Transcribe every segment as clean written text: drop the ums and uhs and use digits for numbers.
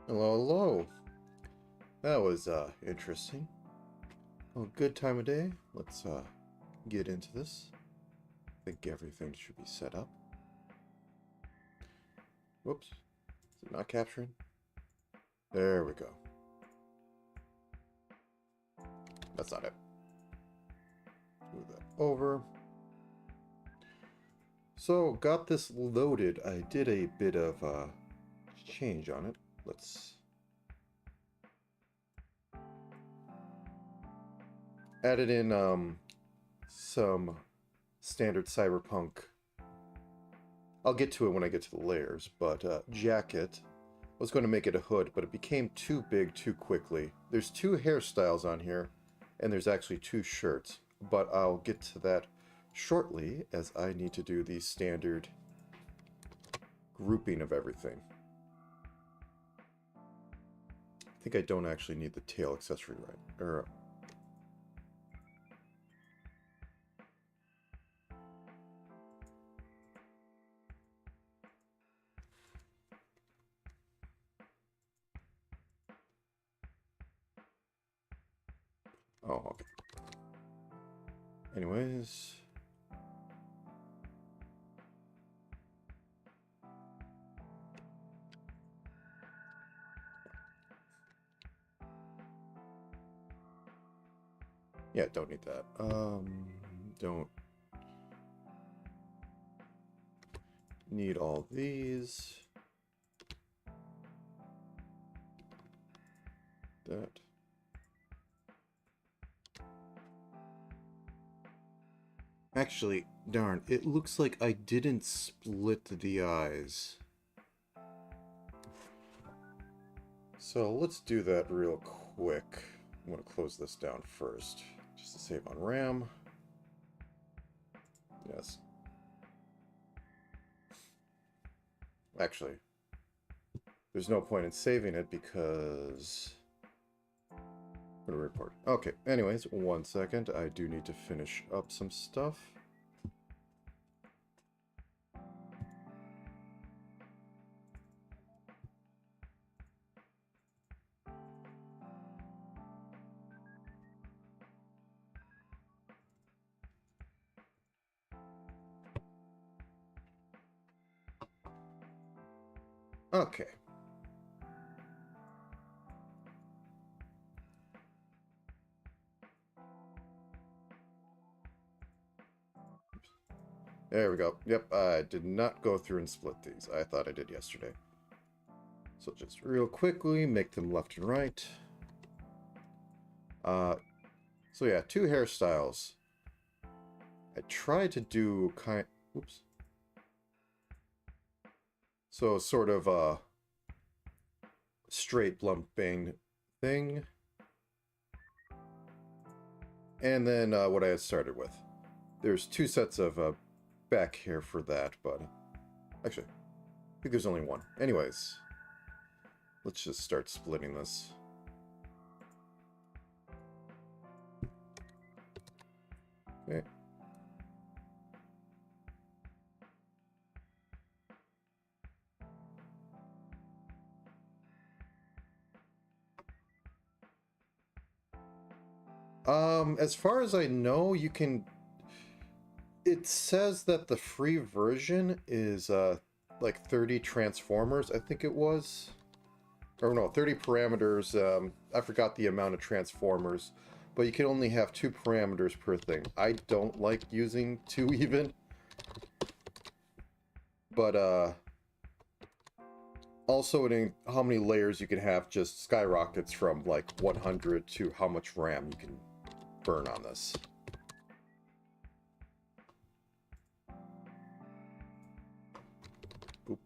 Hello, hello. That was interesting. Well, good time of day. Let's get into this. I think everything should be set up. Whoops. Is it not capturing? There we go. That's not it. Move that over. So, got this loaded. I did a bit of change on it. Let's added in some standard cyberpunk. I'll get to it when I get to the layers, but jacket. I was going to make it a hood, but it became too big too quickly. There's two hairstyles on here, and there's actually two shirts, but I'll get to that shortly as I need to do the standard grouping of everything. I think I don't actually need the tail accessory right. Oh, okay. Anyways. Yeah, don't need that. Don't need all these. That. Actually, darn, it looks like I didn't split the eyes. So let's do that real quick. I'm going to close this down first, just to save on RAM. Yes. Actually, there's no point in saving it because... I'm going to report. Okay, anyways, 1 second. I do need to finish up some stuff. Okay. There we go. Yep, I did not go through and split these. I thought I did yesterday. So just real quickly, make them left and right. So yeah, two hairstyles. I tried to do oops. So sort of a straight blunt bang thing. And then what I had started with. There's two sets of back hair for that, but actually, I think there's only one. Anyways, let's just start splitting this. Okay. As far as I know, you can... It says that the free version is, like 30 transformers, I think it was. Or no, 30 parameters. I forgot the amount of transformers. But you can only have 2 parameters per thing. I don't like using 2 even. But, also, how many layers you can have just skyrockets from, like, 100 to how much RAM you can burn on this. Boop.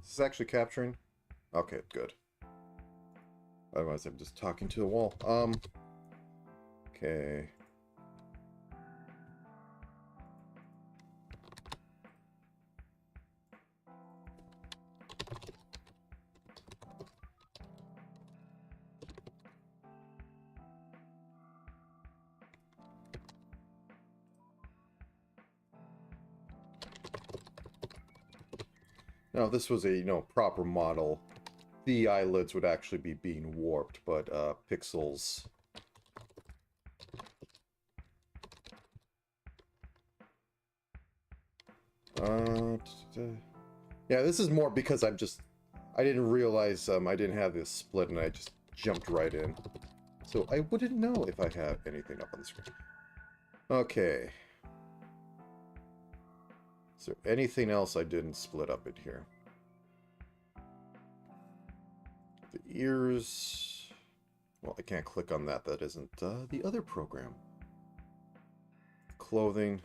Is this actually capturing? Okay, good. Otherwise, I'm just talking to the wall. Okay. Now, if this was a, proper model, the eyelids would actually be being warped, but pixels... yeah, this is more because I didn't realize I didn't have this split and I just jumped right in. So I wouldn't know if I have anything up on the screen. Okay. Is there anything else I didn't split up in here? The ears... Well, I can't click on that. That isn't the other program. Clothing.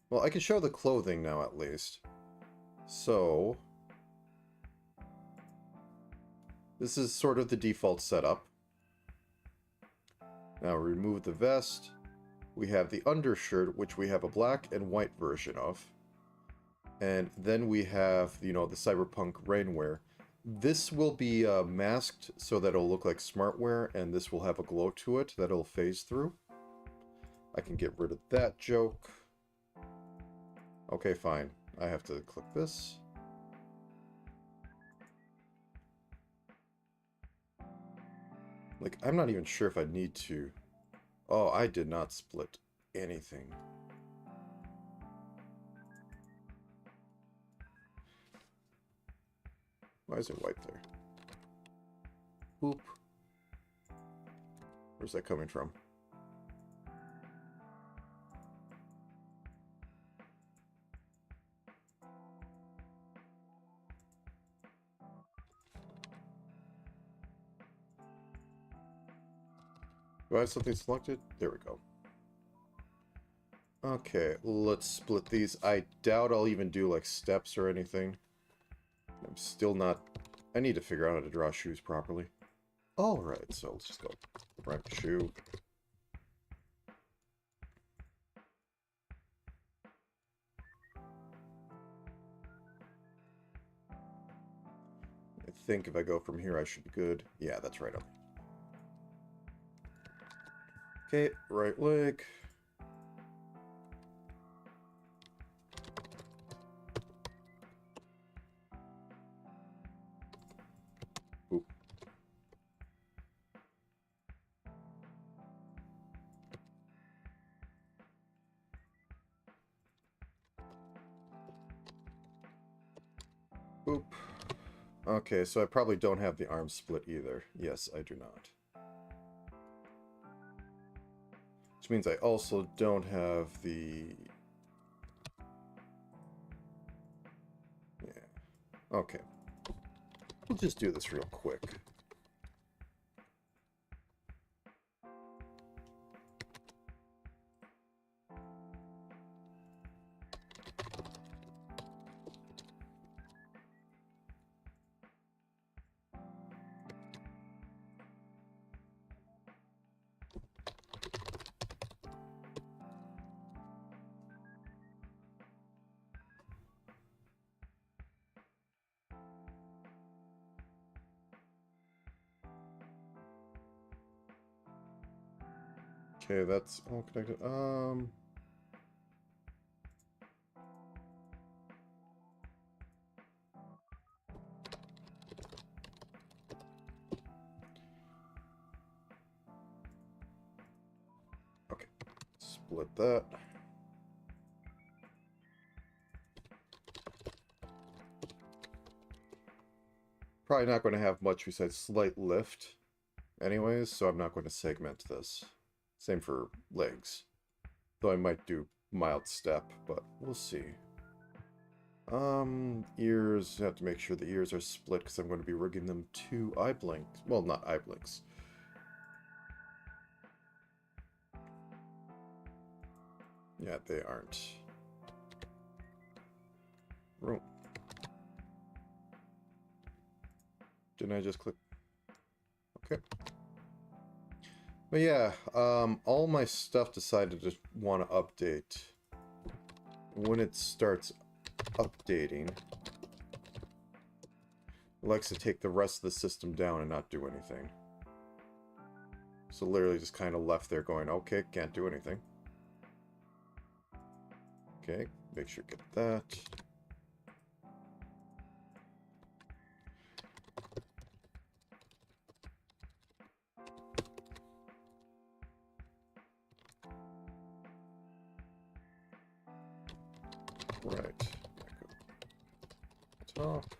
Well, I can show the clothing now, at least. So... this is sort of the default setup. Now remove the vest. We have the undershirt, which we have a black and white version of. And then we have, the cyberpunk rainwear. This will be masked so that it'll look like smartwear, and this will have a glow to it that it'll phase through. I can get rid of that joke. Okay, fine. I have to click this. Like, I'm not even sure if I need to. Oh, I did not split anything. Why is it white there? Boop. Where's that coming from? Do I have something selected? There we go. Okay, let's split these. I doubt I'll even do, like, steps or anything. I'm still not... I need to figure out how to draw shoes properly. Alright, so let's just go front shoe. I think if I go from here, I should be good. Yeah, that's right on. Okay, right leg. Oop. Oop. Okay, so I probably don't have the arm split either. Yes, I do not. Which means I also don't have the... yeah. Okay. We'll just do this real quick. Okay, that's all connected. Okay, split that. Probably not going to have much besides slight lift anyways, so I'm not going to segment this. Same for legs. Though I might do mild step, but we'll see. Ears, I have to make sure the ears are split because I'm going to be rigging them to eye blinks. Well, not eye blinks. Yeah, they aren't. Room. Didn't I just click? Okay. But yeah, all my stuff decided to want to update. When it starts updating, it likes to take the rest of the system down and not do anything. So literally just kind of left there going, okay, can't do anything. Okay, make sure get that. Right. Top.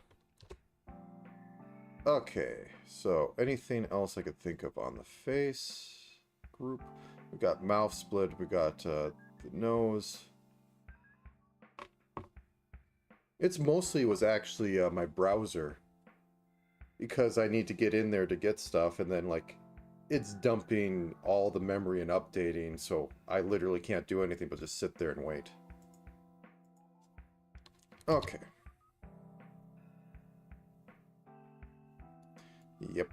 Okay, so anything else I could think of on the face group? We got mouth split, we got the nose. It's mostly was actually my browser, because I need to get in there to get stuff, and then like it's dumping all the memory and updating, so I literally can't do anything but just sit there and wait. Okay. Yep.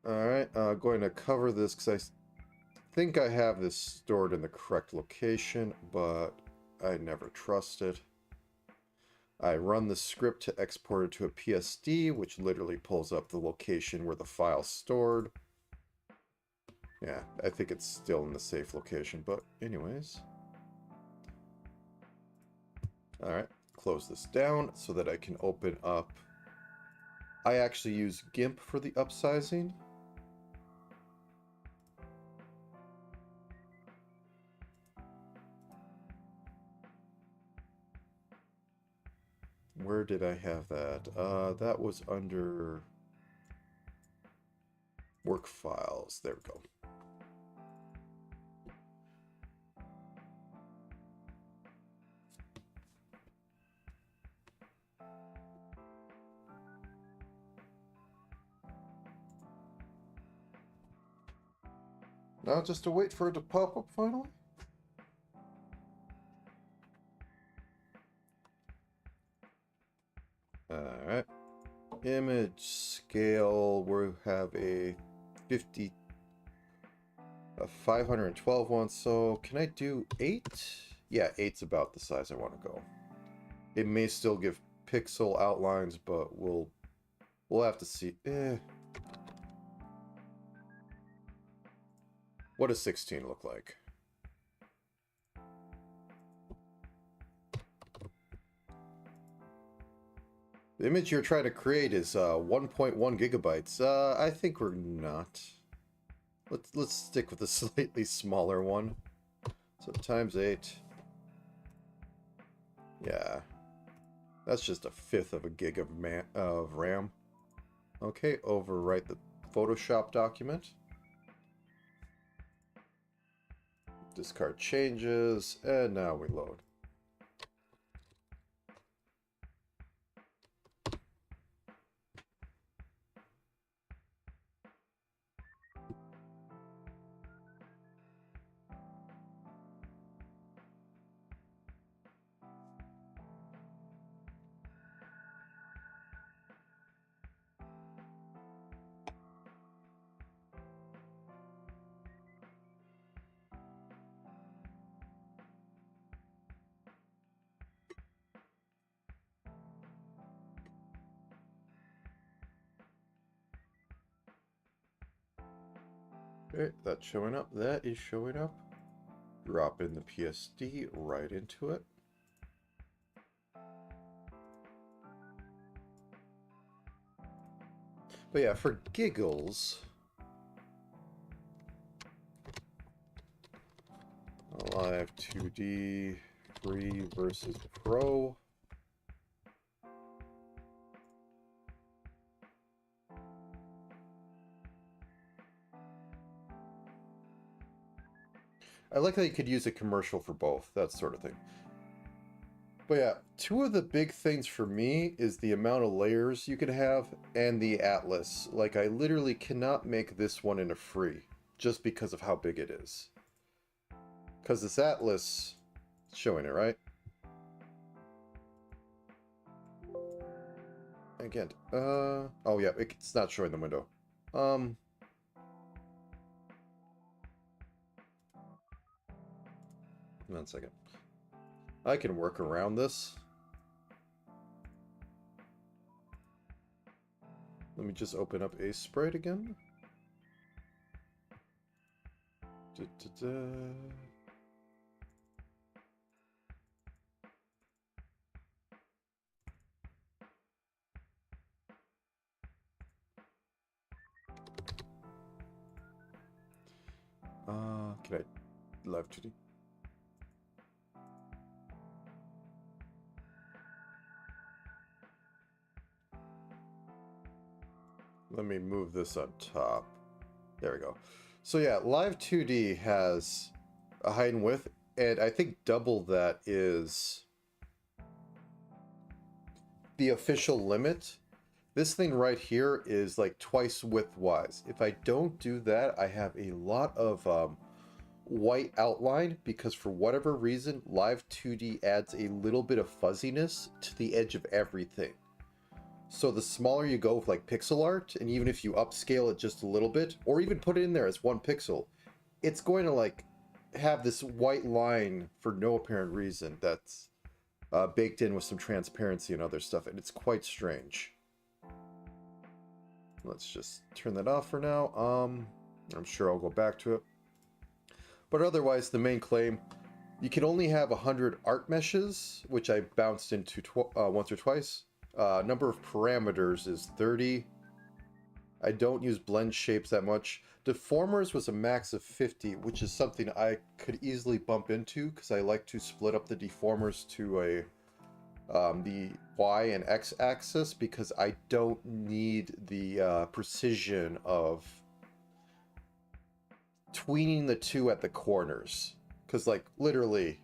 Alright, going to cover this because I think I have this stored in the correct location, but I never trust it. I run the script to export it to a PSD, which literally pulls up the location where the file's stored. Yeah, I think it's still in the safe location, but anyways. Alright, close this down so that I can open up. I actually use GIMP for the upsizing. Where did I have that? That was under work files. There we go. Now just to wait for it to pop up finally. Alright. Image scale, we have a 512 one, so can I do 8? Yeah, 8's about the size I want to go. It may still give pixel outlines, but we'll have to see. What does 16 look like? The image you're trying to create is 1.1 gigabytes. I think we're not. Let's stick with a slightly smaller one. So times 8. Yeah. That's just a fifth of a gig of RAM. Okay, overwrite the Photoshop document. Discard changes, and now we load. Okay, that's showing up. That is showing up. Drop in the PSD right into it. But yeah, for giggles, Live 2D free versus Pro. I like that you could use a commercial for both, that sort of thing. But yeah, two of the big things for me is the amount of layers you could have and the atlas. Like, I literally cannot make this one in a free, just because of how big it is. Because this atlas, showing it, right? Again, oh yeah, it's not showing the window. 1 second. I can work around this. Let me just open up a sprite again. Can I live 2D? Let me move this on top. There we go. So yeah, Live 2D has a height and width, and I think double that is the official limit. This thing right here is like twice width-wise. If I don't do that, I have a lot of white outline because for whatever reason, Live 2D adds a little bit of fuzziness to the edge of everything. So the smaller you go with like pixel art, and even if you upscale it just a little bit, or even put it in there as 1 pixel, it's going to like have this white line for no apparent reason that's baked in with some transparency and other stuff, and it's quite strange. Let's just turn that off for now. I'm sure I'll go back to it. But otherwise, the main claim, you can only have 100 art meshes, which I bounced into once or twice. Number of parameters is 30. I don't use blend shapes that much. Deformers was a max of 50, which is something I could easily bump into because I like to split up the deformers to the Y and X axis because I don't need the precision of tweening the two at the corners. Because like literally,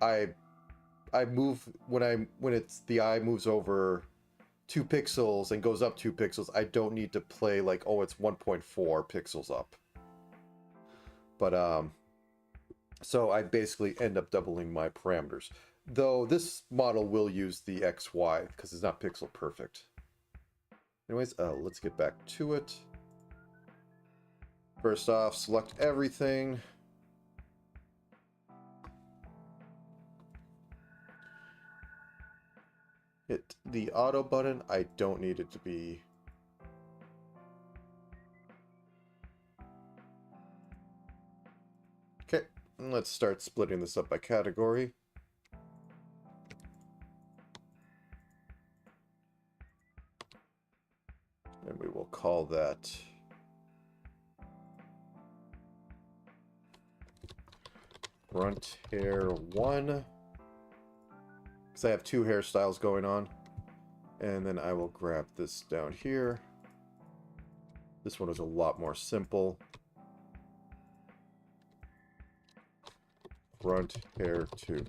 I move when it's the eye moves over 2 pixels and goes up 2 pixels. I don't need to play like, oh, it's 1.4 pixels up. But so I basically end up doubling my parameters. Though this model will use the XY because it's not pixel perfect. Anyways, let's get back to it. First off, select everything. Hit the auto button. I don't need it to be. Okay, let's start splitting this up by category. And we will call that front hair 1. Because I have 2 hairstyles going on. And then I will grab this down here. This one is a lot more simple. Front hair 2.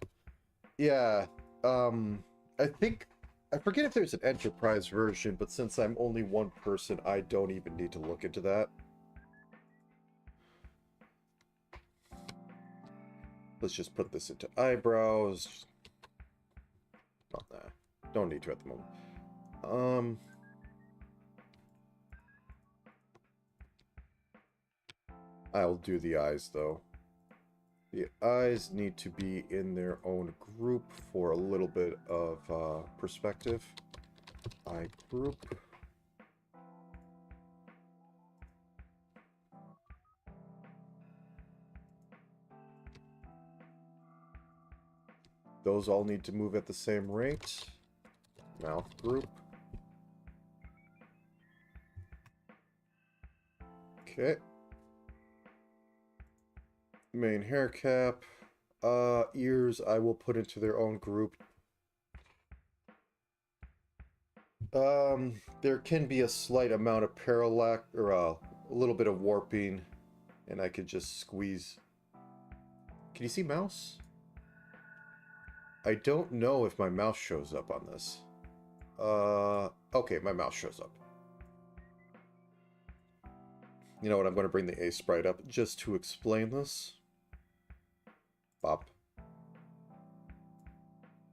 Yeah, I think, I forget if there's an enterprise version, but since I'm only one person, I don't even need to look into that. Let's just put this into eyebrows. Not that. Don't need to at the moment. I'll do the eyes though. The eyes need to be in their own group for a little bit of perspective. Eye group. Those all need to move at the same rate. Mouth group. Okay. Main hair cap. Ears I will put into their own group. There can be a slight amount of parallax, or a little bit of warping, and I could just squeeze. Can you see mouse? I don't know if my mouse shows up on this. Okay, my mouse shows up. You know what, I'm going to bring the A sprite up just to explain this. Bop.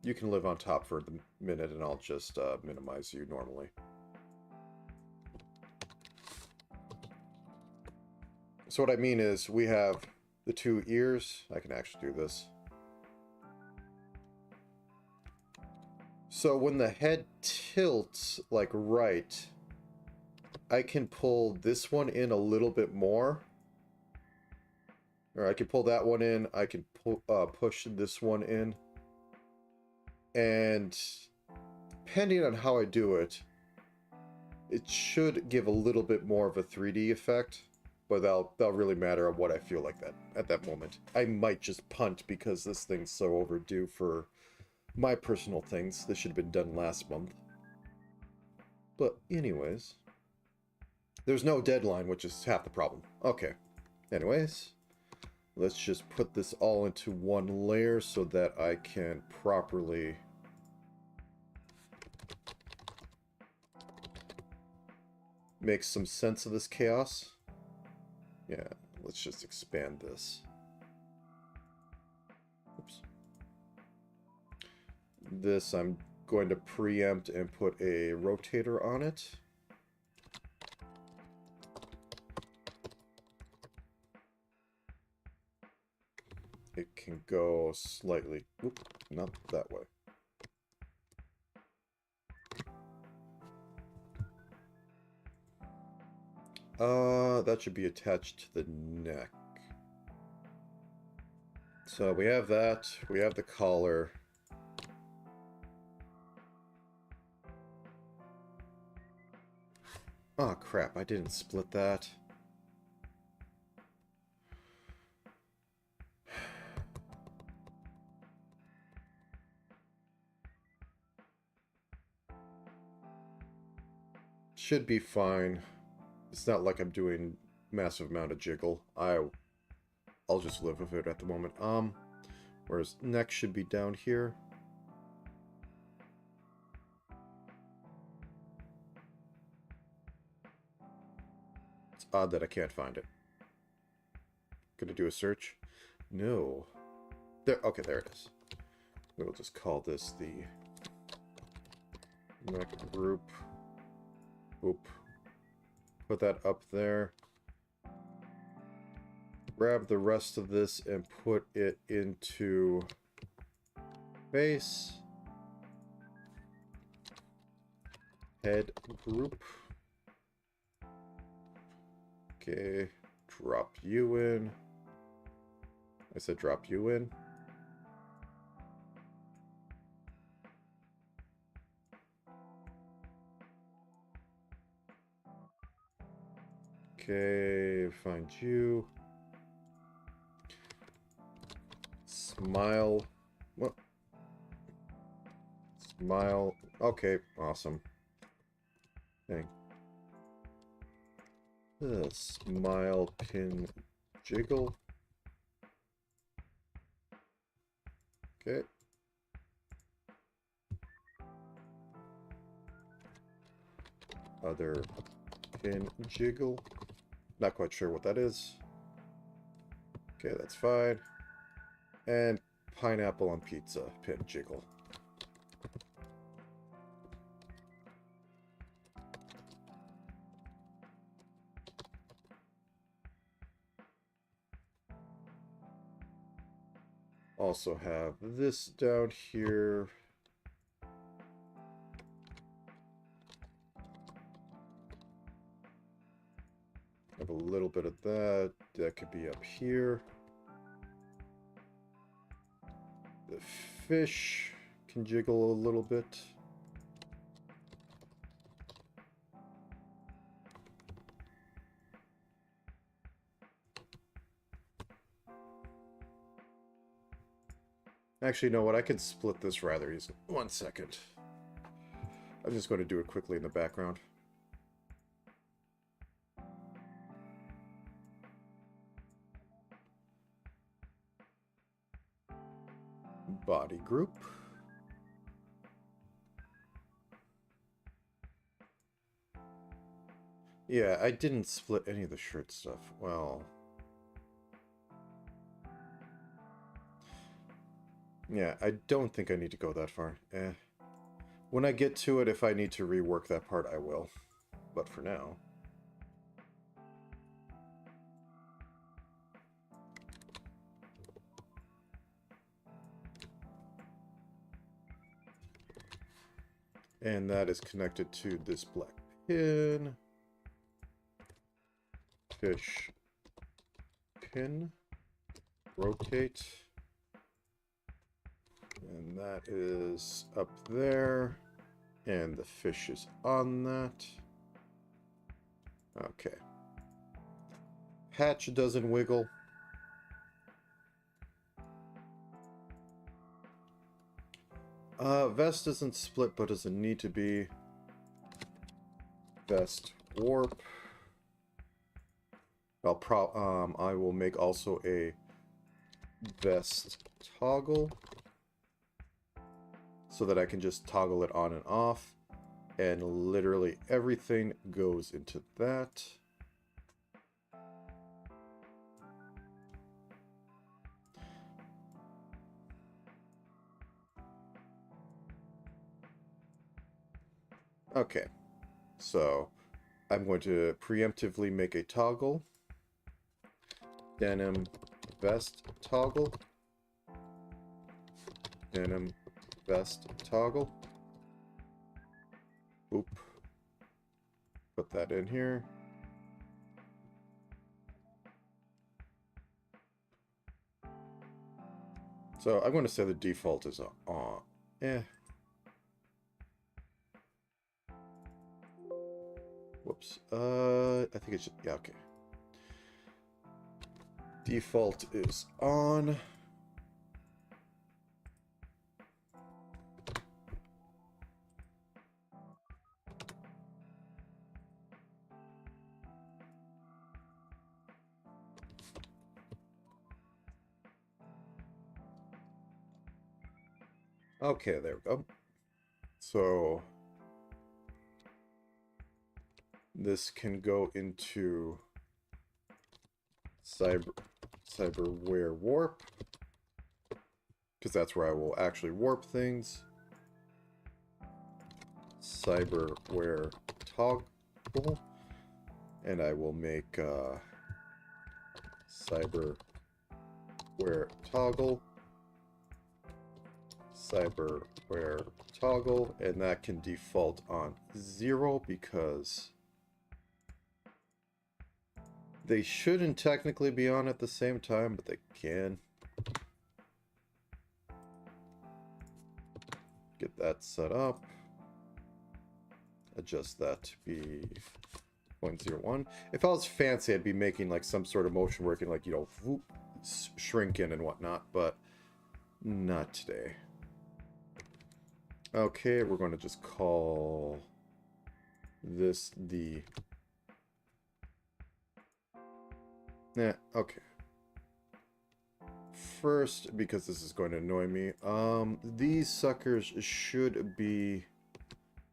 You can live on top for the minute and I'll just minimize you normally. So what I mean is we have the 2 ears. I can actually do this. So when the head tilts like right, I can pull this one in a little bit more. Or I can pull that one in. I can push this one in. And depending on how I do it, it should give a little bit more of a 3D effect. But that'll really matter on what I feel like that at that moment. I might just punt because this thing's so overdue for my personal things. This should have been done last month. But anyways. There's no deadline, which is half the problem. Okay. Anyways, let's just put this all into one layer so that I can properly make some sense of this chaos. Yeah, let's just expand this. Oops. This I'm going to preempt and put a rotator on it. It can go slightly, oop, not that way. That should be attached to the neck. So we have that, we have the collar. Oh crap, I didn't split that. Should be fine. It's not like I'm doing massive amount of jiggle. I'll just live with it at the moment. Whereas neck should be down here. It's odd that I can't find it. Gonna do a search? No. There. Okay, there it is. We'll just call this the neck group. Oop. Put that up there. Grab the rest of this and put it into base. Head group. Okay. Drop you in. I said drop you in. Okay, find you. Smile. What? Smile. Okay, awesome. Dang. Smile pin jiggle. Okay. Other pin jiggle. Not quite sure what that is. Okay, that's fine. And pineapple on pizza pin jiggle. Also have this down here. Have a little bit of that. That could be up here. The fish can jiggle a little bit. Actually, you know what? I can split this rather easily. 1 second. I'm just going to do it quickly in the background. Body group. Yeah, I didn't split any of the shirt stuff. Well... yeah, I don't think I need to go that far. When I get to it, if I need to rework that part, I will. But for now... and that is connected to this black pin. Fish pin. Rotate. And that is up there. And the fish is on that. Okay. Hatch doesn't wiggle. Vest doesn't split, but doesn't need to be. Vest warp. I will make also a vest toggle so that I can just toggle it on and off, and literally everything goes into that. Okay, so I'm going to preemptively make a toggle, denim vest toggle, denim vest toggle. Oop. Put that in here. So I'm going to say the default is on. Whoops. I think it should. Yeah, okay. Default is on. Okay, there we go. So this can go into cyberware warp, because that's where I will actually warp things. Cyberware toggle, and I will make cyberware toggle, cyberware toggle, and that can default on 0 because they shouldn't technically be on at the same time, but they can. Get that set up. Adjust that to be 0.01. If I was fancy, I'd be making like some sort of motion working, like, you know, whoop, shrinking and whatnot, but not today. Okay, we're going to just call this the... okay. First, because this is going to annoy me, these suckers should be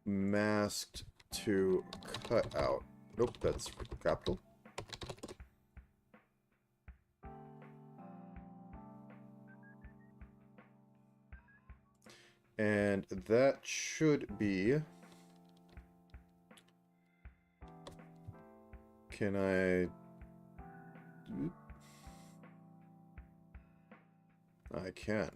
masked to cut out. Nope, that's capital. And that should be... Can I... I can.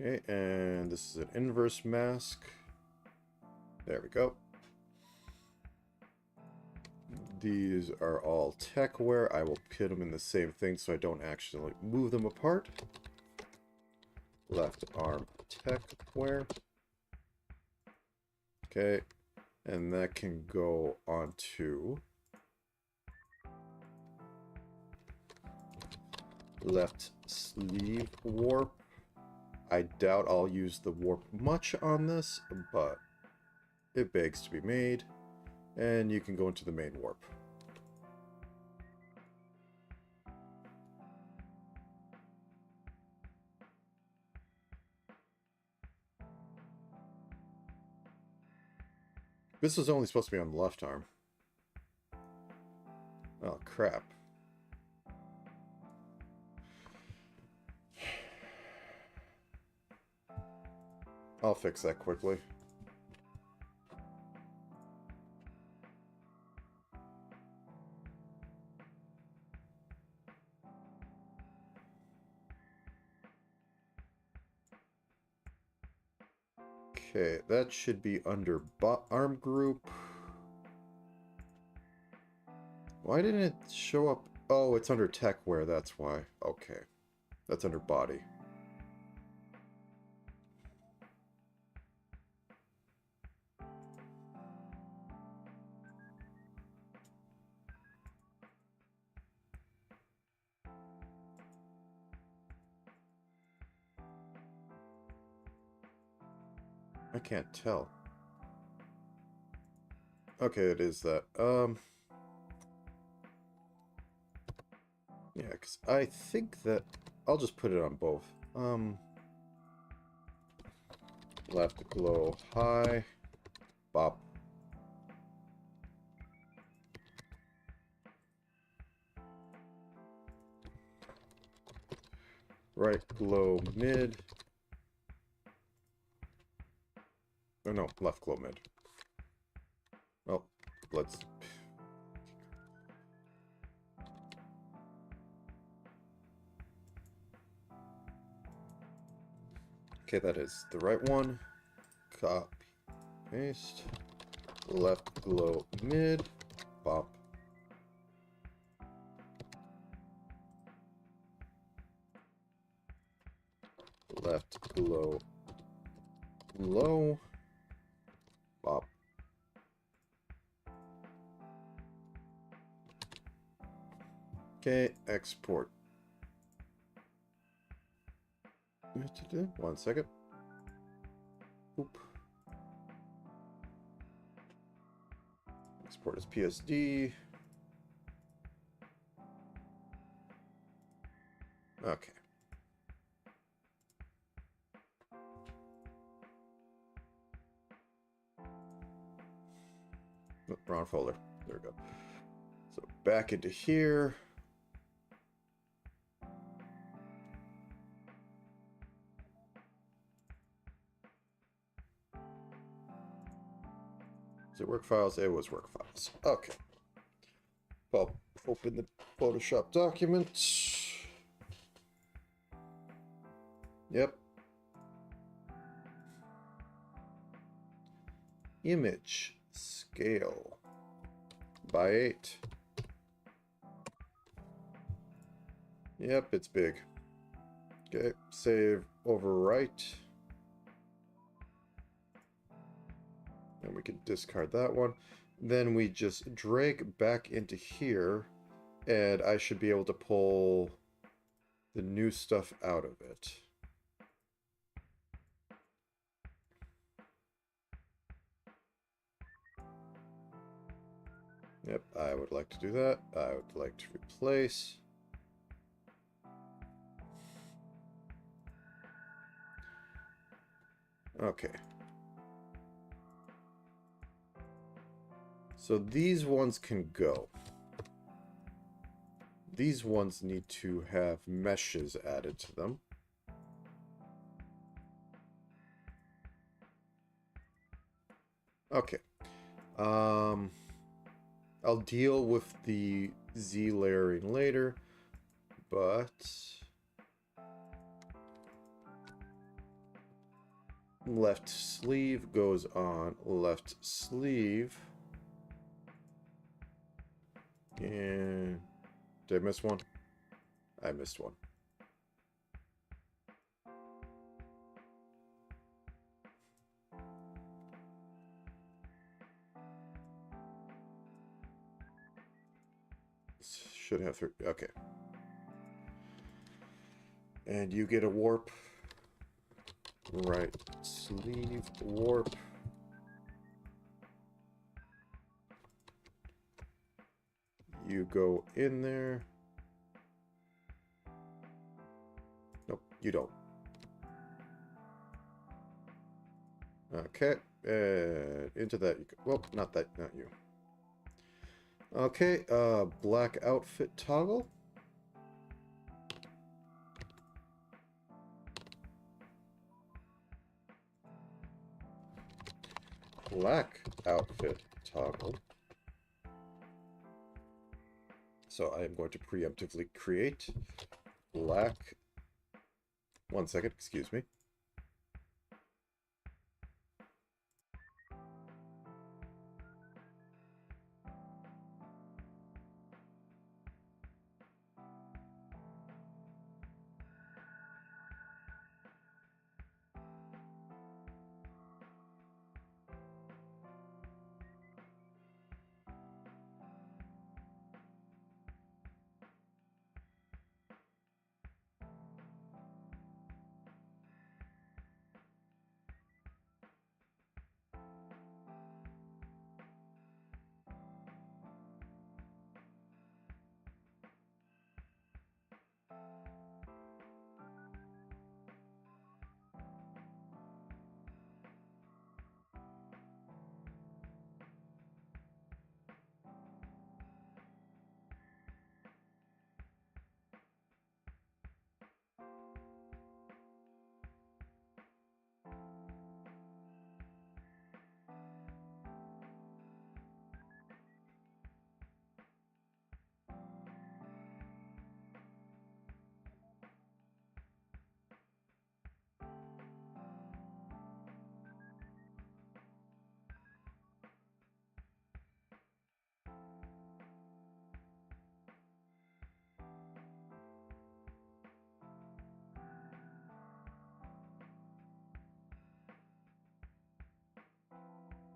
Okay, and this is an inverse mask. There we go. These are all techwear. I will put them in the same thing so I don't actually move them apart. Left arm techwear. Okay, and that can go onto left sleeve warp. I doubt I'll use the warp much on this, but it begs to be made. And you can go into the main warp. This was only supposed to be on the left arm. Oh, crap. I'll fix that quickly. Okay, that should be under arm group. Why didn't it show up? Oh, it's under techwear, that's why. Okay. That's under body. I can't tell. Okay, it is that. Yeah, because I think that I'll just put it on both. Left glow high, bop. Right glow mid. Oh no, left glow mid. Well, let's... Okay, that is the right one. Copy, paste. Left glow mid, bop. Left glow low, bop. Okay, export. 1 second. Oop. Export as PSD. Okay. Oh, wrong folder. There we go. So back into here. Is it work files? It was work files. Okay. I'll open the Photoshop document. Yep. Image scale by 8. Yep, it's big. Okay, save, overwrite. And we can discard that one. Then we just drag back into here, and I should be able to pull the new stuff out of it. Yep, I would like to do that. I would like to replace. Okay. So these ones can go. These ones need to have meshes added to them. Okay. I'll deal with the Z layering later, but left sleeve goes on left sleeve. And did I miss one? I missed one. Should have three. Okay. And you get a warp. Right sleeve warp. You go in there. Nope, you don't. Okay, and into that you go. Well, not that, not you. Okay, black outfit toggle. Black outfit toggle. So I am going to preemptively create black. 1 second, excuse me.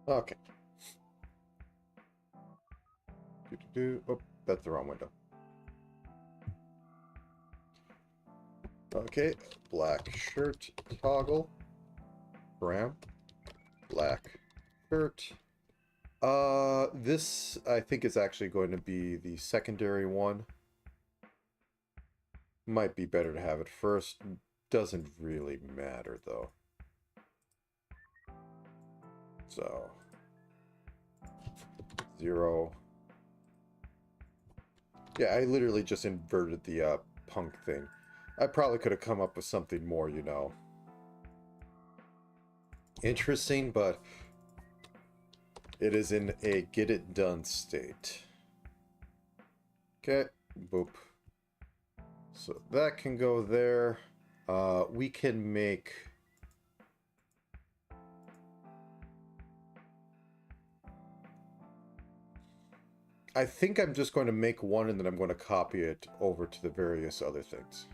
Okay. Oh, that's the wrong window. Okay, black shirt toggle. Brown. Black shirt. This I think is actually going to be the secondary one. Might be better to have it first. Doesn't really matter though. So 0. Yeah, I literally just inverted the punk thing. I probably could have come up with something more, you know, interesting, but it is in a get it done state. Okay, boop. So that can go there. We can make... I think I'm just going to make one and then I'm going to copy it over to the various other things.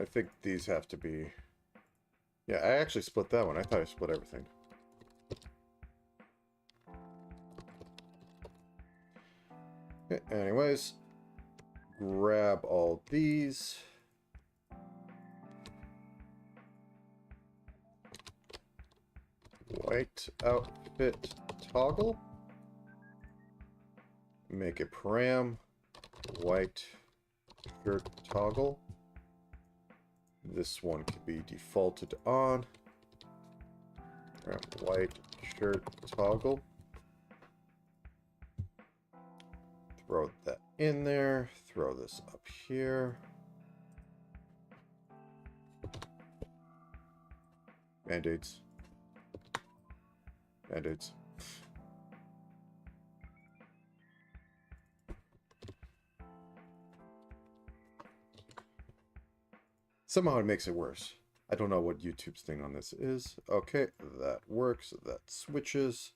I think these have to be... Yeah, I actually split that one. I thought I split everything. Okay, anyways, grab all these. White outfit toggle. Make a param. White shirt toggle. This one can be defaulted on. White shirt toggle. Throw that in there. Throw this up here. Band-aids. Band-aids. Somehow it makes it worse. I don't know what YouTube's thing on this is. Okay, that works. That switches.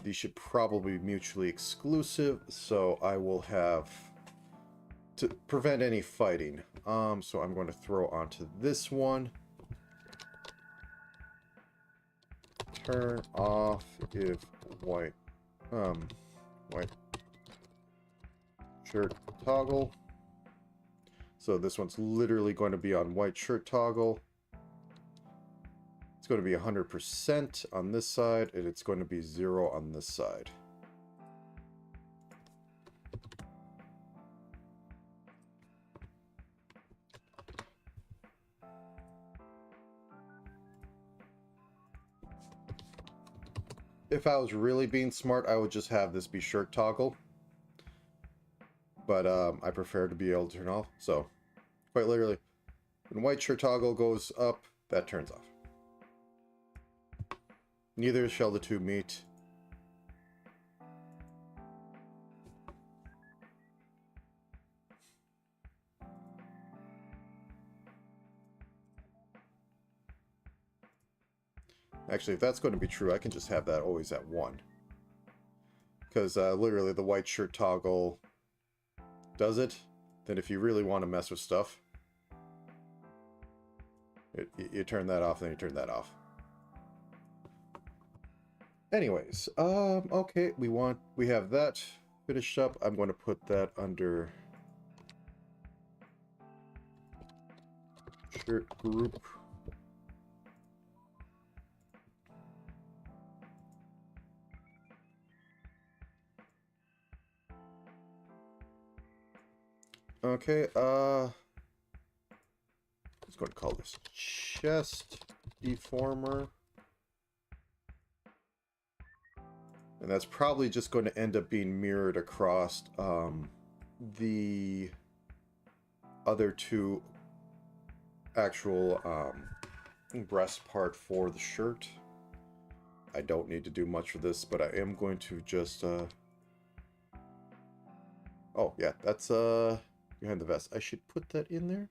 These should probably be mutually exclusive, so I will have to prevent any fighting. So I'm going to throw onto this one. Turn off if white shirt toggle. So this one's literally going to be on white shirt toggle. It's going to be 100% on this side, and it's going to be 0 on this side. If I was really being smart, I would just have this be shirt toggle. But I prefer to be able to turn off. So, quite literally, when white shirt toggle goes up, that turns off. Neither shall the two meet. Actually, if that's going to be true, I can just have that always at 1. Because literally the white shirt toggle does it. Then if you really want to mess with stuff, you turn that off, then you turn that off. Anyways, okay, we have that finished up. I'm going to put that under shirt group. Okay, I'm just going to call this chest deformer. And that's probably just going to end up being mirrored across the other two actual breast part for the shirt. I don't need to do much for this, but I am going to just oh yeah, that's behind the vest. I should put that in there.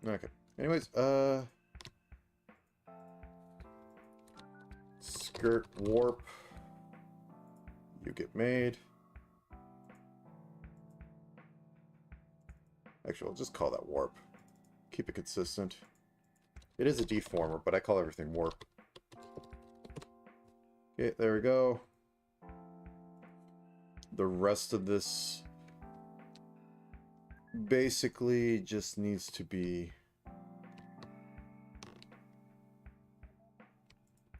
Okay. Anyways, skirt warp. You get made. Actually, I'll just call that warp. Keep it consistent. It is a deformer, but I call everything warp. Okay, there we go. The rest of this basically just needs to be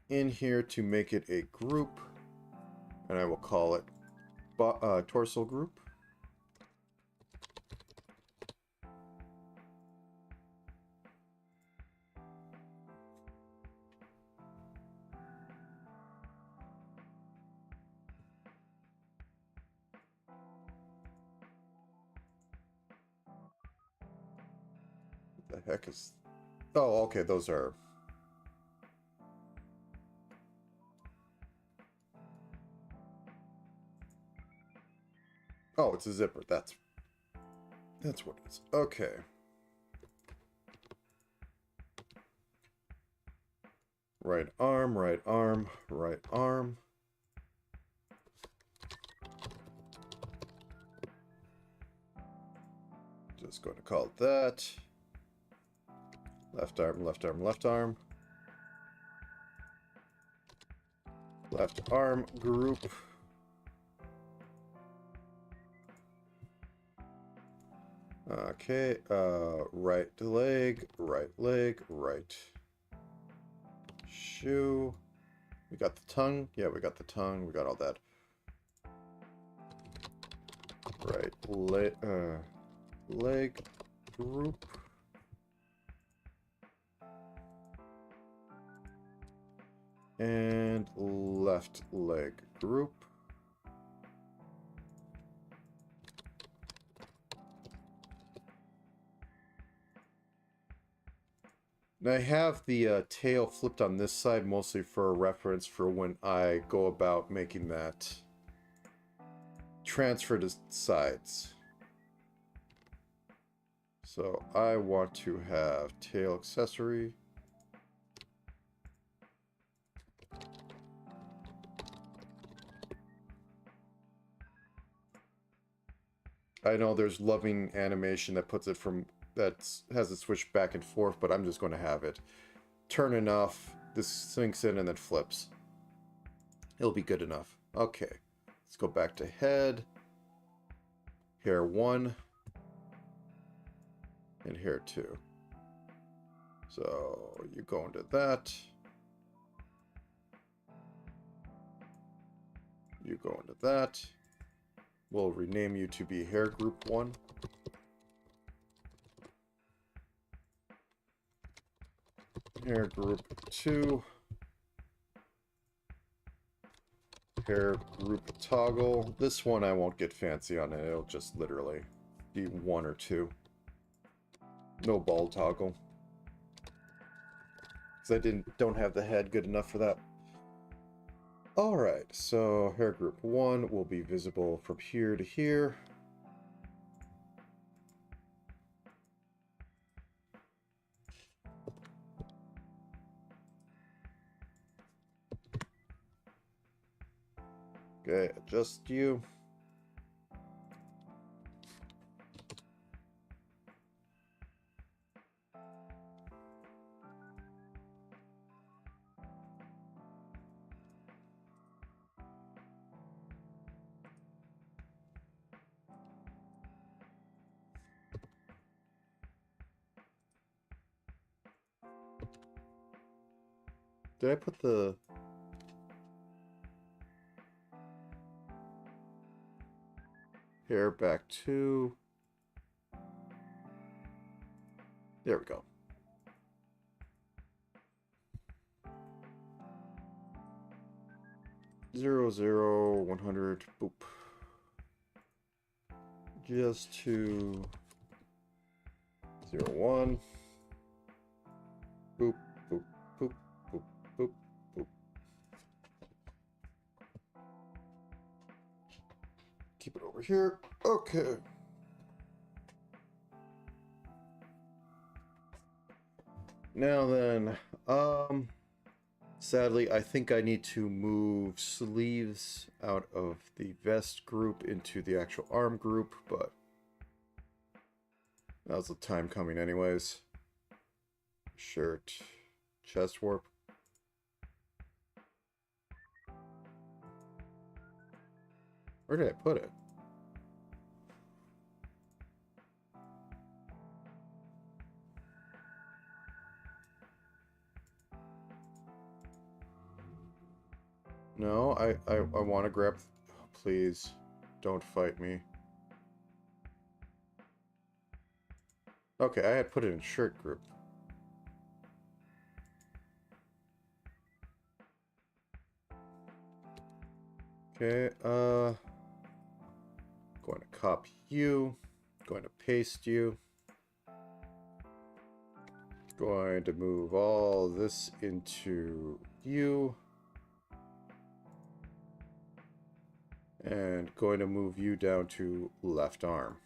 in here to make it a group, and I will call it torso group. What the heck is... Oh, okay, those are... Oh, it's a zipper. That's what it is. Okay. Right arm, right arm, right arm. Just going to call it that. Left arm, left arm, left arm. Left arm group. Okay, right leg, right shoe. We got the tongue. Yeah, we got the tongue. We got all that. Right leg group. And left leg group. And I have the tail flipped on this side mostly for a reference for when I go about making that transfer to sides. So I want to have tail accessory. I know there's loving animation that puts it from... that has it switch back and forth, but I'm just going to have it turn enough, this sinks in and then flips. It'll be good enough. Okay, let's go back to head, hair 1, and hair 2. So you go into that, you go into that. We'll rename you to be hair group 1. Hair group 2. Hair group toggle. This one I won't get fancy on it. It'll just literally be 1 or 2. No ball toggle. Because I don't have the head good enough for that. Alright, so hair group 1 will be visible from here to here. Okay, adjust you. Did I put the... hair back to... There we go. Zero, zero, 100, boop. Just to 0, 1. Boop, boop, boop, boop, boop, boop. Keep it over here. Okay. now then, sadly, I think I need to move sleeves out of the vest group into the actual arm group, but now's the time coming anyways. Shirt, chest warp. Where did I put it? No, I want to grab... Please, don't fight me. Okay, I had put it in shirt group. Okay, going to copy you, going to paste you, going to move all this into you, and going to move you down to left arm.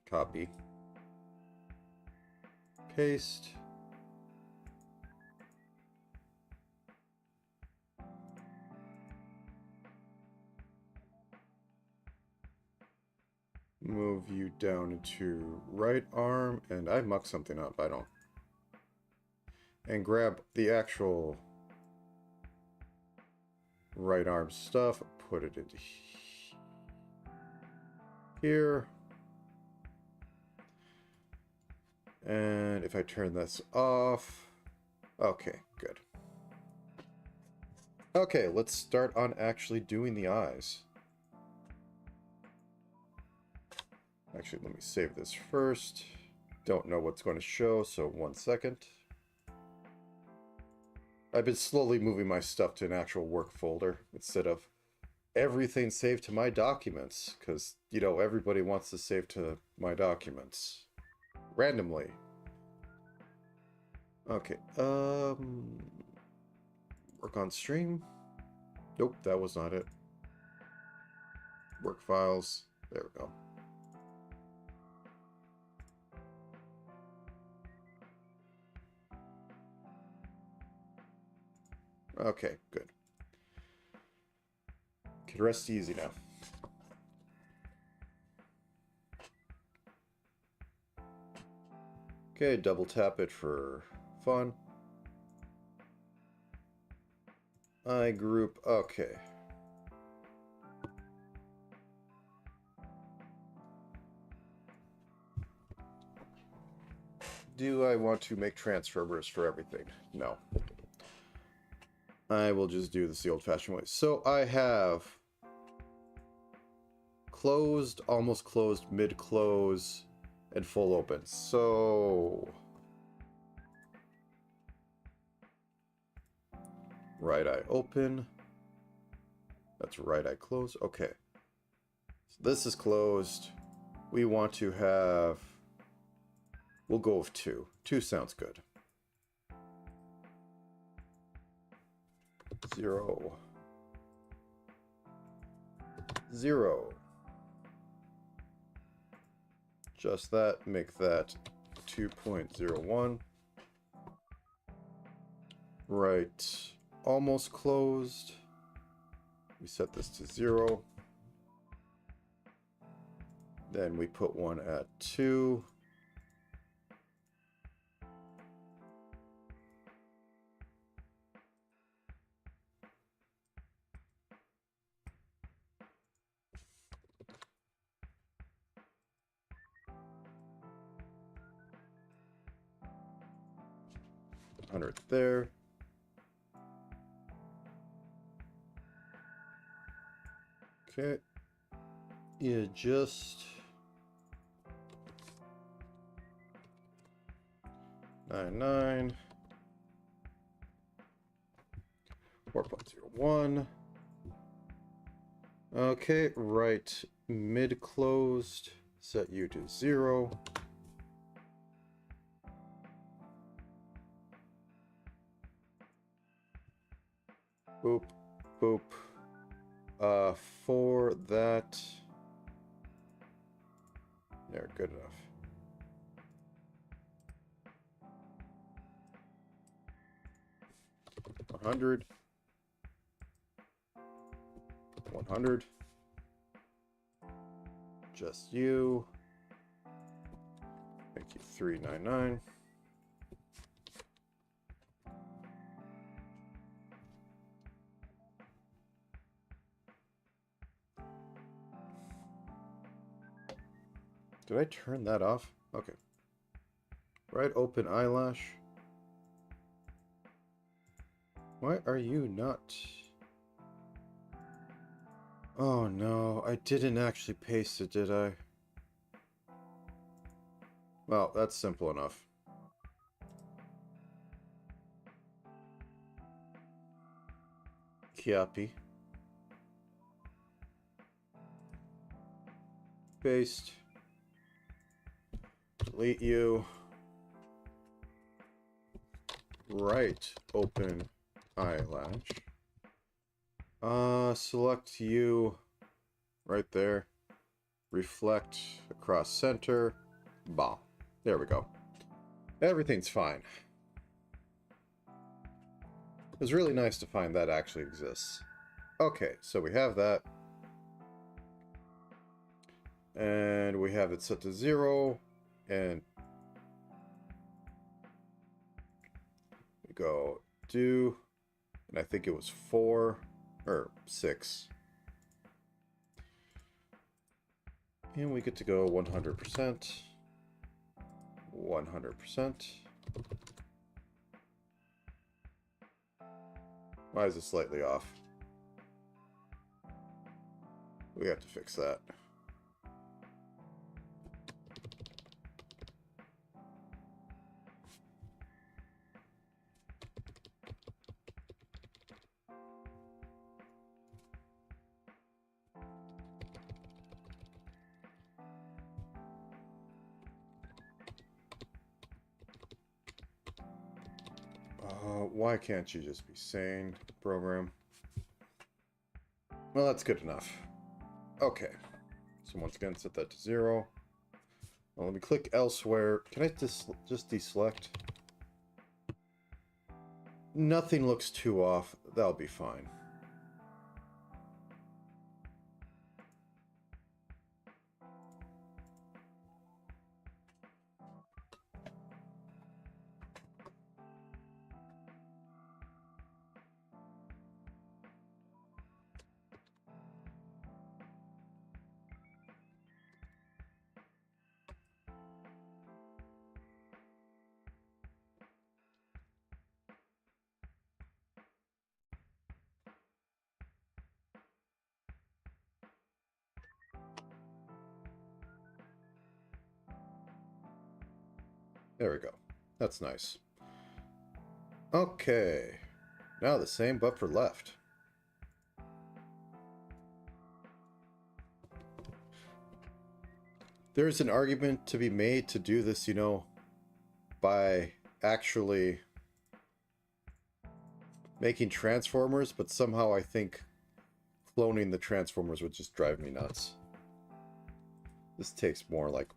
Copy. Paste. Move you down into right arm, and I mucked something up, I don't. And grab the actual right arm stuff, put it into here. And if I turn this off, okay, good. Okay, let's start on actually doing the eyes. Actually, let me save this first. Don't know what's going to show, so 1 second. I've been slowly moving my stuff to an actual work folder instead of everything saved to my documents, because, you know, everybody wants to save to my documents. Randomly. Okay, work on stream. Nope, that was not it. Work files. There we go. Okay, good. Can rest easy now. Okay, double tap it for fun. Eye group, okay. Do I want to make transformers for everything? No. I will just do this the old-fashioned way. So I have closed, almost closed, mid-close, and full open. So right eye open. That's right eye closed. Okay. So this is closed. We want to have... We'll go with 2. 2 sounds good. 0. 0. Just that. Make that 2.01. Right. Almost closed. We set this to 0. Then we put one at 2. $100 there. Okay. You just 99 4.01. Okay, right mid closed. Set you to 0. Boop, boop. For that, There, good enough. $100. 100. Just you. Make you 399. Did I turn that off? Okay. Right, open eyelash. Why are you not? Oh no, I didn't actually paste it, did I? Well, that's simple enough. Copy. Paste. Delete you. Right, open eyelash. Select you right there. Reflect across center. Bah. There we go. Everything's fine. It was really nice to find that actually exists. Okay, so we have that. And we have it set to 0. And we go do. And I think it was 4 or 6. And we get to go 100%. 100%. Why is it slightly off? We have to fix that. Why can't you just be sane, program? Well, that's good enough. Okay. So once again, set that to 0. Well, let me click elsewhere. Can I just deselect? Nothing looks too off. That'll be fine. There we go. That's nice. Okay. Now the same, but for left. There's an argument to be made to do this, you know, by actually making Transformers, but somehow I think cloning the Transformers would just drive me nuts. This takes more like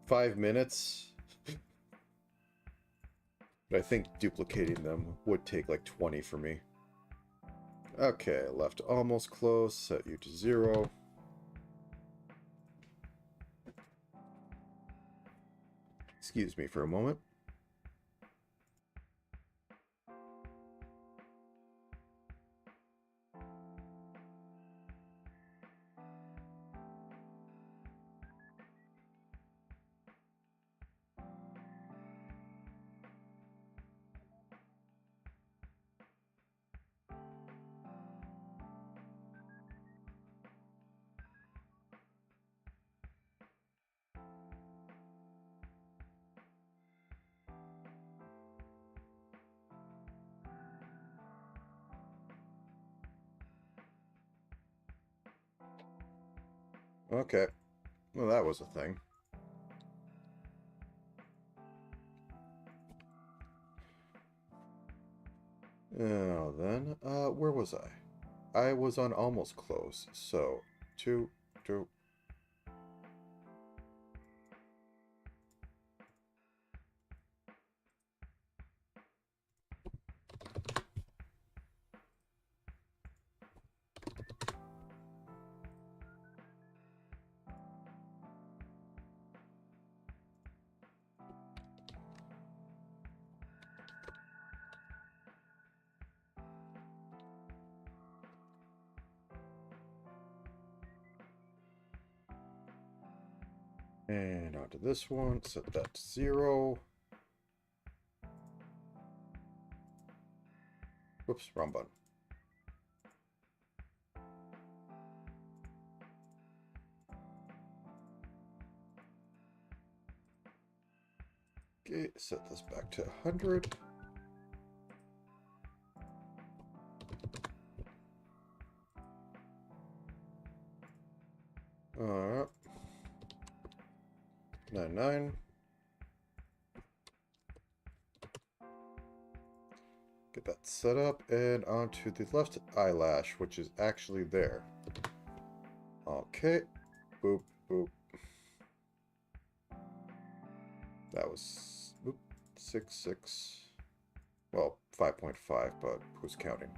5 minutes. But I think duplicating them would take like 20 for me. Okay, left almost close. Set you to 0. Excuse me for a moment. Okay. Well, that was a thing. Now then, where was I? I was on almost close, so 2, 2. And onto this one, set that to 0. Whoops, wrong button. Okay, set this back to 100. Alright. 99. Get that set up, and onto the left eyelash, which is actually there. Okay. Boop, boop. That was 6.6. Well, 5.5, but who's counting?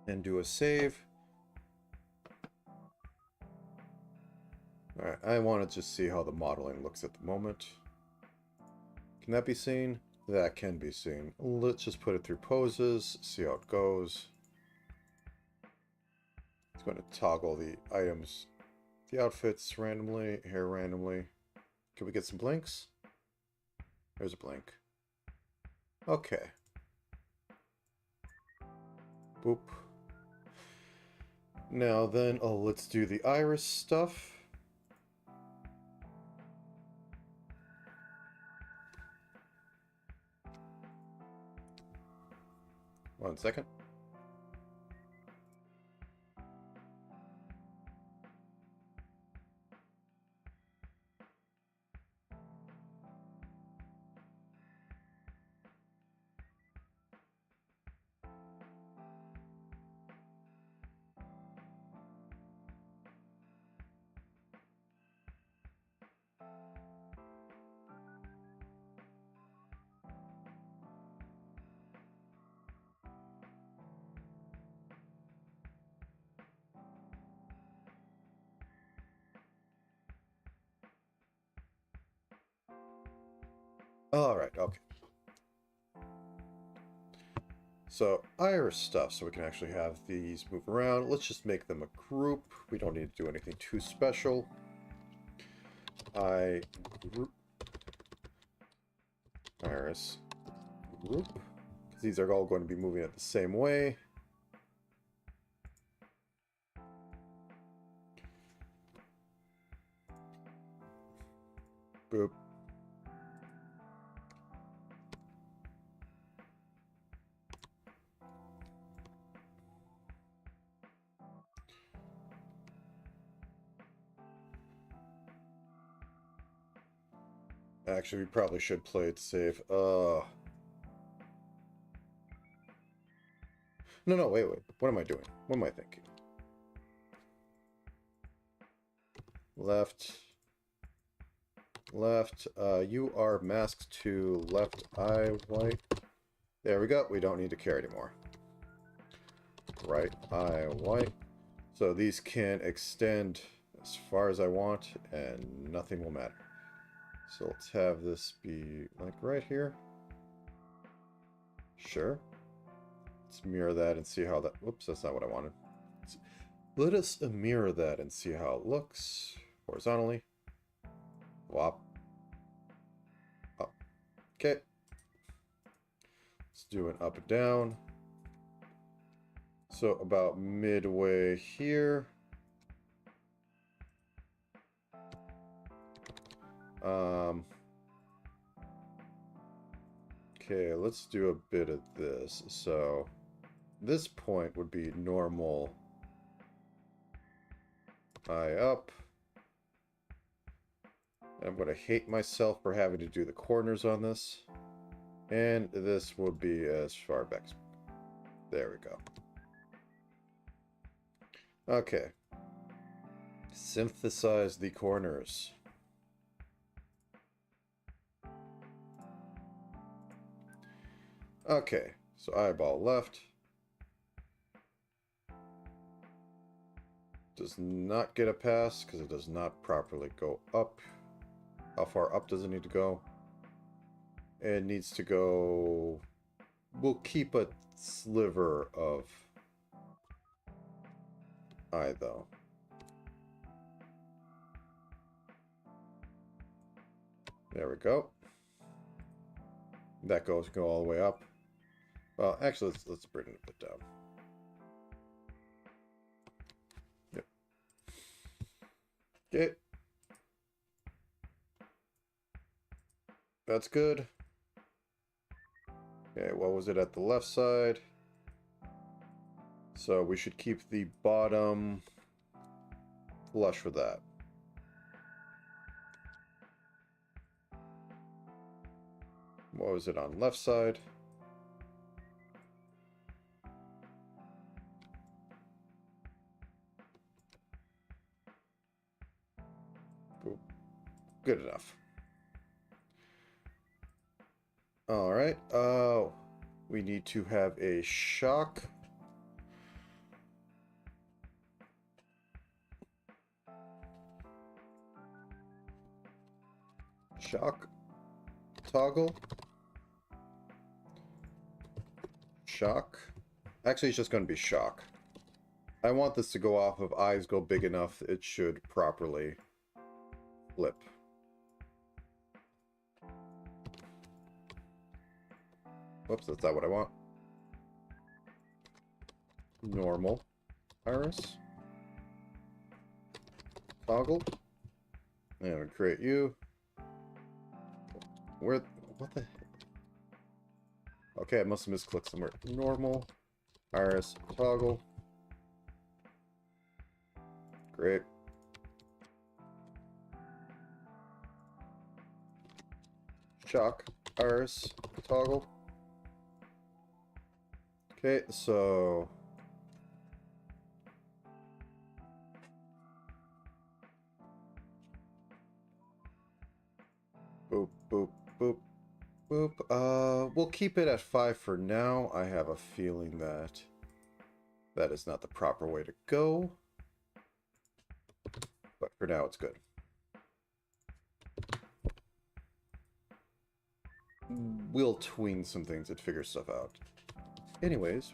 And do a save. Alright, I want to just see how the modeling looks at the moment. Can that be seen? That can be seen. Let's just put it through poses, see how it goes. It's going to toggle the items, the outfits randomly, hair randomly. Can we get some blinks? There's a blink. Okay. Boop. Now then, let's do the iris stuff. One second. Alright, okay. So, iris stuff, so we can actually have these move around. Let's just make them a group. We don't need to do anything too special. Group. Iris group. Because these are all going to be moving it the same way. Boop. Actually, we probably should play it safe. No, wait. What am I doing? What am I thinking? Left. You are masked to left eye white. There we go. We don't need to care anymore. Right eye white. So these can extend as far as I want, and nothing will matter. So let's have this be like right here. Sure. Let's mirror that and see how that... Whoops, that's not what I wanted. Let us mirror that and see how it looks horizontally. Wop. Up. Okay. Let's do an up and down. So about midway here. Okay, let's do a bit of this. So this point would be normal eye up. I'm going to hate myself for having to do the corners on this. And this would be as far back. There we go. Okay. Synthesize the corners. Okay, so eyeball left. does not get a pass because it does not properly go up. How far up does it need to go? It needs to go... We'll keep a sliver of eye, though. There we go. That go all the way up. Well, actually, let's bring it a bit down. Yep. Okay. That's good. Okay, what was it at the left side? So we should keep the bottom flush with that. What was it on left side? Ooh, good enough. All right. We need to have a shock. Shock. Toggle. Shock. Actually, it's just going to be shock. I want this to go off of eyes go big enough. It should properly flip. Whoops, that's not what I want. Normal. Iris. Toggle. And create you. Where? What the? Okay, I must have misclicked somewhere. Normal. Iris. Toggle. Great. Shock. Iris. Toggle. Okay, so... Boop, boop, boop, boop. We'll keep it at 5 for now. I have a feeling that that is not the proper way to go. But for now, it's good. We'll tween some things and figure stuff out. Anyways...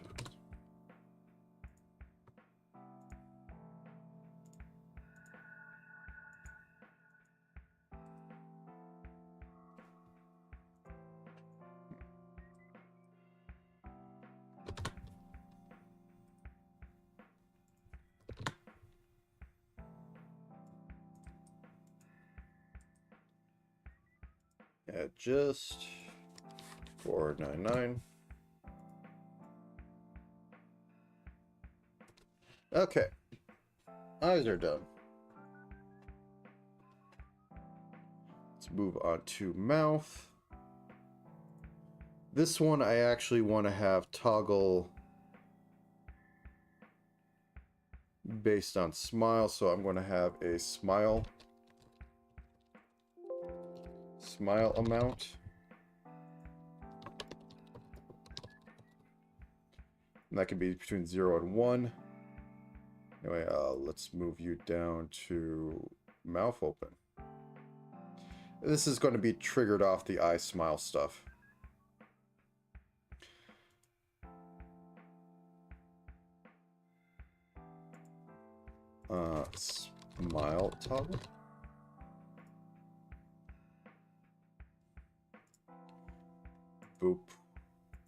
At just 499. Okay. Eyes are done. Let's move on to mouth. This one I actually want to have toggle based on smile, so I'm going to have a smile amount. And that can be between 0 and 1. Anyway, let's move you down to mouth open. This is going to be triggered off the eye smile stuff. Smile toggle. Boop,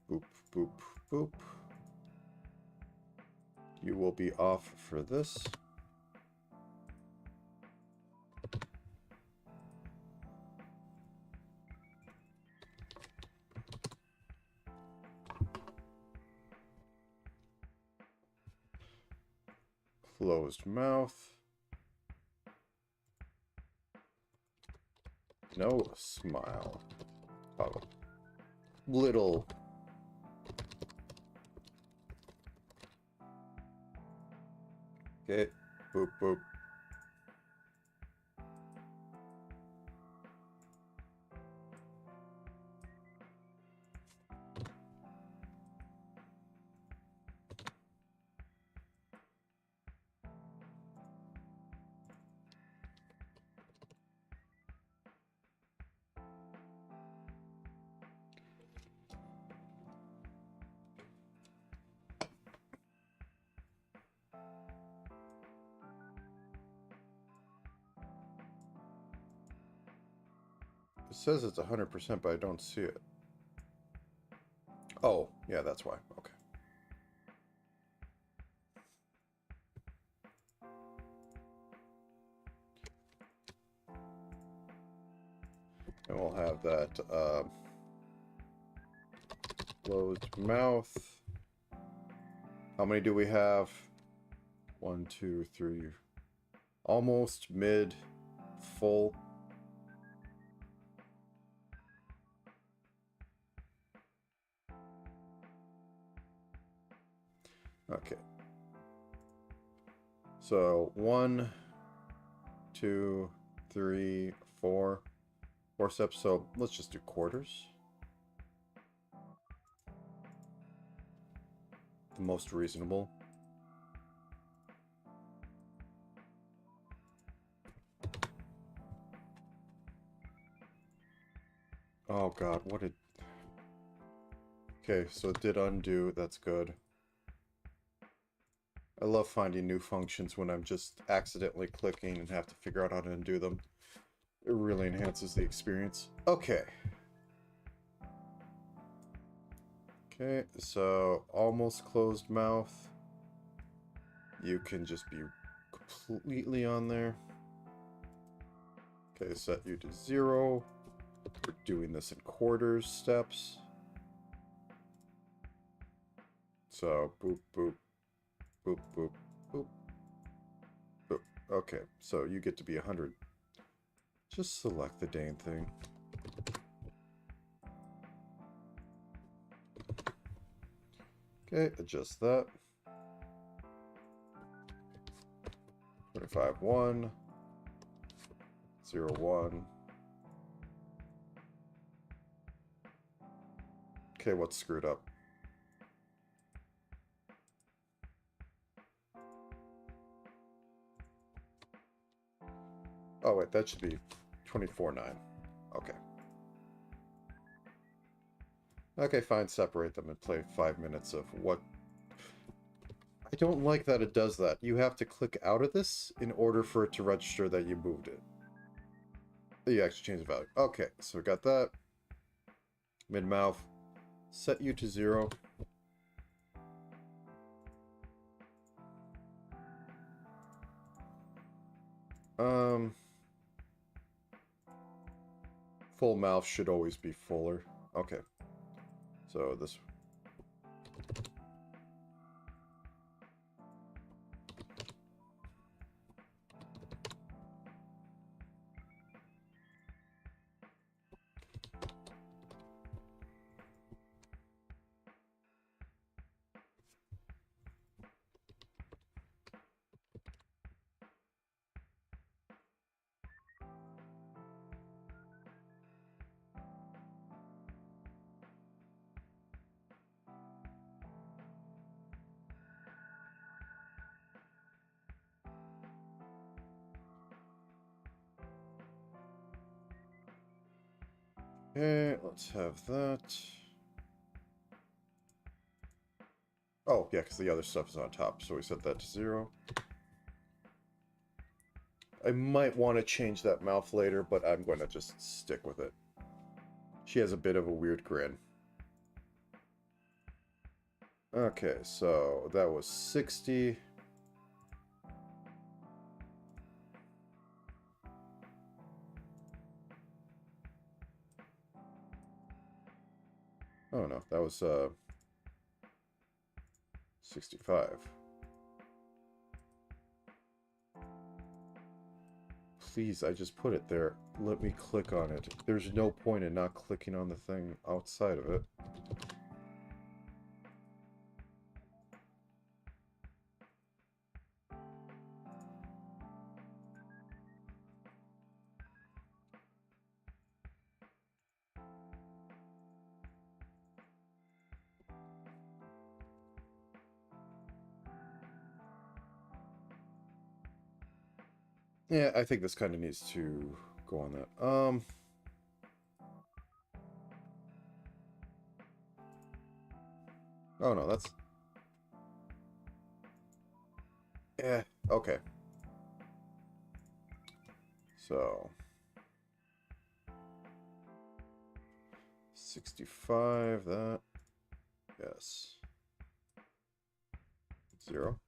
boop, boop, boop. You will be off for this. Closed mouth. No smile. Toggle. Little. Okay. Boop, boop. It says it's 100%, but I don't see it. Oh, yeah, that's why. Okay. And we'll have that closed mouth. How many do we have? 1, 2, 3. Almost mid, full. Okay. So 1, 2, 3, 4. 4 steps. So let's just do quarters. The most reasonable. Oh god, what did... Okay, so it did undo. That's good. I love finding new functions when I'm just accidentally clicking and have to figure out how to undo them. It really enhances the experience. Okay. Okay, so almost closed mouth. You can just be completely on there. Okay, set you to 0. We're doing this in quarters steps. So boop, boop, boop, boop, boop, boop. Okay, so you get to be 100. Just select the dang thing. Okay, adjust that. 25, 1. 0, 1. Okay, what's screwed up? Oh, wait, that should be 24, 9. Okay. Okay, fine, separate them and play 5 minutes of what... I don't like that it does that. You have to click out of this in order for it to register that you moved it. You actually change the value. Okay, so we got that. Mid-mouth. Set you to 0. Full mouth should always be fuller. Okay. So this... Okay, let's have that. Oh, yeah, because the other stuff is on top, so we set that to 0. I might want to change that mouth later, but I'm going to just stick with it. She has a bit of a weird grin. Okay, so that was 60. Oh no, that was 65. Please, I just put it there. Let me click on it. There's no point in not clicking on the thing outside of it. Yeah, I think this kind of needs to go on that. Oh no, that's... Yeah, okay. So... 65, that. Yes. 0.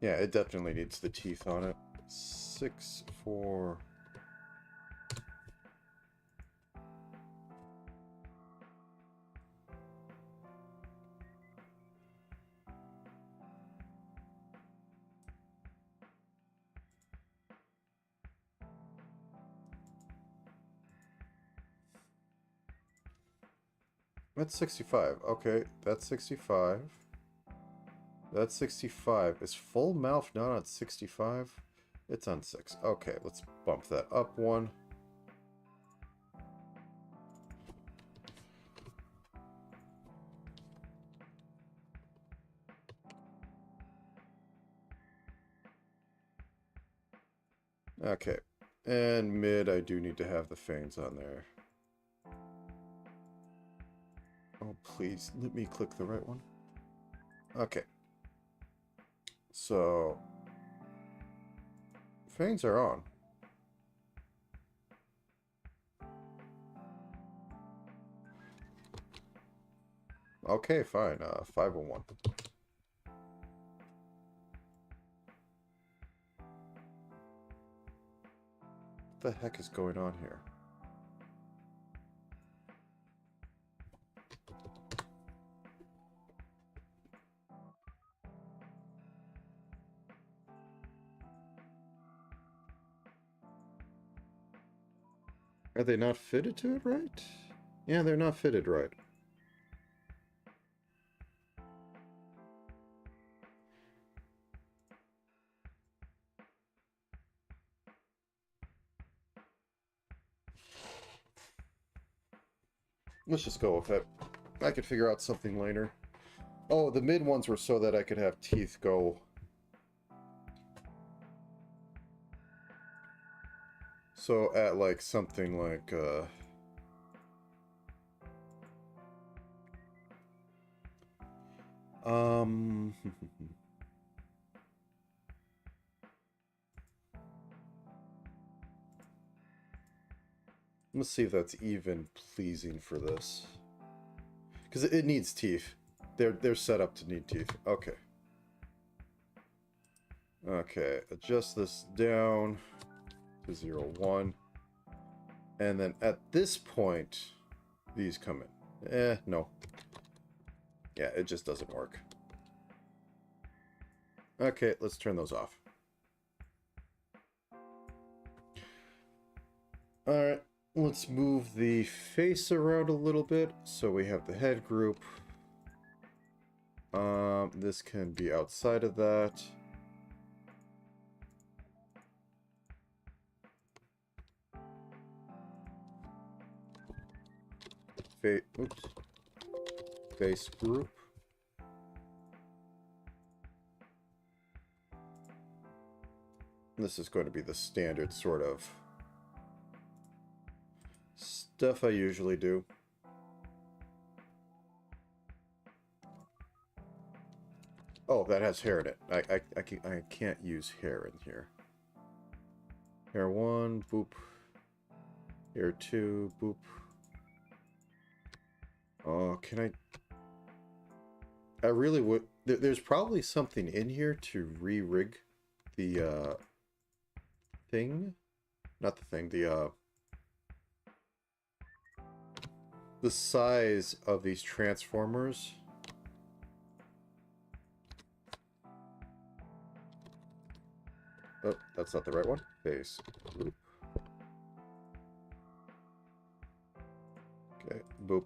Yeah, it definitely needs the teeth on it. 6, 4. That's 65. Okay, that's 65. That's 65. Is full mouth not on 65? It's on 6. Okay, let's bump that up 1. Okay. And mid, I do need to have the fangs on there. Oh, please, let me click the right one. Okay. So, fangs are on. Okay, fine. 501. What the heck is going on here? Are they not fitted to it right? Yeah, they're not fitted right. Let's just go with it. I could figure out something later. Oh, the mid ones were so that I could have teeth go. So at like something like let's see if that's even pleasing for this. Because it needs teeth. They're set up to need teeth. Okay. Okay, adjust this down to 0, 1. And then at this point, these come in. No. Yeah, it just doesn't work. Okay, let's turn those off. Alright, let's move the face around a little bit so we have the head group. This can be outside of that. Oops. Face group. This is going to be the standard sort of stuff I usually do. Oh, that has hair in it. I can't use hair in here. Hair 1, boop. Hair 2, boop. Oh, can I really would... There's probably something in here to re-rig the, thing? Not the thing, the size of these transformers. Oh, that's not the right one. Face. Boop. Okay, boop.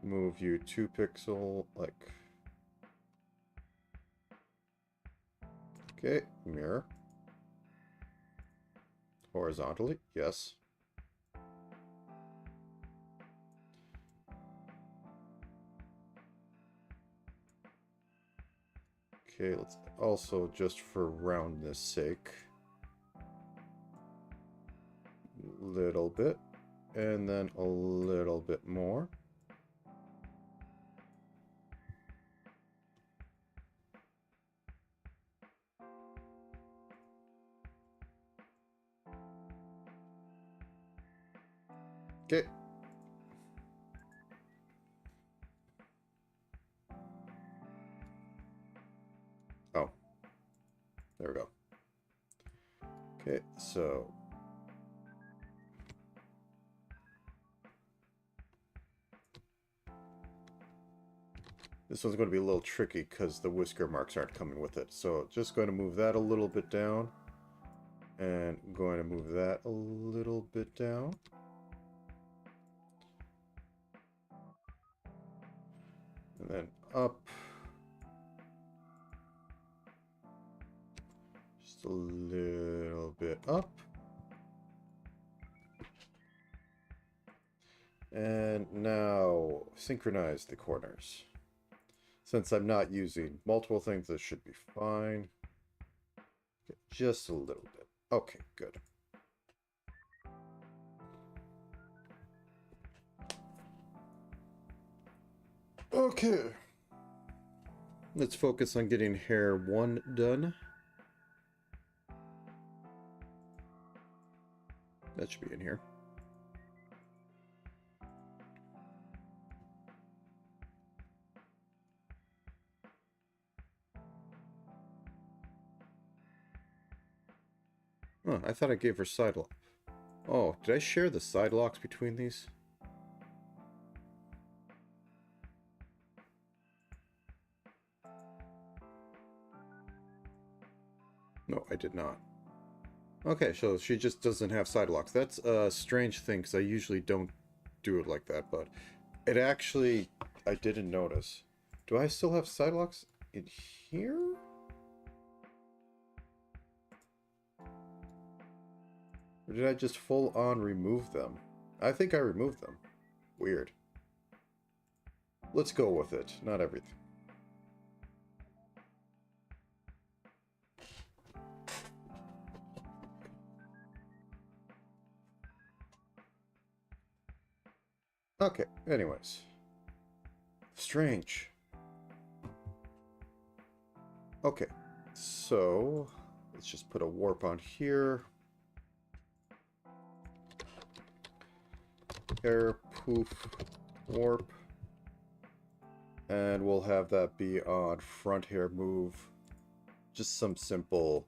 Move you 2 pixel, like... Okay, mirror. Horizontally, yes. Okay, let's also, just for roundness sake, little bit, and then a little bit more. Okay. Oh. There we go. Okay, so... This one's going to be a little tricky because the whisker marks aren't coming with it. So just going to move that a little bit down. And I'm going to move that a little bit down. And then up. Just a little bit up. And now synchronize the corners. Since I'm not using multiple things, this should be fine. Okay, just a little bit. Okay, good. Okay. Let's focus on getting hair 1 done. That should be in here. Huh, I thought I gave her side lock. Oh, did I share the side locks between these? No, I did not. Okay, so she just doesn't have side locks. That's a strange thing, because I usually don't do it like that, but it actually, I didn't notice. Do I still have side locks in here? Or did I just full on remove them? I think I removed them. Weird. Let's go with it. Not everything. Okay, anyways. Strange. Okay, so let's just put a warp on here. Hair, poof, warp. And we'll have that be on front hair move. Just some simple...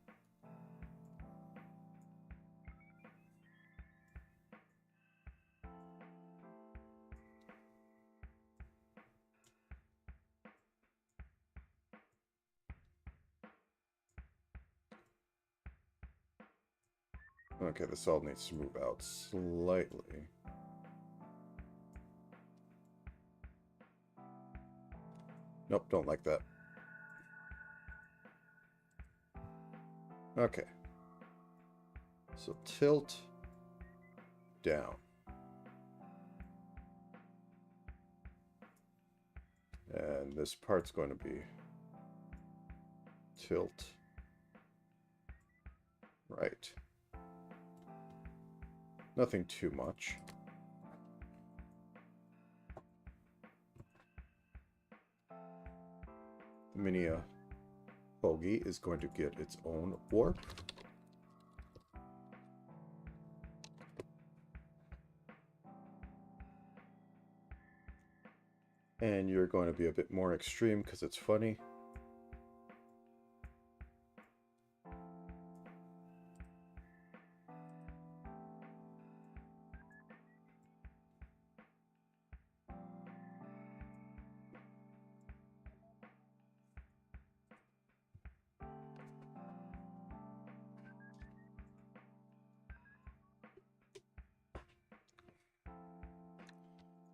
Okay, this all needs to move out slightly. Nope, don't like that. Okay. So tilt down. And this part's going to be tilt right. Nothing too much. The mini bogey is going to get its own warp. And you're going to be a bit more extreme because it's funny.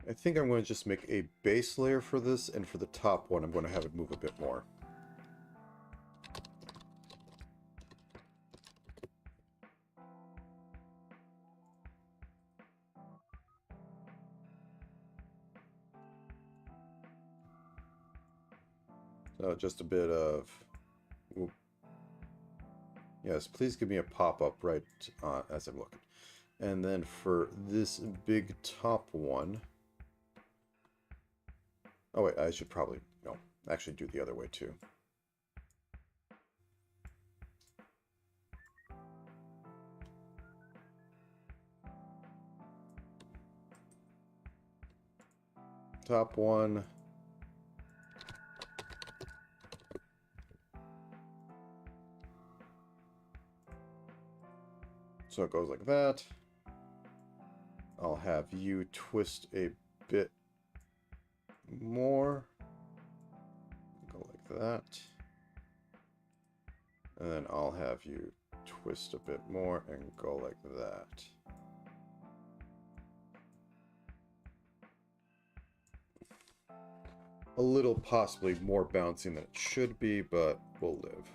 I think I'm going to just make a base layer for this, and for the top one I'm going to have it move a bit more. So just a bit of... Whoop. Yes, please give me a pop-up right as I'm looking. And then for this big top one... Oh wait, I should probably... No, actually do the other way too. top one. So it goes like that. I'll have you twist a bit more. Go like that. And then I'll have you twist a bit more and go like that. A little possibly more bouncing than it should be, but we'll live.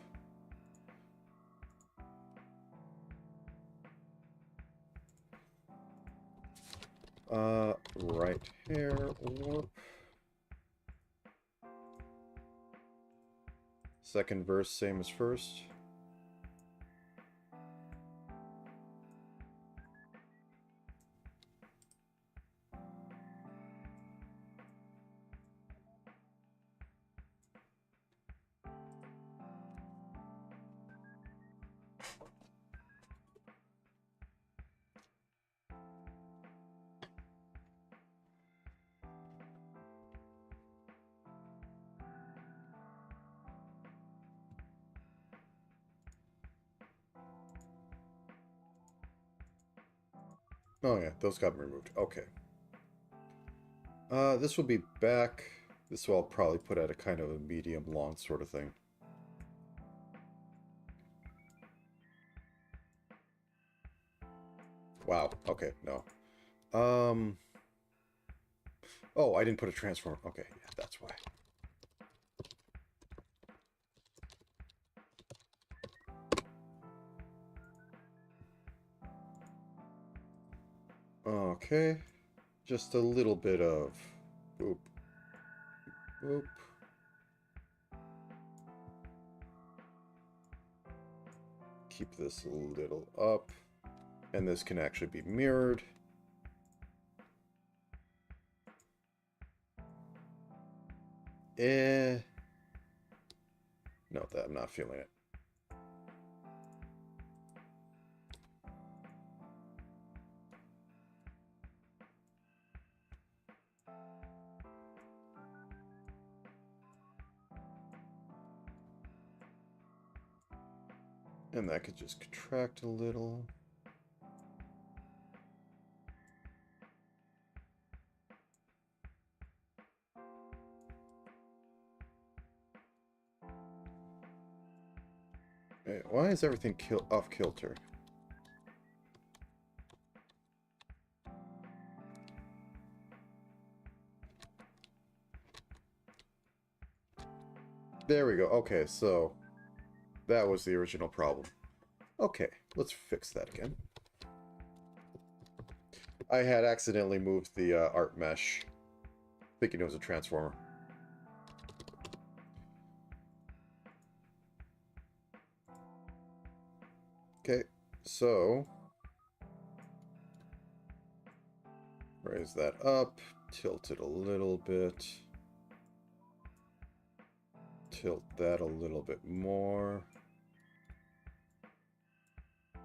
Right here, whoop. Second verse, same as first. Oh yeah, those got removed. Okay. This will be back. This will I'll probably put at a kind of a medium long sort of thing. Wow. Okay, no. Oh, I didn't put a transformer. Okay, yeah, that's why. Okay. Just a little bit of boop. Boop. Keep this a little up. And this can actually be mirrored. No, that I'm not feeling it. And that could just contract a little. Hey, why is everything off kilter? There we go. Okay, so that was the original problem. Okay, let's fix that again. I had accidentally moved the art mesh, thinking it was a transformer. Okay, so raise that up, tilt it a little bit, tilt that a little bit more,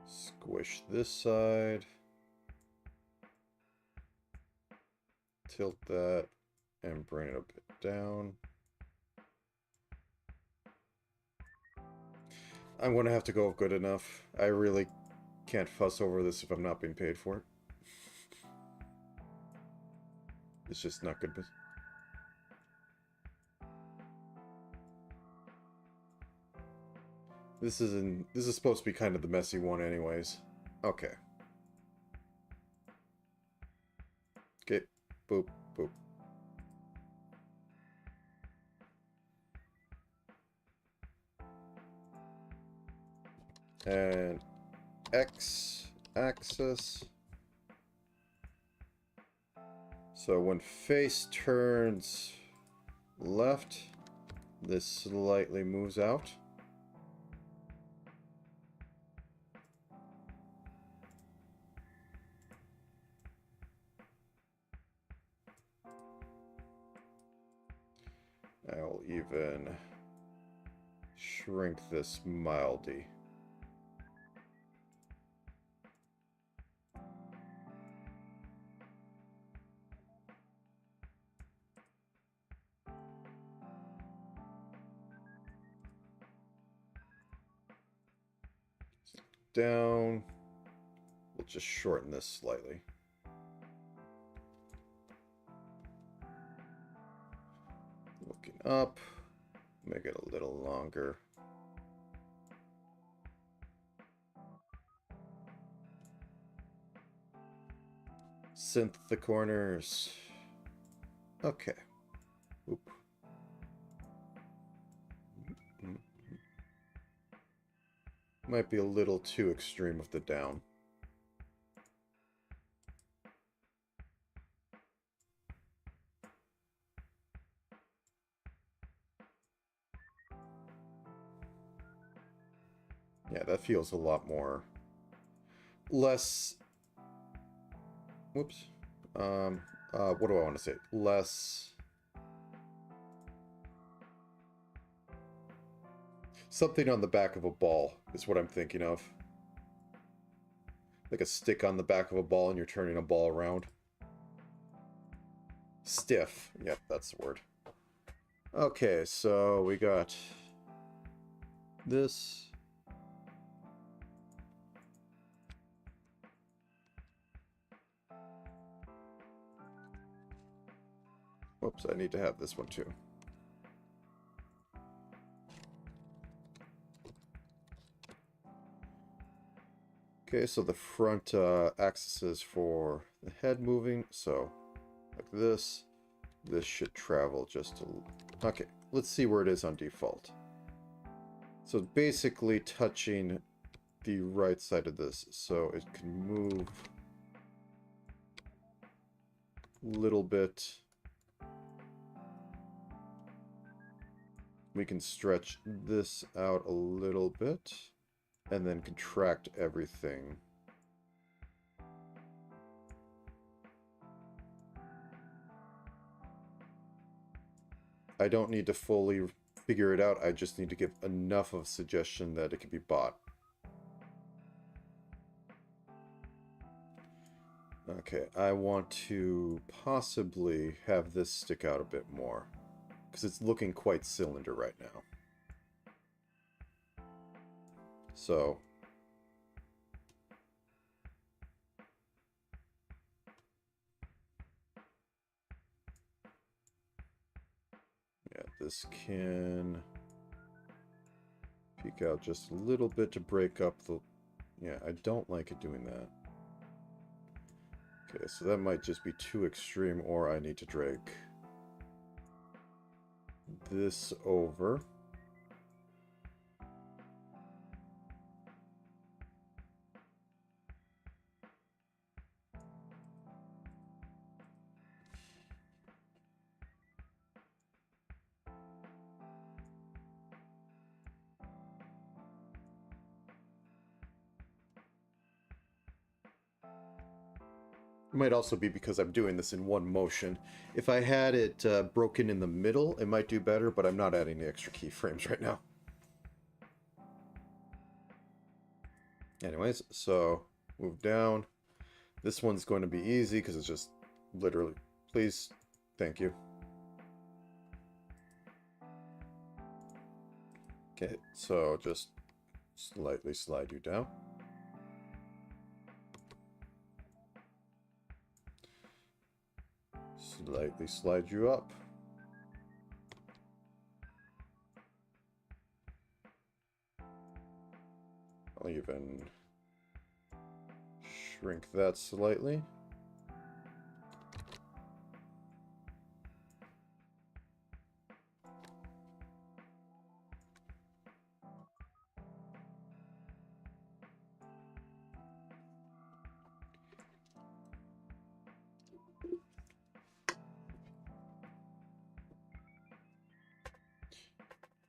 squish this side, tilt that, and bring it a bit down. I'm going to have to go good enough. I really can't fuss over this if I'm not being paid for it. It's just not good. This is supposed to be kind of the messy one anyways. Okay. Okay. Boop, boop. And X-axis. So when face turns left, this slightly moves out. I'll even shrink this mildly. down. We'll just shorten this slightly. Looking up. Make it a little longer. Synth the corners. Okay. Oop. Might be a little too extreme with the down. Yeah, that feels a lot more... less... Whoops. What do I want to say? Less... something on the back of a ball is what I'm thinking of. Like a stick on the back of a ball and you're turning a ball around. Stiff. Yep, that's the word. Okay, so we got this. Whoops, I need to have this one too. Okay, so the front axis is for the head moving, so like this. This should travel just a... Okay, let's see where it is on default. So basically touching the right side of this, so it can move a little bit. We can stretch this out a little bit, and then contract everything. I don't need to fully figure it out, I just need to give enough of a suggestion that it can be bought. Okay, I want to possibly have this stick out a bit more, because it's looking quite cylinder right now. So... yeah, this can peek out just a little bit to break up the... yeah, I don't like it doing that. Okay, so that might just be too extreme, or I need to drag this over. It might also be because I'm doing this in one motion. If I had it broken in the middle, it might do better, but I'm not adding the extra keyframes right now. Anyways, so move down. This one's going to be easy because it's just literally, please, thank you. Okay, so just slightly slide you down. Slightly slide you up. I'll even shrink that slightly.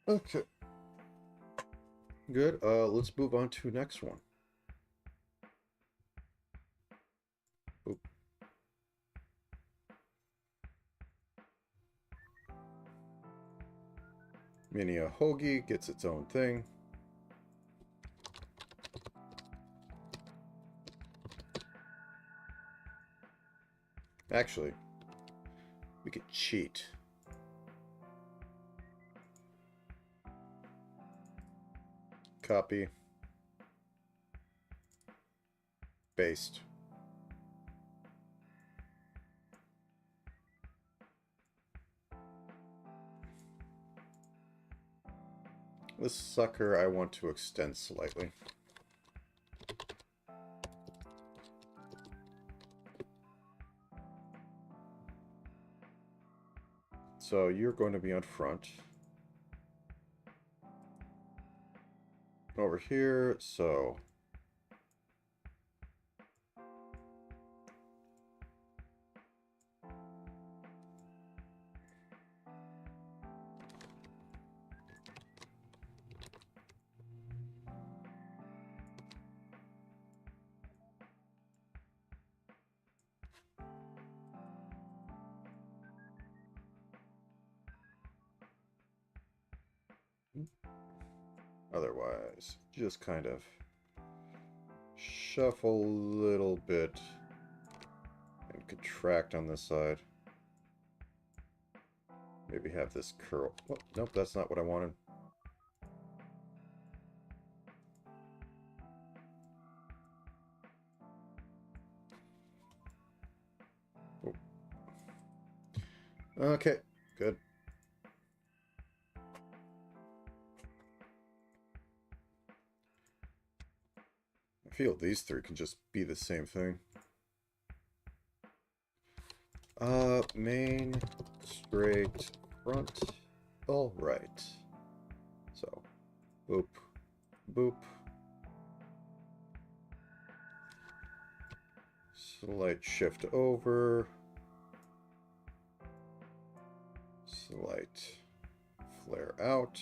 Okay. Good. Let's move on to next one. Oop. Mini hoagie gets its own thing. Actually, we could cheat. Copy. spaced. This sucker I want to extend slightly. So you're going to be on front. Over here, so... Otherwise, just kind of shuffle a little bit and contract on this side. Maybe have this curl. Oh, nope, that's not what I wanted. Oh. Okay, good. I feel these three can just be the same thing. Main, straight, front, all right. So, boop, boop. Slight shift over. Slight flare out.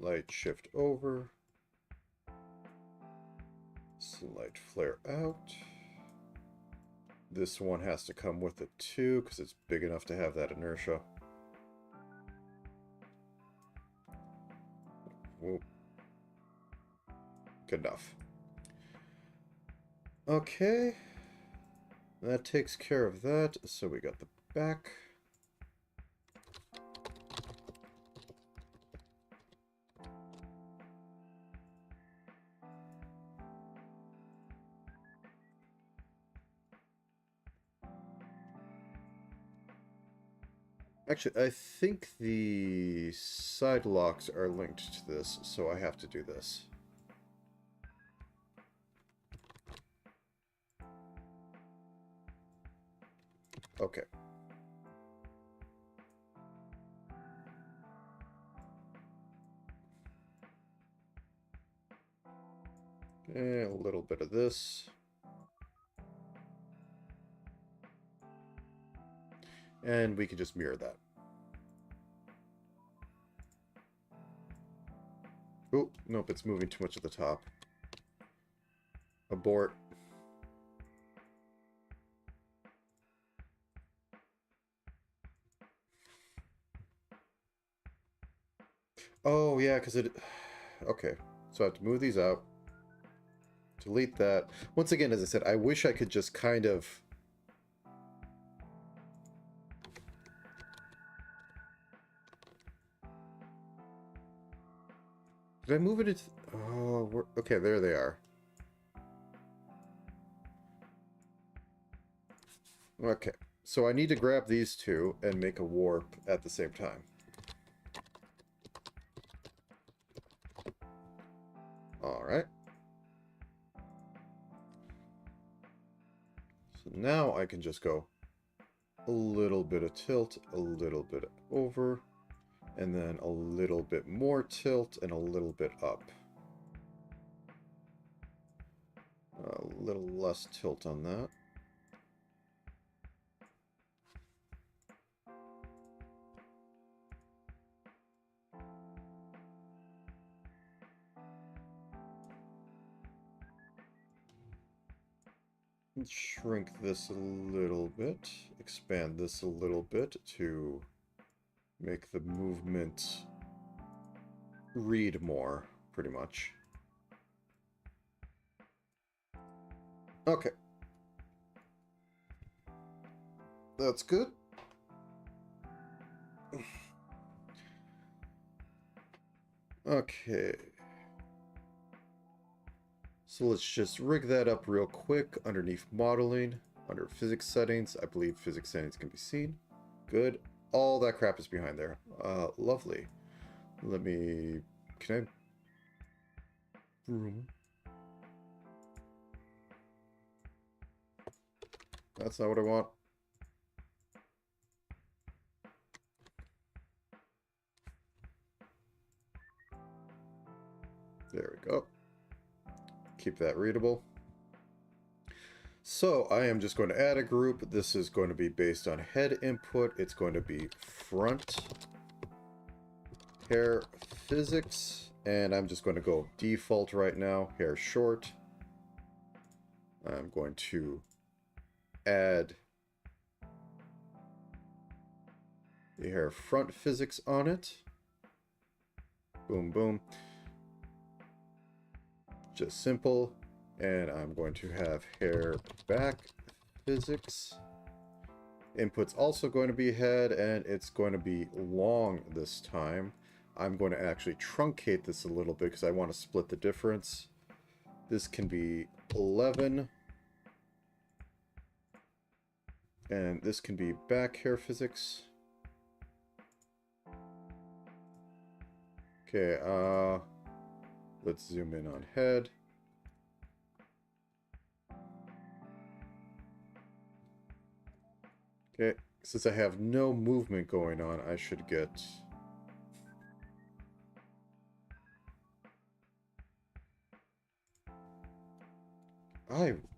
Slight shift over. Slight flare out. This one has to come with it too, because it's big enough to have that inertia. Whoop. Good enough. Okay. That takes care of that. So we got the back. Actually, I think the side locks are linked to this, so I have to do this. Okay. Okay, a little bit of this. And we can just mirror that. Oh, nope, it's moving too much at the top. Abort. Oh, yeah, because it... Okay, so I have to move these out. Delete that. Once again, as I said, I wish I could just kind of... Did I move it into... Oh, okay, there they are. Okay, so I need to grab these two and make a warp at the same time. Alright. So now I can just go a little bit of tilt, a little bit over, and then a little bit more tilt and a little bit up. A little less tilt on that. Shrink this a little bit, expand this a little bit to make the movement read more, pretty much. Okay. That's good. Okay. So let's just rig that up real quick underneath modeling, under physics settings. I believe physics settings can be seen. Good. All that crap is behind there. Lovely. Let me... Can I... Room. That's not what I want. There we go. Keep that readable. So I am just going to add a group. This is going to be based on head input. It's going to be front hair physics. And I'm just going to go default right now, hair short. I'm going to add the hair front physics on it. Boom, boom. Just simple. And I'm going to have hair back physics. Input's also going to be head, and it's going to be long this time. I'm going to actually truncate this a little bit because I want to split the difference. This can be 11. And this can be back hair physics. Okay, let's zoom in on head. Okay, since I have no movement going on, I should get...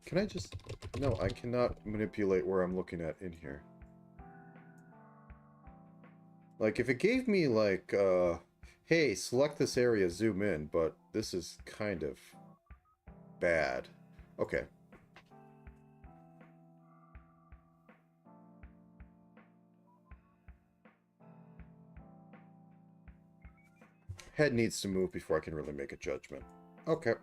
Can I just... No, I cannot manipulate where I'm looking at in here. Like, if it gave me, like, hey, select this area, zoom in, but this is kind of bad. Okay. Head needs to move before I can really make a judgment. Okay.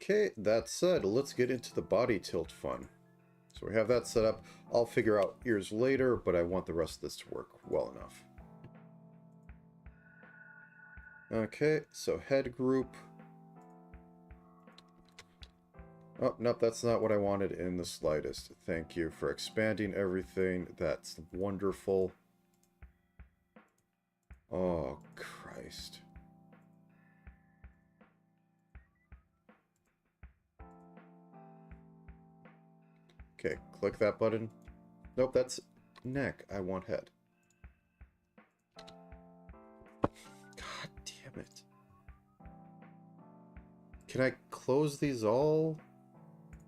Okay, that said, let's get into the body tilt fun. So we have that set up. I'll figure out ears later, but I want the rest of this to work well enough. Okay, so head group. Oh, nope, that's not what I wanted in the slightest. Thank you for expanding everything. That's wonderful. Oh, Christ. Okay, click that button. Nope, that's neck. I want head. God damn it. Can I close these all?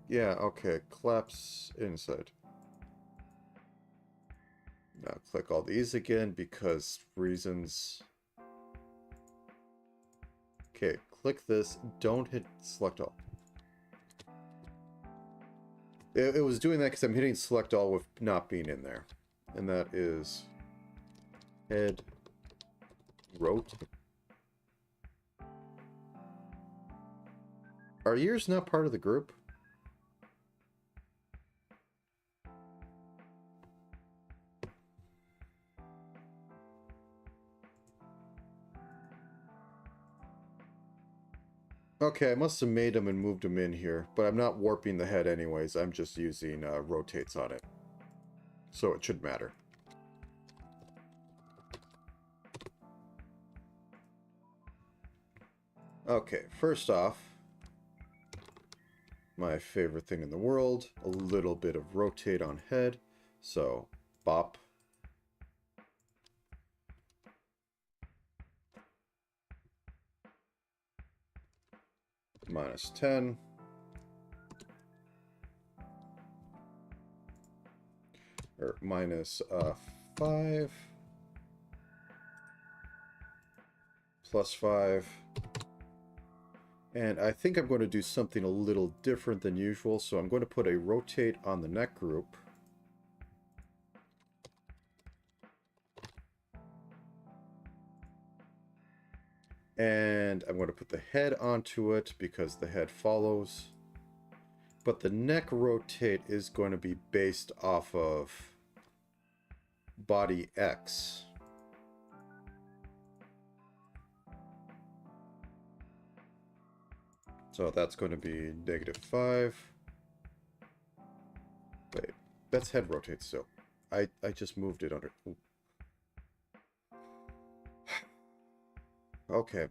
Yeah, okay. Collapse inside. Now click all these again because reasons. Okay, click this. Don't hit select all. It was doing that because I'm hitting select all with not being in there. And that is head rote. Are ears not part of the group? Okay, I must have made them and moved them in here, but I'm not warping the head anyways. I'm just using rotates on it. So it should matter. Okay, first off, my favorite thing in the world, a little bit of rotate on head. So, bop. -10. Or -5. +5. And I think I'm going to do something a little different than usual, so I'm going to put a rotate on the neck group. And I'm going to put the head onto it because the head follows. But the neck rotate is going to be based off of body X. So that's going to be -5. Wait, that's head rotate still. I just moved it under. Ooh. Okay.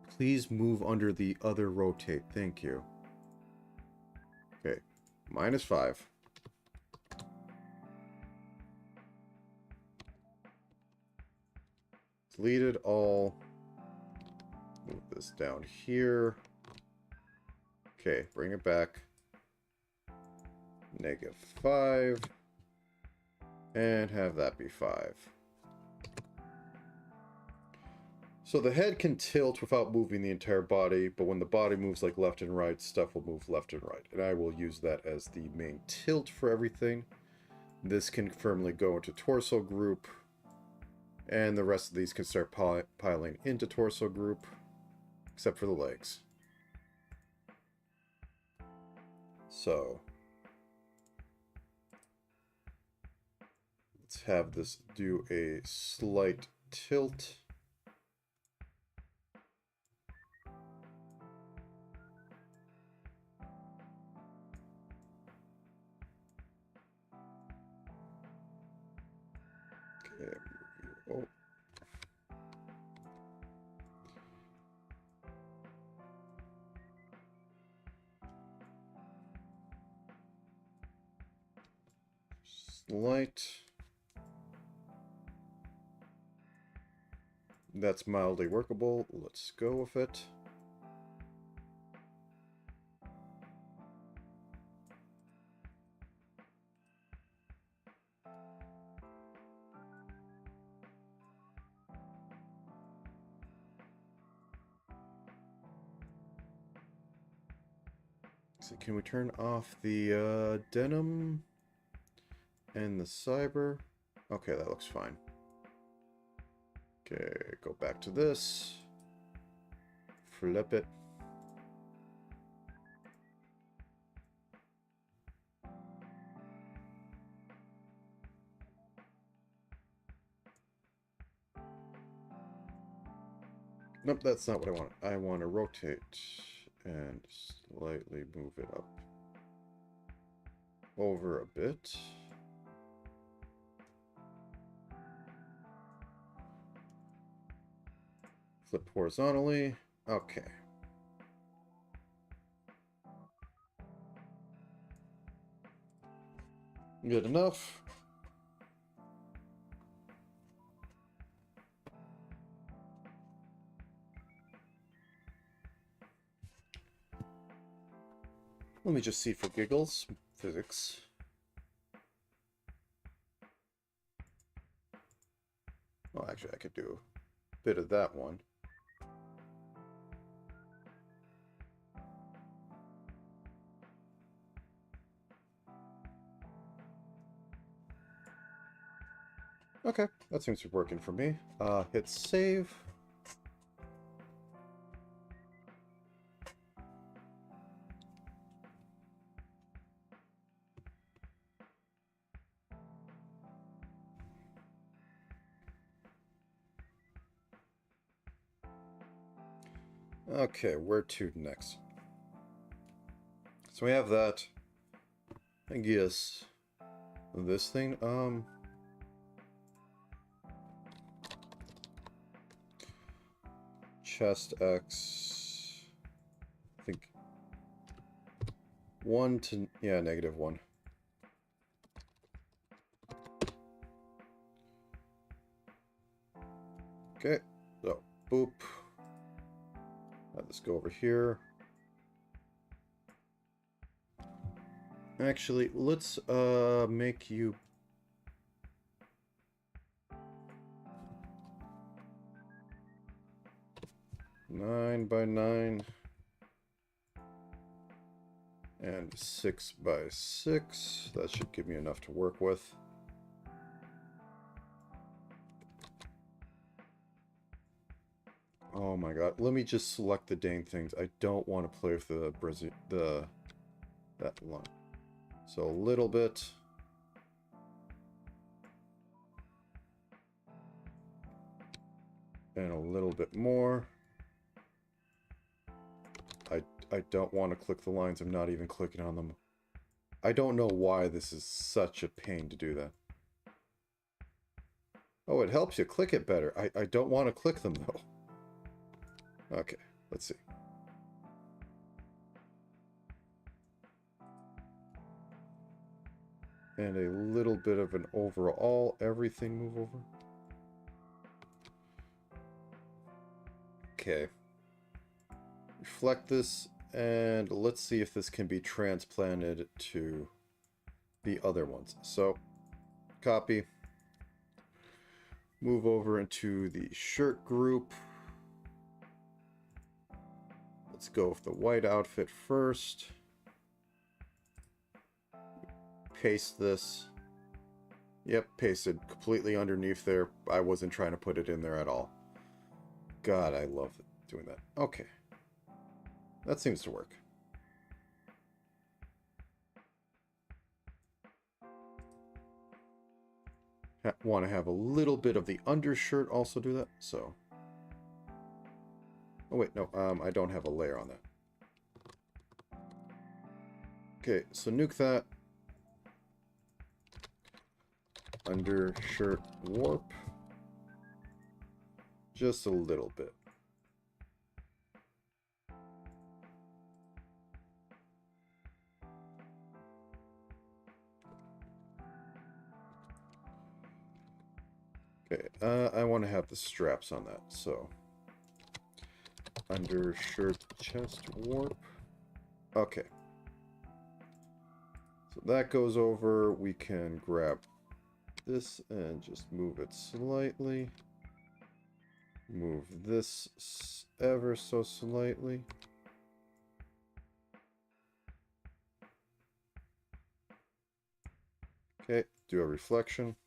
Please move under the other rotate. Thank you. Okay. -5. Deleted all. Move this down here. Okay, bring it back. -5. And have that be 5. So the head can tilt without moving the entire body, but when the body moves like left and right, stuff will move left and right. And I will use that as the main tilt for everything. This can firmly go into torso group. And the rest of these can start piling into torso group, except for the legs. So let's have this do a slight tilt. Okay. Oh. Slight. That's mildly workable. Let's go with it. So can we turn off the denim and the cyber? Okay, that looks fine. Okay, go back to this. Flip it. Nope, that's not what I want. I want to rotate and slightly move it up over a bit. Flip horizontally. Okay. Good enough. Let me just see for giggles. Physics. Well, actually, I could do a bit of that one. Okay, that seems to be working for me. Hit save. Okay, where to next? So we have that. I guess this thing, chest X, I think 1 to, yeah, -1. Okay, so boop. Let this go over here. Actually, let's make you 9 by 9 and 6 by 6. That should give me enough to work with. Oh my god, let me just select the dang things. I don't want to play with the that line. So a little bit. And a little bit more. I don't want to click the lines. I'm not even clicking on them. I don't know why this is such a pain to do that. Oh, it helps you click it better. I don't want to click them, though. Okay, let's see. And a little bit of an overall everything move over. Okay. Reflect this, and let's see if this can be transplanted to the other ones. So, copy. Move over into the shirt group. Let's go with the white outfit first. Paste this. Yep, pasted completely underneath there. I wasn't trying to put it in there at all. God, I love doing that. Okay. That seems to work. Want to have a little bit of the undershirt also do that, so. Oh wait, no, I don't have a layer on that. Okay, so nuke that. Undershirt warp. Just a little bit. Okay, I want to have the straps on that, so undershirt chest warp. Okay. So that goes over. We can grab this and just move it slightly. Move this ever so slightly. Okay, do a reflection.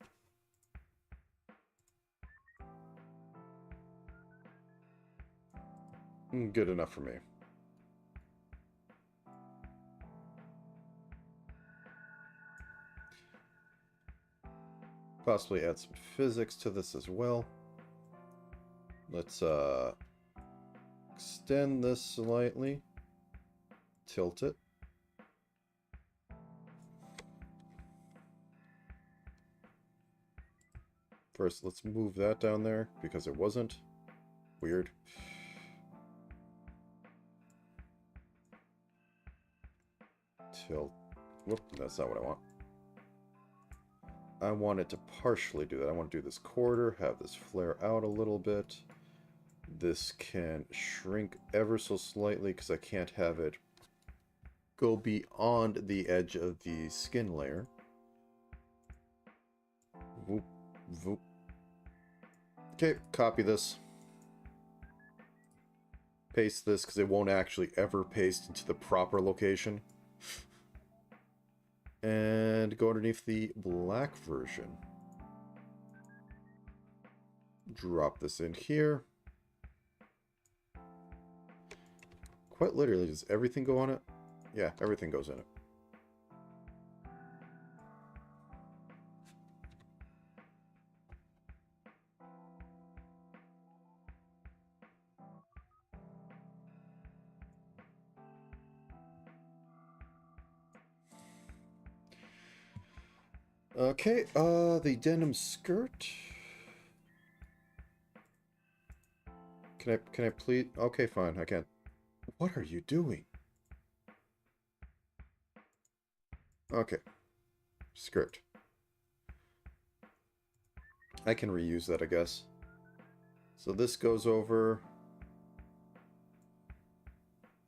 Good enough for me. Possibly add some physics to this as well. Let's extend this slightly. Tilt it. First, let's move that down there because it wasn't. Weird. Tilt. Whoop, that's not what I want. I want it to partially do that. I want to do this quarter, have this flare out a little bit. This can shrink ever so slightly because I can't have it go beyond the edge of the skin layer. Voop, voop. Okay, copy this. Paste this because it won't actually ever paste into the proper location. And go underneath the black version. Drop this in here. Quite literally, does everything go on it? Yeah, everything goes in it. Okay, the denim skirt. Can I please? Okay, fine, I can't. What are you doing? Okay. Skirt. I can reuse that, I guess. So this goes over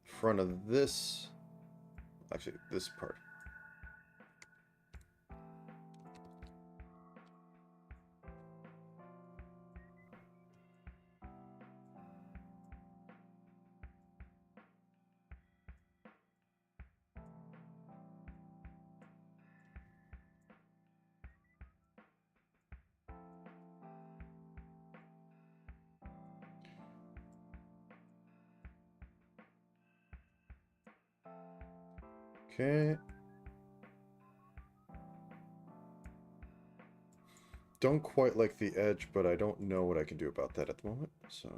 front of this. Actually, this part. Okay. Don't quite like the edge, but I don't know what I can do about that at the moment, so...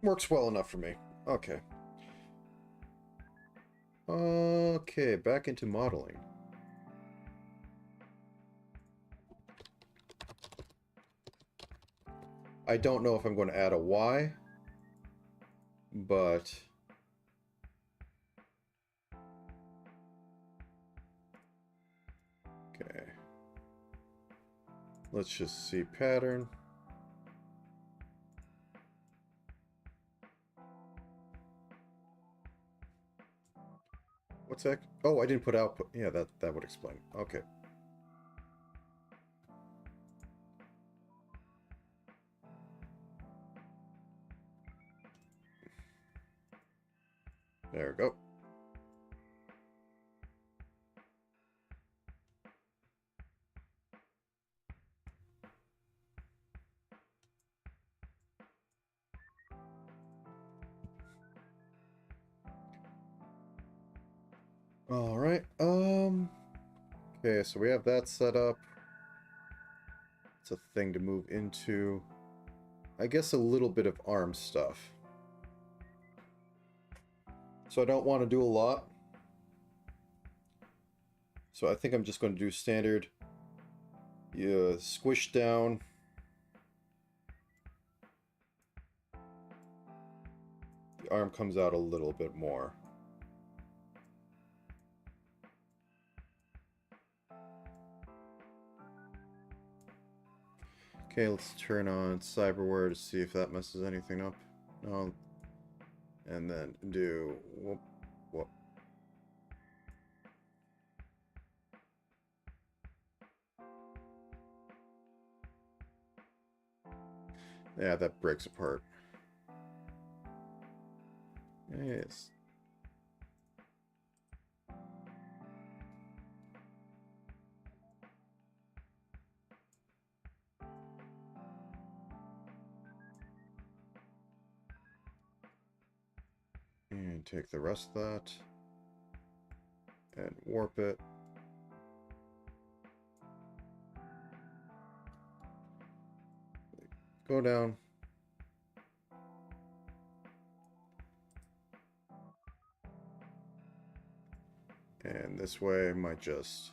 Works well enough for me. Okay. Okay, back into modeling. I don't know if I'm going to add a Y, but... Okay. Let's just see pattern. What's that? Oh, I didn't put output. Yeah, that would explain. Okay. There we go. All right. Okay, so we have that set up. It's a thing to move into. I guess a little bit of arm stuff. So I don't want to do a lot. So I think I'm just going to do standard. You squish down. The arm comes out a little bit more. Okay, let's turn on cyberware to see if that messes anything up. No. And then do whoop, whoop. Yeah, that breaks apart. Yes. And take the rest of that and warp it. Go down. And this way I might just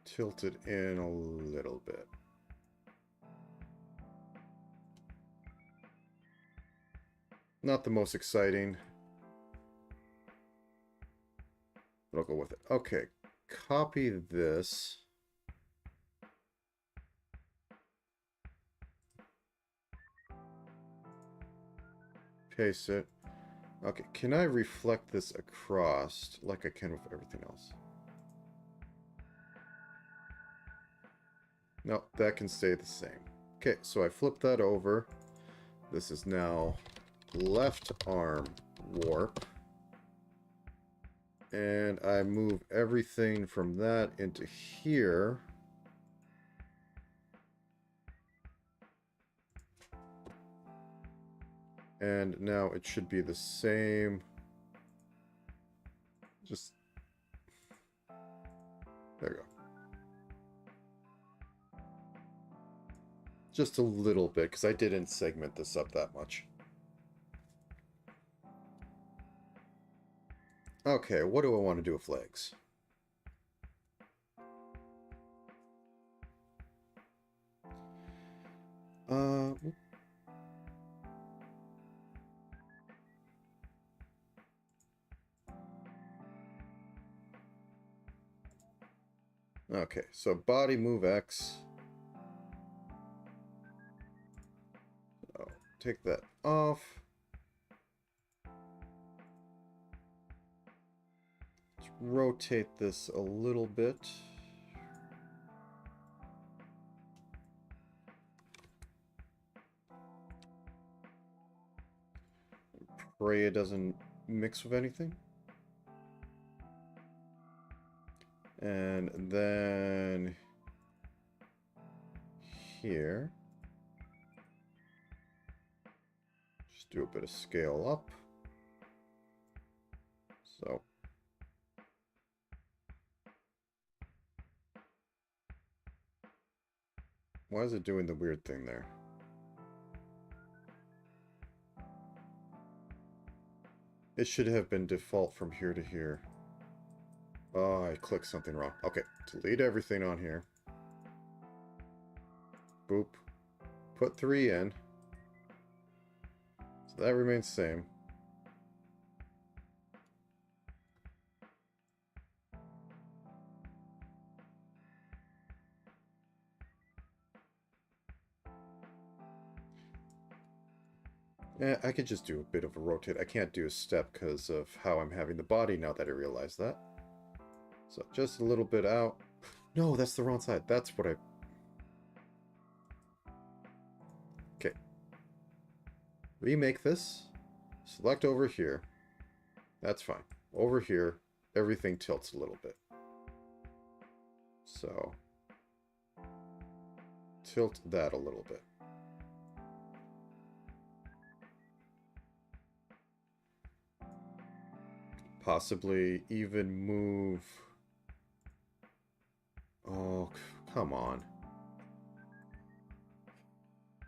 tilt it in a little bit. Not the most exciting, but I'll go with it. Okay, copy this. Paste it. Okay, can I reflect this across like I can with everything else? No, that can stay the same. Okay, so I flip that over. This is now left arm warp. And I move everything from that into here. And now it should be the same. Just... There we go. Just a little bit, because I didn't segment this up that much. Okay, what do I want to do with legs? Okay, so body move X. Oh, take that off. Let's rotate this a little bit. Pray it doesn't mix with anything. And then here. Just do a bit of scale up. So. Why is it doing the weird thing there? It should have been default from here to here. Oh, I clicked something wrong. Okay, delete everything on here. Boop. Put 3 in. So that remains the same. Yeah, I could just do a bit of a rotate. I can't do a step because of how I'm having the body now that I realize that. So just a little bit out. No, that's the wrong side. That's what I... Okay. Remake this. Select over here. That's fine. Over here, everything tilts a little bit. So, tilt that a little bit. Possibly even move... Oh, come on.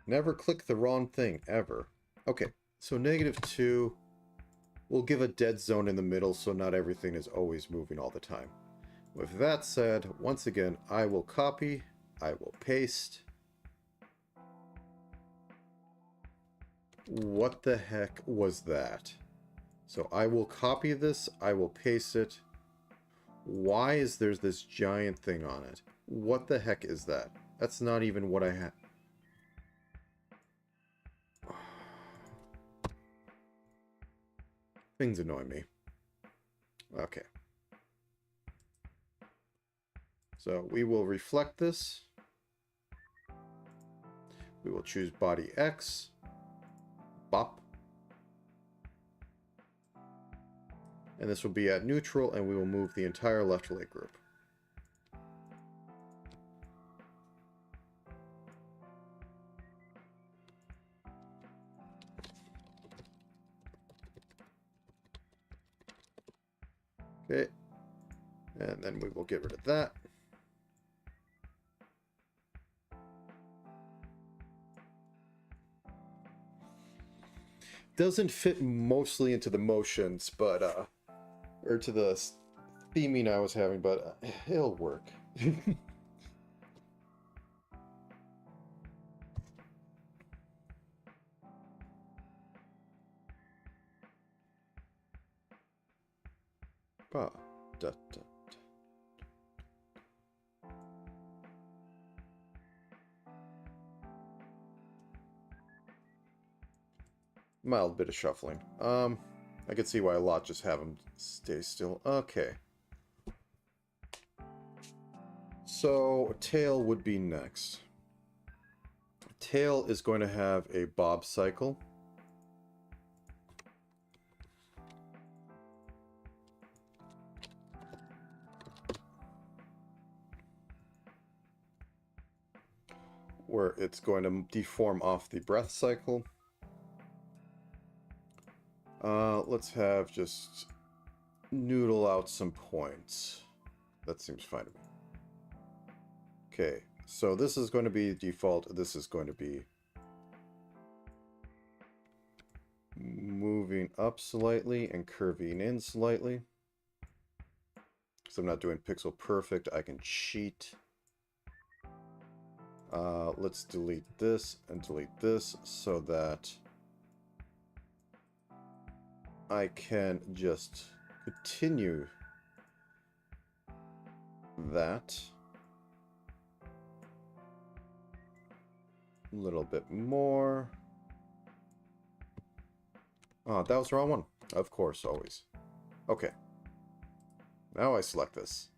Never click the wrong thing, ever. Okay, so -2. We'll give a dead zone in the middle so not everything is always moving all the time. With that said, once again, I will copy, I will paste. What the heck was that? So I will copy this, I will paste it. Why is there this giant thing on it? What the heck is that? That's not even what I had. Things annoy me. Okay. So we will reflect this. We will choose body X. Bop. And this will be at neutral, and we will move the entire left leg group. Okay. And then we will get rid of that. Doesn't fit mostly into the motions, but, or to the theming I was having, but it'll work. Ah, da, da. Mild bit of shuffling. I could see why a lot just have them stay still. Okay. So, tail would be next. Tail is going to have a bob cycle. Where it's going to deform off the breath cycle. Let's have just noodle out some points. That seems fine to me. Okay, so this is going to be default. This is going to be moving up slightly and curving in slightly. Because I'm not doing pixel perfect, I can cheat. Let's delete this and delete this so that I can just continue that a little bit more. Oh, that was the wrong one. Of course, always. Okay. Now I select this.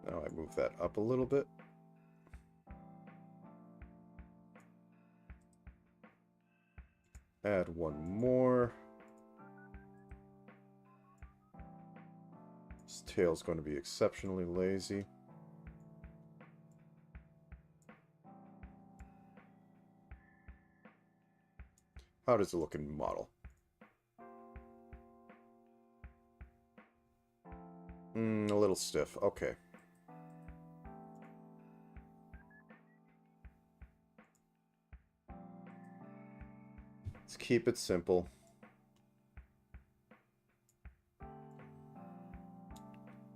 Now I move that up a little bit. Add one more. This tail's going to be exceptionally lazy. How does it look in model? A little stiff. Okay. Let's keep it simple.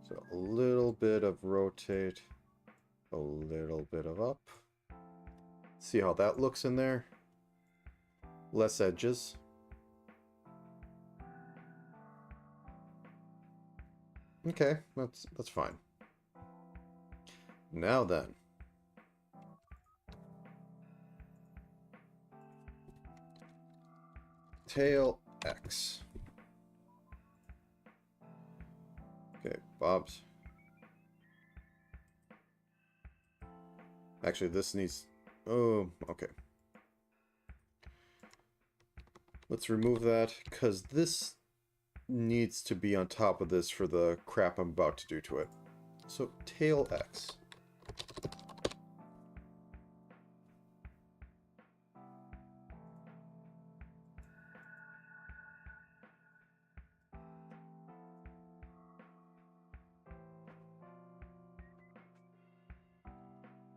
So a little bit of rotate, a little bit of up. See how that looks in there? Less edges. Okay, that's fine. Now then. Tail X. Okay, Bob's. Actually, this needs... Oh, okay. Let's remove that, because this needs to be on top of this for the crap I'm about to do to it. So, tail X.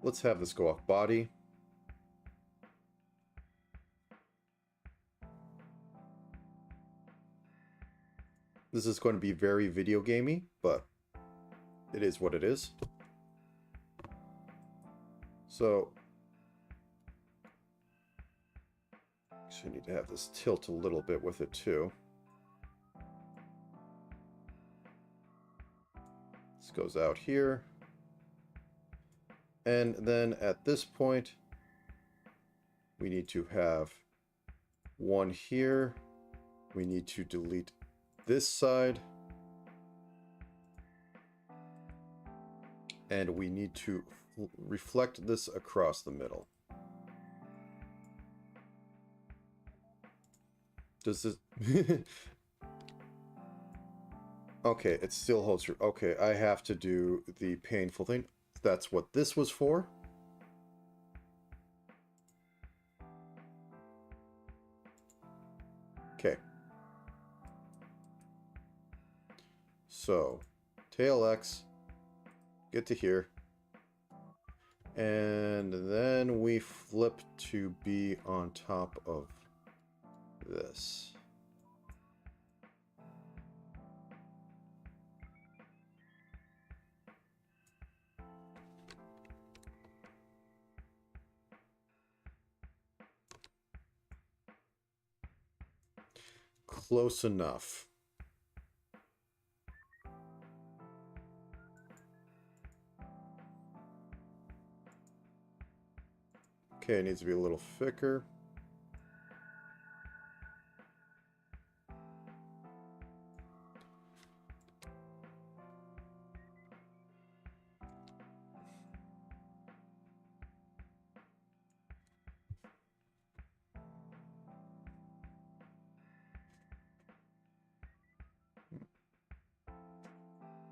Let's have this go off body. This is going to be very video gamey, but it is what it is. So, actually need to have this tilt a little bit with it too. This goes out here. And then at this point, we need to have one here. We need to delete this side. And we need to reflect this across the middle. Does this... Okay, it still holds true. Okay, I have to do the painful thing. That's what this was for. Okay. So, tail X, get to here. And then we flip to be on top of this. Close enough. Okay, it needs to be a little thicker.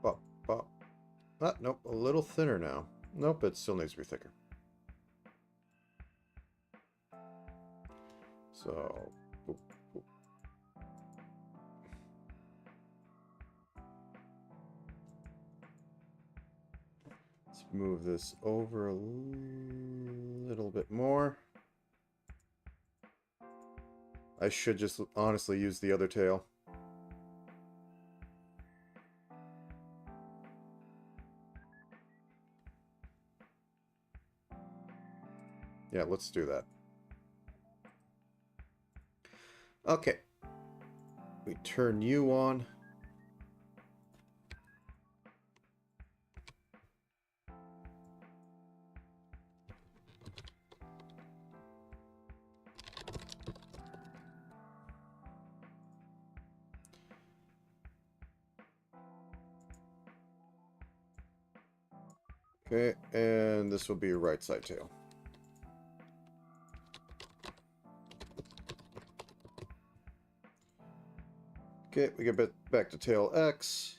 Bop, bop. Ah, nope, a little thinner now. Nope, it still needs to be thicker. So, boop, boop. Let's move this over a little bit more. I should just honestly use the other tail. Yeah, let's do that. Okay. We turn you on. Okay, and this will be your right side tail. Okay, we get back to tail X.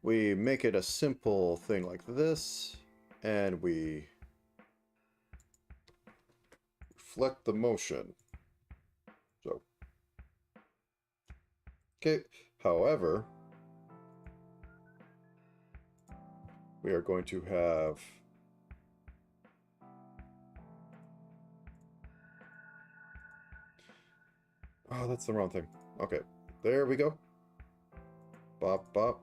We make it a simple thing like this, and we reflect the motion. So Okay, however, we are going to have oh, that's the wrong thing. Okay, there we go. Bop, bop.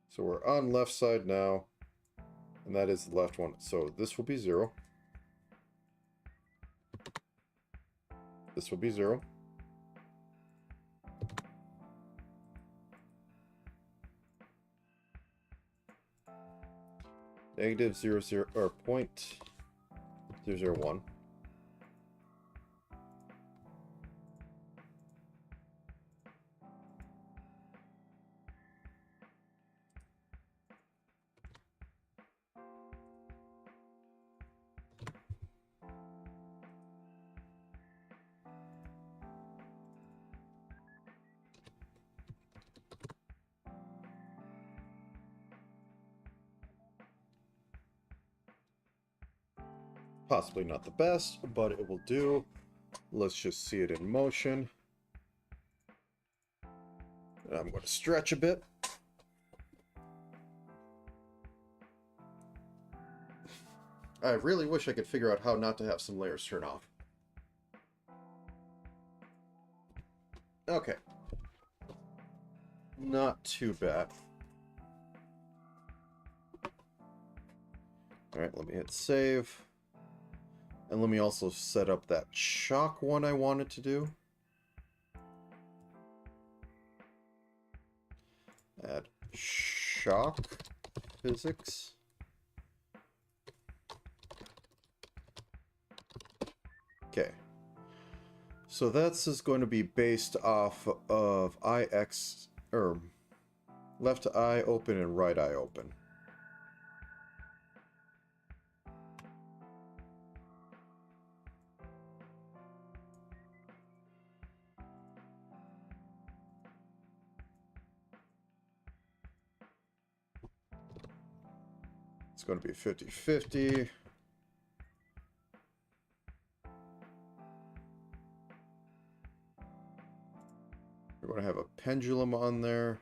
So we're on left side now, and that is the left one. So this will be 0. This will be 0. Negative 0, 0, or 0.001. Possibly not the best, but it will do. Let's just see it in motion. I'm going to stretch a bit. I really wish I could figure out how not to have some layers turn off. Okay. Not too bad. Alright, let me hit save. And let me also set up that shock one I wanted to do. Add shock physics. Okay. So that's is going to be based off of IX, or left eye open and right eye open. It's going to be 50-50. We're going to have a pendulum on there.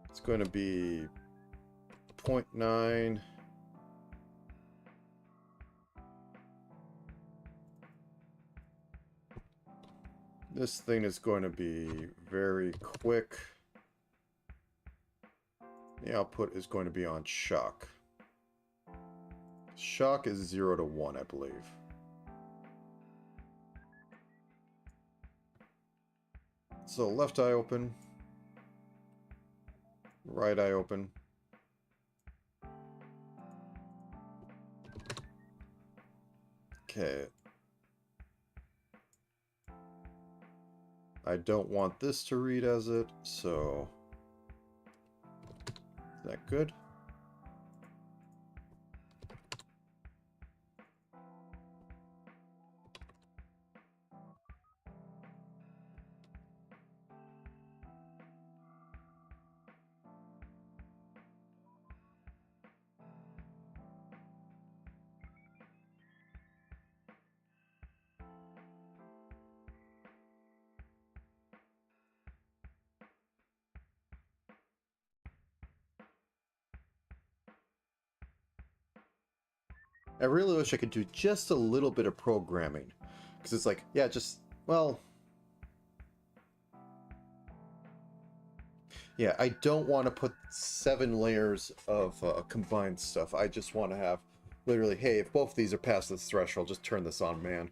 It's going to be 0.9. This thing is going to be very quick. The output is going to be on shock. Shock is 0 to 1, I believe. So left eye open. Right eye open. Okay. I don't want this to read as it, so... Is that good? I really wish I could do just a little bit of programming. Because it's like, yeah, just, well... Yeah, I don't want to put 7 layers of combined stuff. I just want to have, literally, hey, if both of these are past this threshold, just turn this on, man.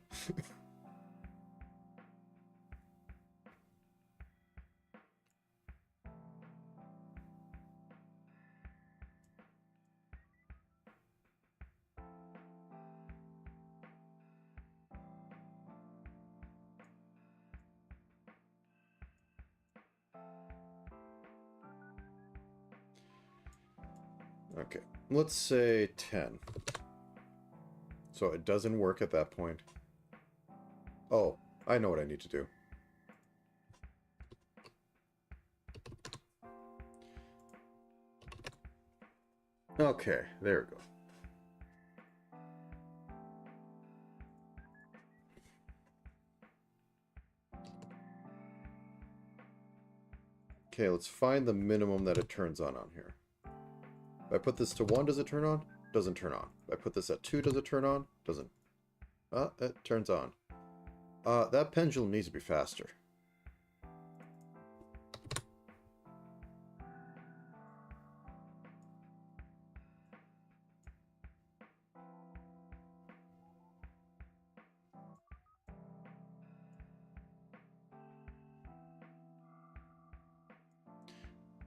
Okay, let's say 10. So it doesn't work at that point. Oh, I know what I need to do. Okay, there we go. Okay, let's find the minimum that it turns on here. If I put this to 1, does it turn on? Doesn't turn on. If I put this at 2, does it turn on? Doesn't. It turns on. That pendulum needs to be faster.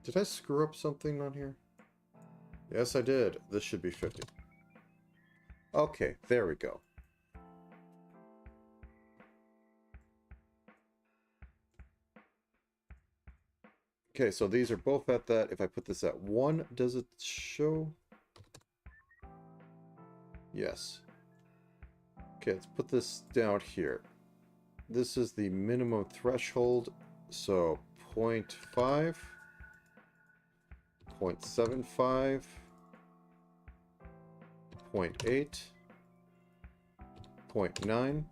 Did I screw up something on here? Yes, I did. This should be 50. Okay, there we go. Okay, so these are both at that. If I put this at 1, does it show? Yes. Okay, let's put this down here. This is the minimum threshold, so 0.5, 0.75, 0.8, 0.9,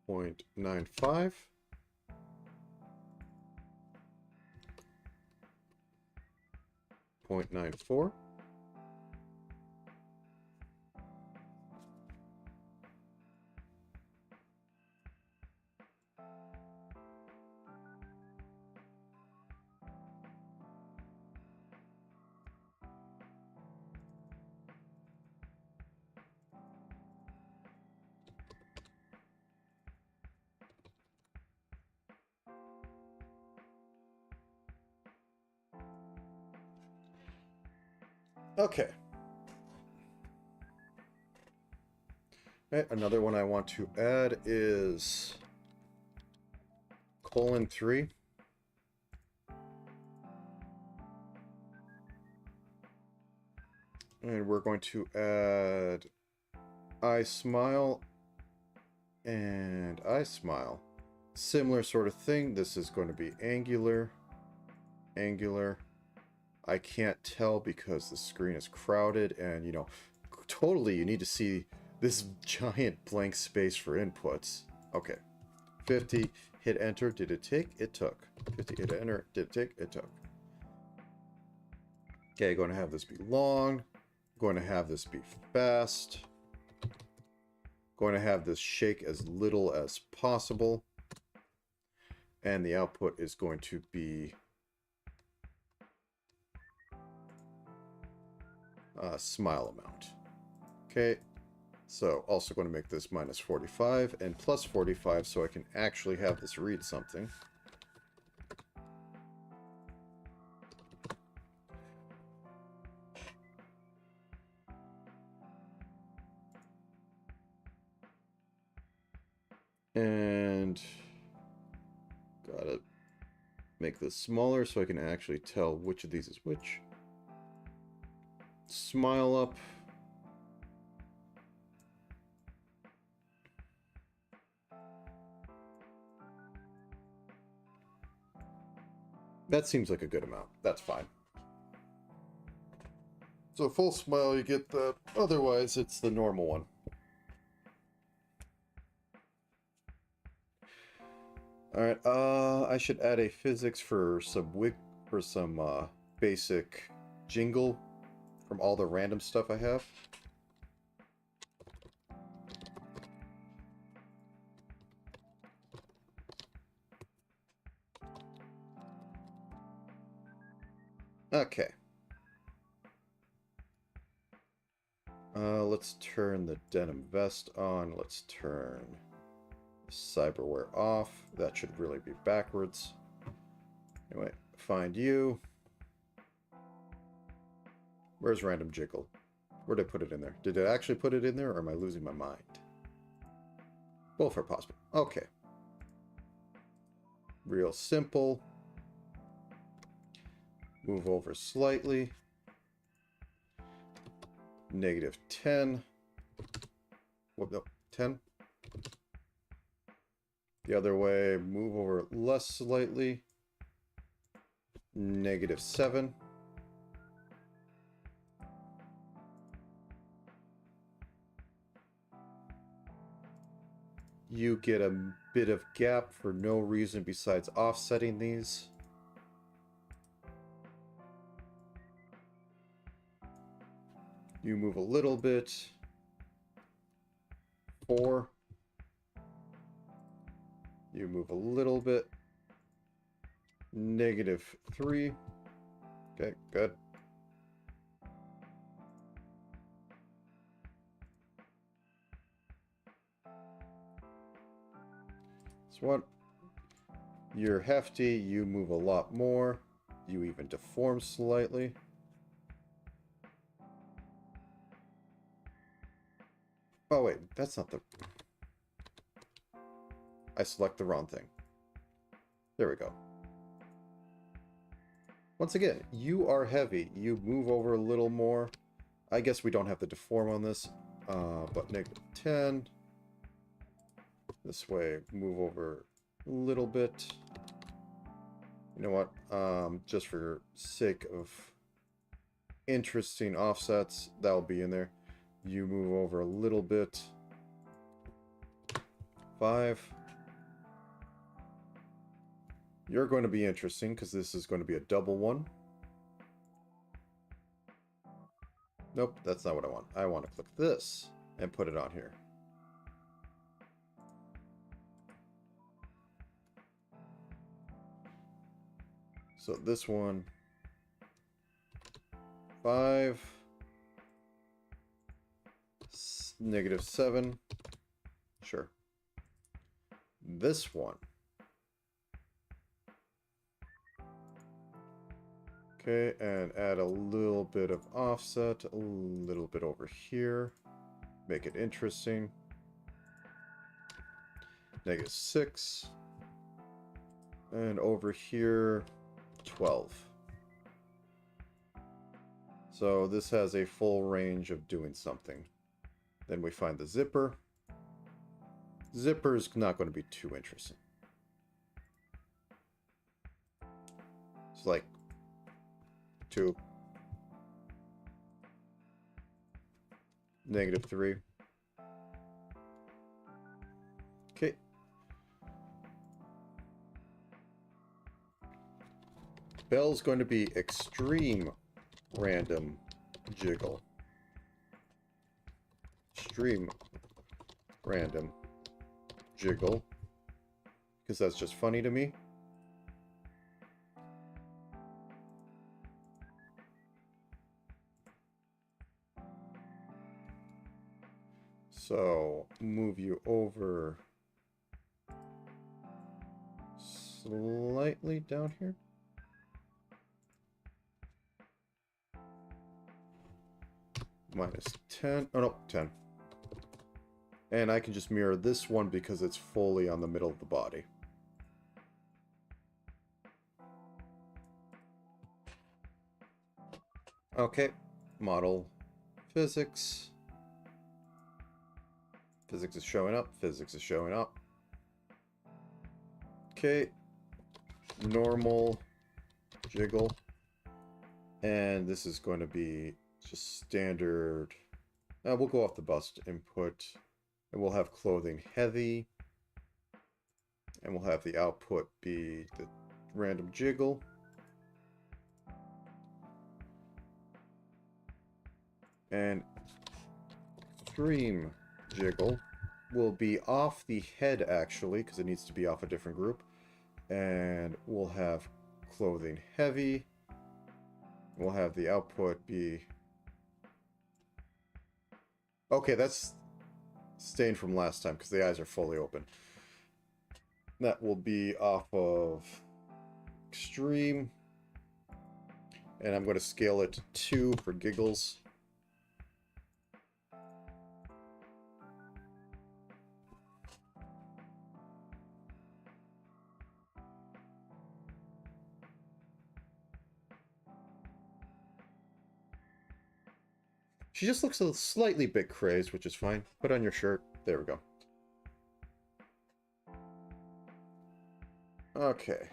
0.95, 0.94, okay. Okay, another one I want to add is :3. And we're going to add I smile and I smile. Similar sort of thing. This is going to be angular, angular. I can't tell because the screen is crowded, and you know, totally you need to see this giant blank space for inputs. Okay, 50, hit enter, did it take? It took. 50, hit enter, did it take? It took. Okay, going to have this be long, going to have this be fast, going to have this shake as little as possible, and the output is going to be smile amount. Okay, so also going to make this -45 and +45 so I can actually have this read something. And gotta make this smaller so I can actually tell which of these is which. Smile up. That seems like a good amount. That's fine. So full smile, you get that. Otherwise, it's the normal one. Alright, I should add a physics for some basic jingle from all the random stuff I have. Okay. Let's turn the denim vest on. Let's turn cyberware off. That should really be backwards. Anyway, find you. Where's random jiggle? Where did I put it in there? Did I actually put it in there, or am I losing my mind? Both are possible. Okay. Real simple. Move over slightly. -10. Whoop, no, 10. The other way, move over less slightly. -7. You get a bit of gap for no reason besides offsetting these. You move a little bit. 4. You move a little bit. -3. Okay, good. This one. You're hefty, you move a lot more. You even deform slightly. Oh wait, that's not the... I select the wrong thing. There we go. Once again, you are heavy. You move over a little more. I guess we don't have to deform on this, but -10. This way, move over a little bit. You know what? Just for sake of interesting offsets, that'll be in there. You move over a little bit. 5. You're going to be interesting because this is going to be a double one. Nope, that's not what I want. I want to click this and put it on here. So this one, 5, -7, sure. This one, okay, and add a little bit of offset, a little bit over here, make it interesting. -6, and over here, 12. So this has a full range of doing something. Then we find the zipper. Zipper is not going to be too interesting. It's like 2. -3. Okay. Bell's going to be extreme random jiggle. Extreme random jiggle. Because that's just funny to me. So, move you over slightly down here. -10. Oh no, 10. And I can just mirror this one because it's fully on the middle of the body. Okay, model physics. Physics is showing up. Physics is showing up. Okay, normal jiggle. And this is going to be just standard. We'll go off the bust input. And we'll have clothing heavy. And we'll have the output be the random jiggle. And extreme jiggle will be off the head actually, because it needs to be off a different group. And we'll have clothing heavy. We'll have the output be... Okay, that's staying from last time because the eyes are fully open. That will be off of extreme. And I'm going to scale it to 2 for giggles. She just looks a slightly bit crazed, which is fine. Put on your shirt. There we go. Okay.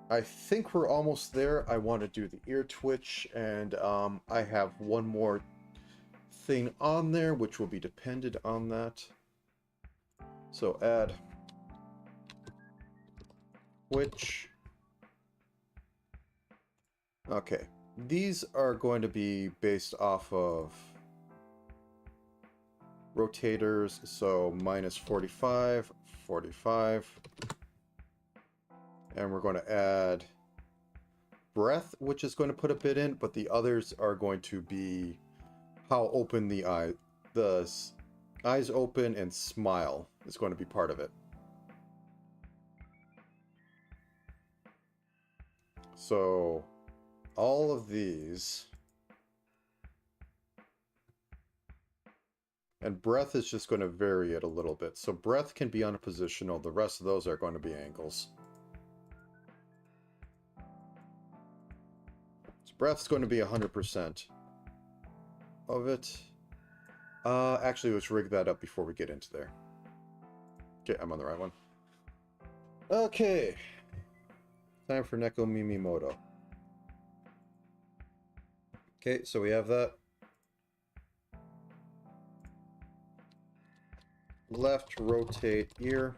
I think we're almost there. I want to do the ear twitch, and I have one more thing on there, which will be dependent on that. So add twitch. Okay, these are going to be based off of rotators, so minus 45, 45. And we're going to add breath, which is going to put a bit in, but the others are going to be how open the eyes open, and smile is going to be part of it. So all of these, and breath is just going to vary it a little bit. So breath can be unpositional. The rest of those are going to be angles. So breath's going to be 100% of it. Actually, let's rig that up before we get into there. Okay, I'm on the right one. Okay. Time for Neko Mimimoto. Okay, so we have that. Left rotate ear.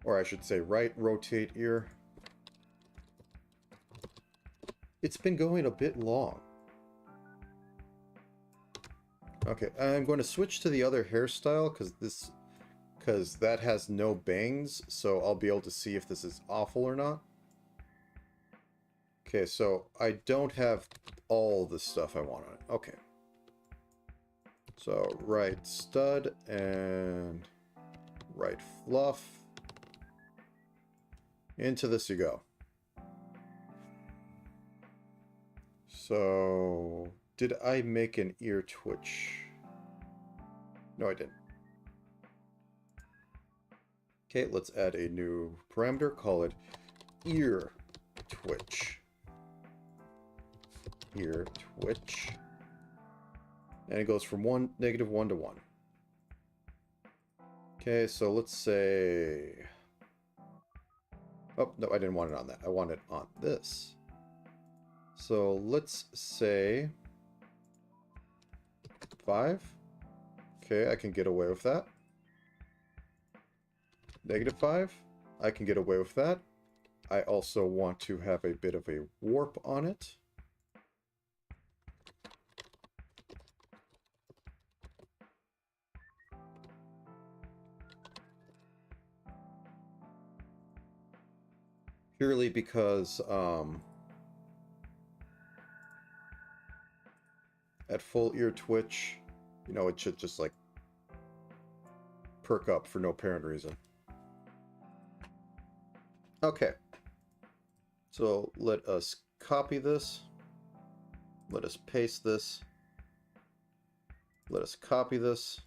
Or I should say right rotate ear. It's been going a bit long. Okay, I'm going to switch to the other hairstyle because that has no bangs, so I'll be able to see if this is awful or not. Okay, so I don't have all the stuff I want on it. Okay. So right stud and right fluff. Into this you go. So did I make an ear twitch? No, I didn't. Okay, let's add a new parameter, call it ear twitch. Ear twitch. And it goes from -1 to 1. Okay, so let's say... Oh, no, I didn't want it on that. I want it on this. So let's say 5. Okay, I can get away with that. -5. I can get away with that. I also want to have a bit of a warp on it. Purely because at full ear twitch, you know, it should just like perk up for no apparent reason. Okay. So let us copy this. Let us paste this. Let us copy this.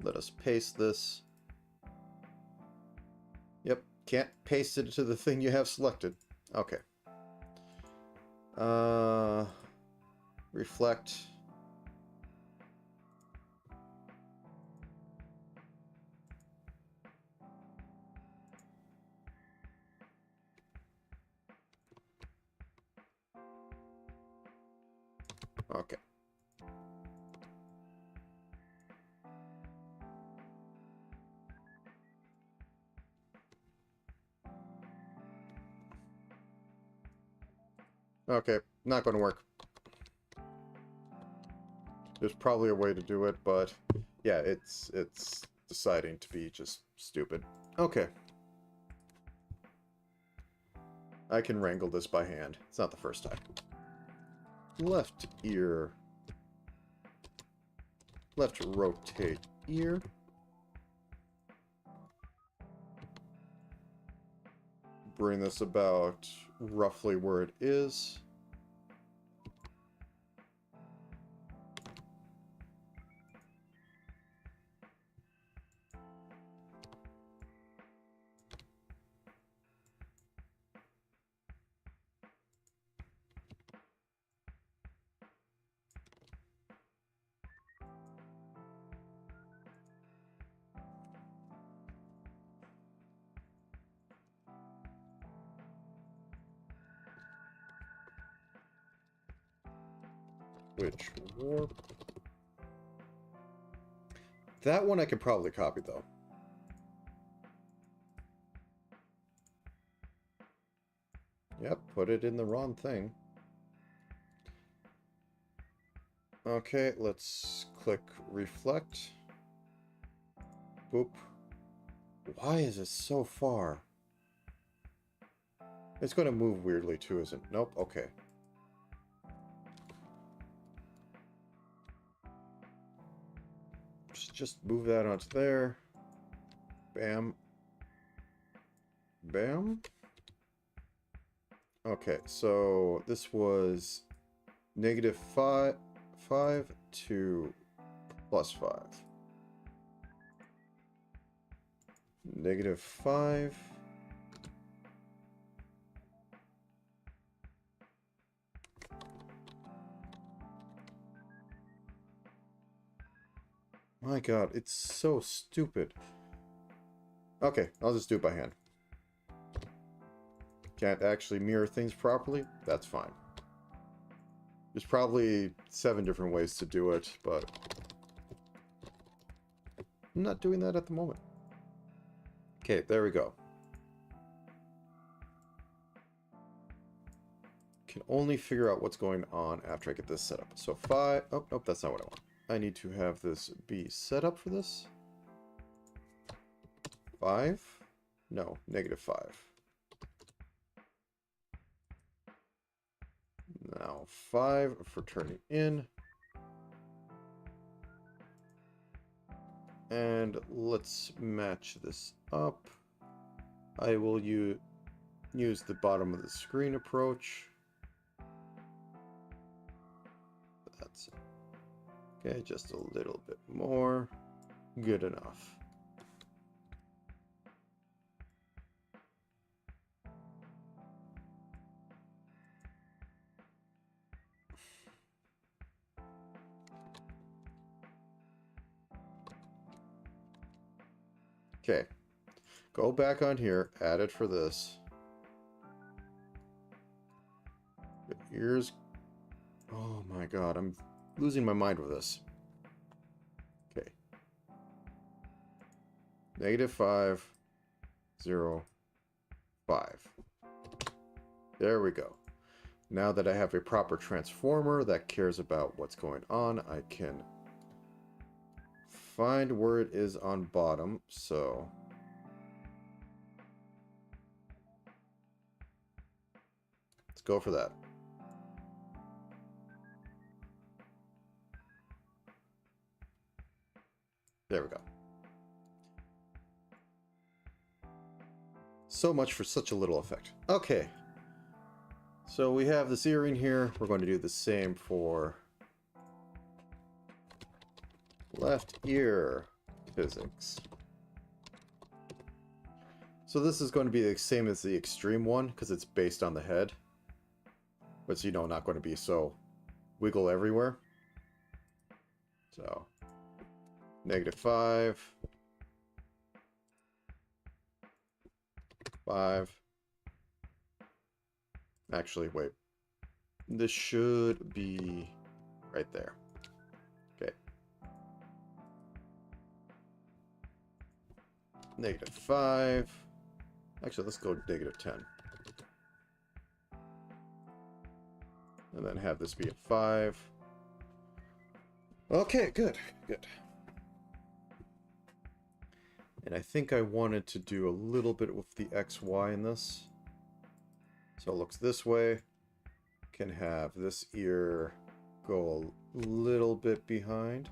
Let us paste this. Yep, can't paste it to the thing you have selected. Okay. Reflect. Okay. Okay, not going to work. There's probably a way to do it, but yeah, it's deciding to be just stupid. Okay. I can wrangle this by hand. It's not the first time. Left ear. Left rotate ear. Bring this about roughly where it is. Which warp? That one I could probably copy though. Yep, put it in the wrong thing. Okay, let's click reflect. Boop. Why is it so far? It's going to move weirdly too, isn't it? Nope, okay. Just move that onto there. Bam. Bam. Okay, so this was -5 to +5. -5. My god, it's so stupid. Okay, I'll just do it by hand. Can't actually mirror things properly? That's fine. There's probably 7 different ways to do it, but I'm not doing that at the moment. Okay, there we go. Can only figure out what's going on after I get this set up. So 5... Oh, nope, that's not what I want. I need to have this be set up for this. 5? No, -5. Now 5 for turning in. And let's match this up. I will use the bottom of the screen approach. That's okay, just a little bit more. Good enough. Okay, go back on here, add it for this. The ears. Oh my god, I'm losing my mind with this. Okay. -5, 0, 5. There we go. Now that I have a proper transformer that cares about what's going on, I can find where it is on bottom, so let's go for that. There we go. So much for such a little effect. Okay. So we have this earring here. We're going to do the same for left ear physics. So this is going to be the same as the extreme one because it's based on the head. But it's, you know, not going to be so wiggle everywhere. So -5, 5. Actually, wait. This should be right there. Okay. -5. Actually, let's go -10. And then have this be a 5. Okay, good, good. And I think I wanted to do a little bit with the XY in this. So it looks this way. Can have this ear go a little bit behind.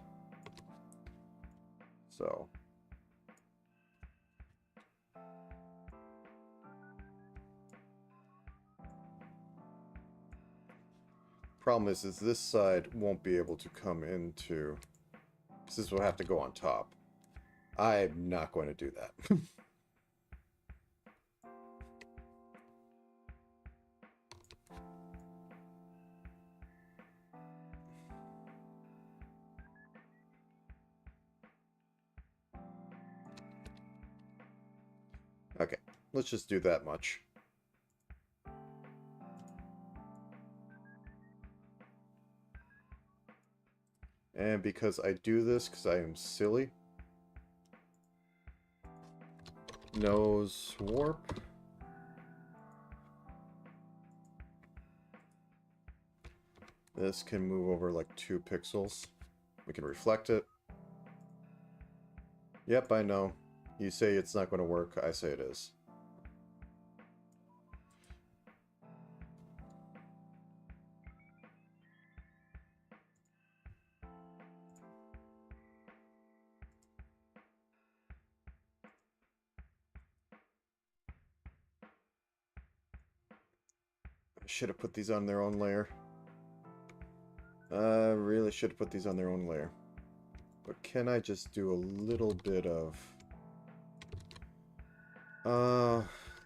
So. Problem is this side won't be able to come into. This will have to go on top. I'm not going to do that. Okay, let's just do that much. And because I do this, because I am silly, nose warp. This can move over like 2 pixels. We can reflect it. Yep, I know. You say it's not going to work. I say it is. I should have put these on their own layer. Really should have put these on their own layer. But can I just do a little bit of...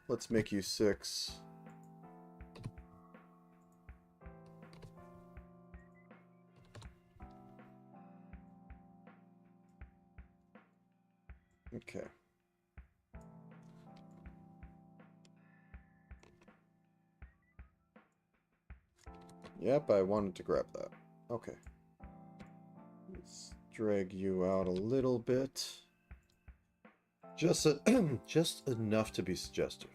let's make you 6. Okay. Yep, I wanted to grab that. Okay. Let's drag you out a little bit. Just just enough to be suggestive.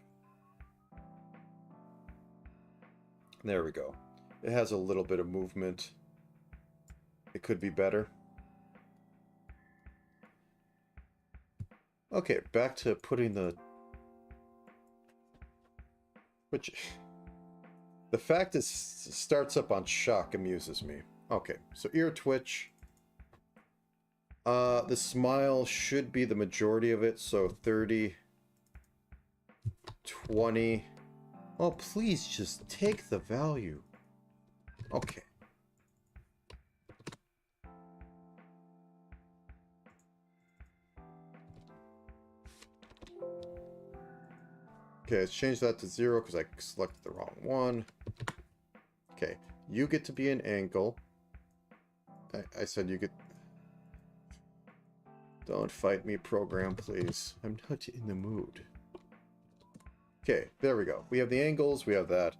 There we go. It has a little bit of movement. It could be better. Okay, back to putting the... Which... The fact it starts up on shock amuses me. Okay, so ear twitch. The smile should be the majority of it, so 30, 20. Oh, please just take the value. Okay. Okay, let's change that to 0 because I selected the wrong one. Okay, you get to be an angle. I said you get... Don't fight me, program, please. I'm not in the mood. Okay, there we go. We have the angles, we have that.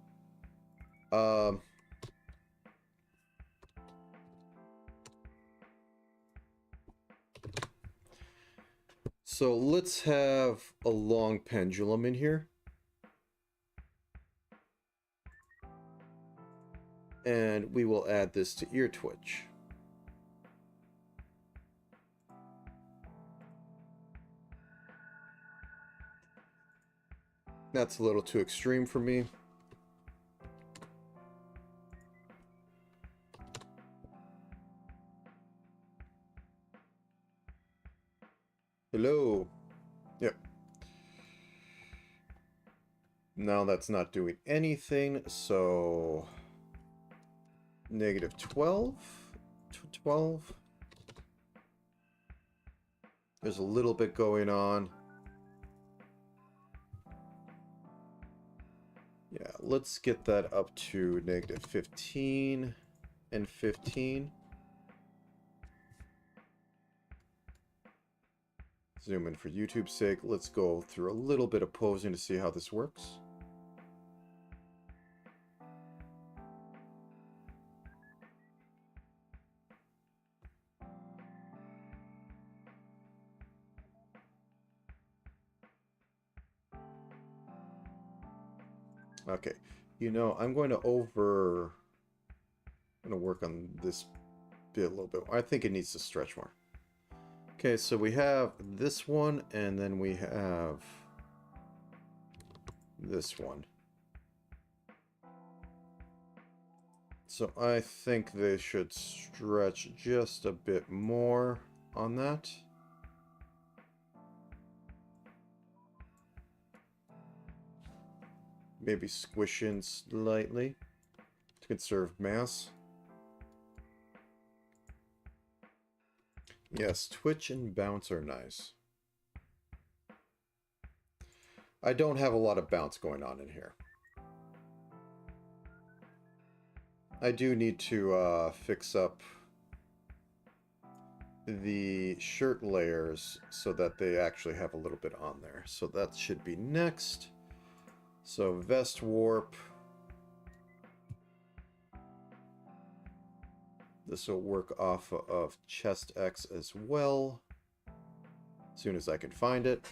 So let's have a long pendulum in here. And we will add this to ear twitch. That's a little too extreme for me. Hello. Yep. Now that's not doing anything, so... Negative 12? 12? There's a little bit going on. Yeah, let's get that up to negative 15 and 15. Zoom in for YouTube's sake. Let's go through a little bit of posing to see how this works. Okay, you know, I'm going to work on this bit a little bit more. I think it needs to stretch more. Okay, so we have this one, and then we have this one. So I think they should stretch just a bit more on that. Maybe squish in slightly to conserve mass. Yes, twitch and bounce are nice. I don't have a lot of bounce going on in here. I do need to fix up the shirt layers so that they actually have a little bit on there. So that should be next. So vest warp. This will work off of chest X as well. As soon as I can find it.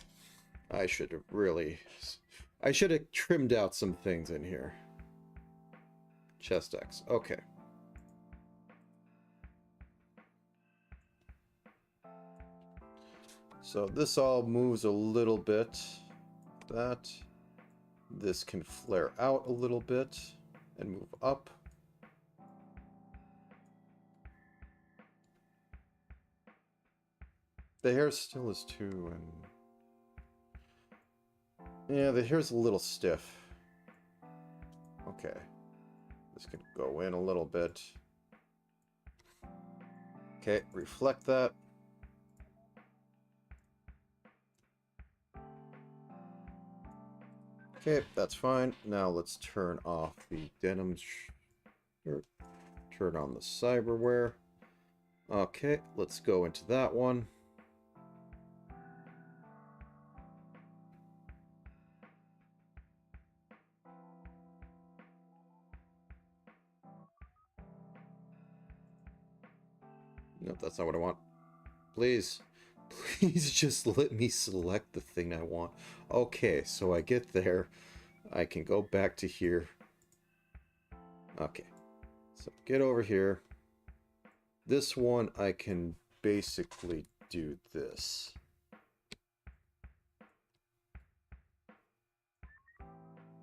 I should have trimmed out some things in here. Chest X. Okay. So this all moves a little bit. That. This can flare out a little bit and move up. The hair still is too, and yeah, the hair's a little stiff. Okay, this can go in a little bit. Okay, reflect that. Okay, that's fine. Now let's turn off the denim, or turn on the cyberwear. Okay, let's go into that one. Nope, that's not what I want. Please. Please just let me select the thing I want. Okay, so I get there. I can go back to here. Okay. So get over here. This one I can basically do this.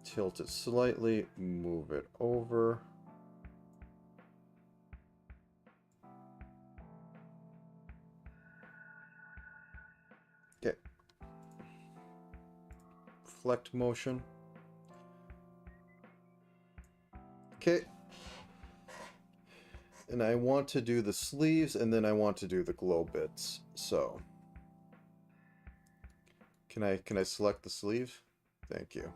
Tilt it slightly, move it over. Okay. Reflect motion. Okay. And I want to do the sleeves, and then I want to do the glow bits. So can I select the sleeve? Thank you.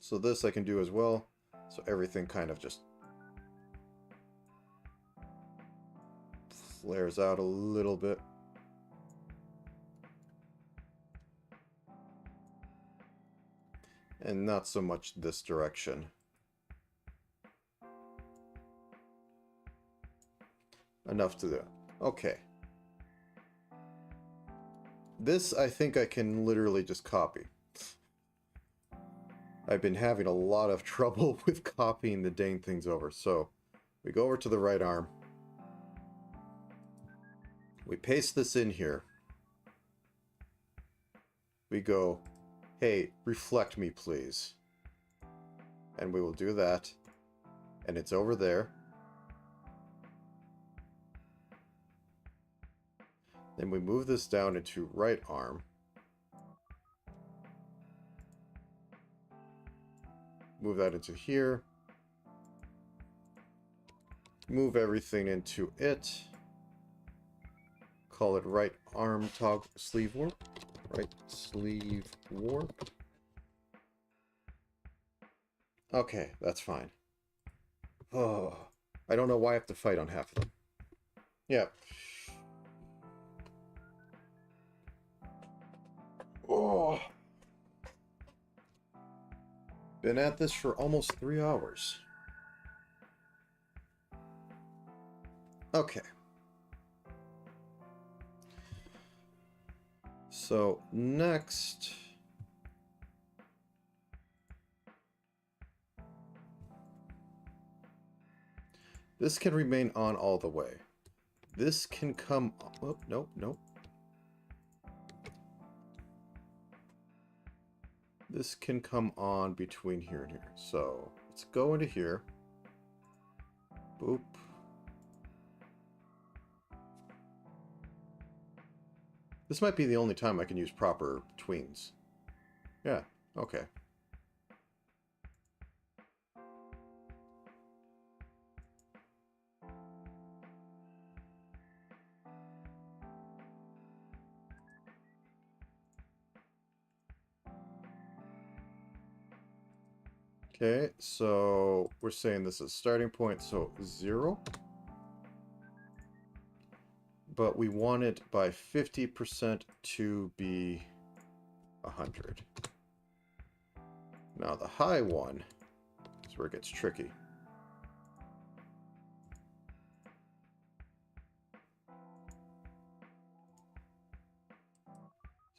So this I can do as well. So everything kind of just flares out a little bit. And not so much this direction. Enough to do. Okay. This I think I can literally just copy. I've been having a lot of trouble with copying the dang things over. So we go over to the right arm. We paste this in here. We go, hey, reflect me, please. And we will do that. And it's over there. Then we move this down into right arm. Move that into here. Move everything into it. Call it right arm toggle sleeve warp. Right sleeve warp. Okay, that's fine. Oh, I don't know why I have to fight on half of them. Yeah. Oh. Been at this for almost 3 hours. Okay. So next, this can remain on all the way. This can come, oh, nope, nope. This can come on between here and here. So let's go into here. Boop. This might be the only time I can use proper tweens. Yeah, okay. Okay, so we're saying this is starting point, so 0. But we want it by 50% to be 100. Now the high one is where it gets tricky.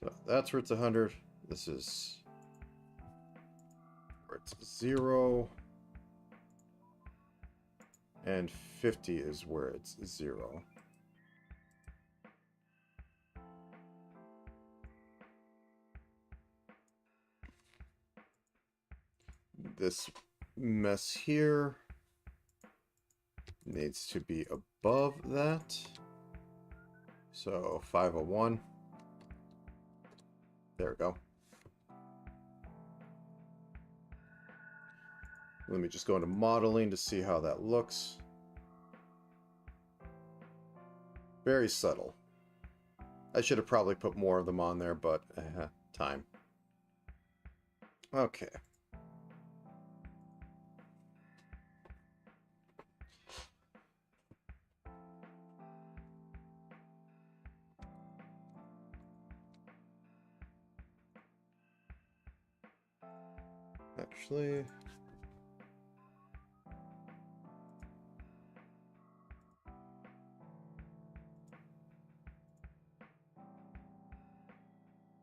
So that's where it's 100. This is where it's 0. And 50 is where it's 0. This mess here needs to be above that. So 501. There we go. Let me just go into modeling to see how that looks. Very subtle. I should have probably put more of them on there, but time. Okay. Actually...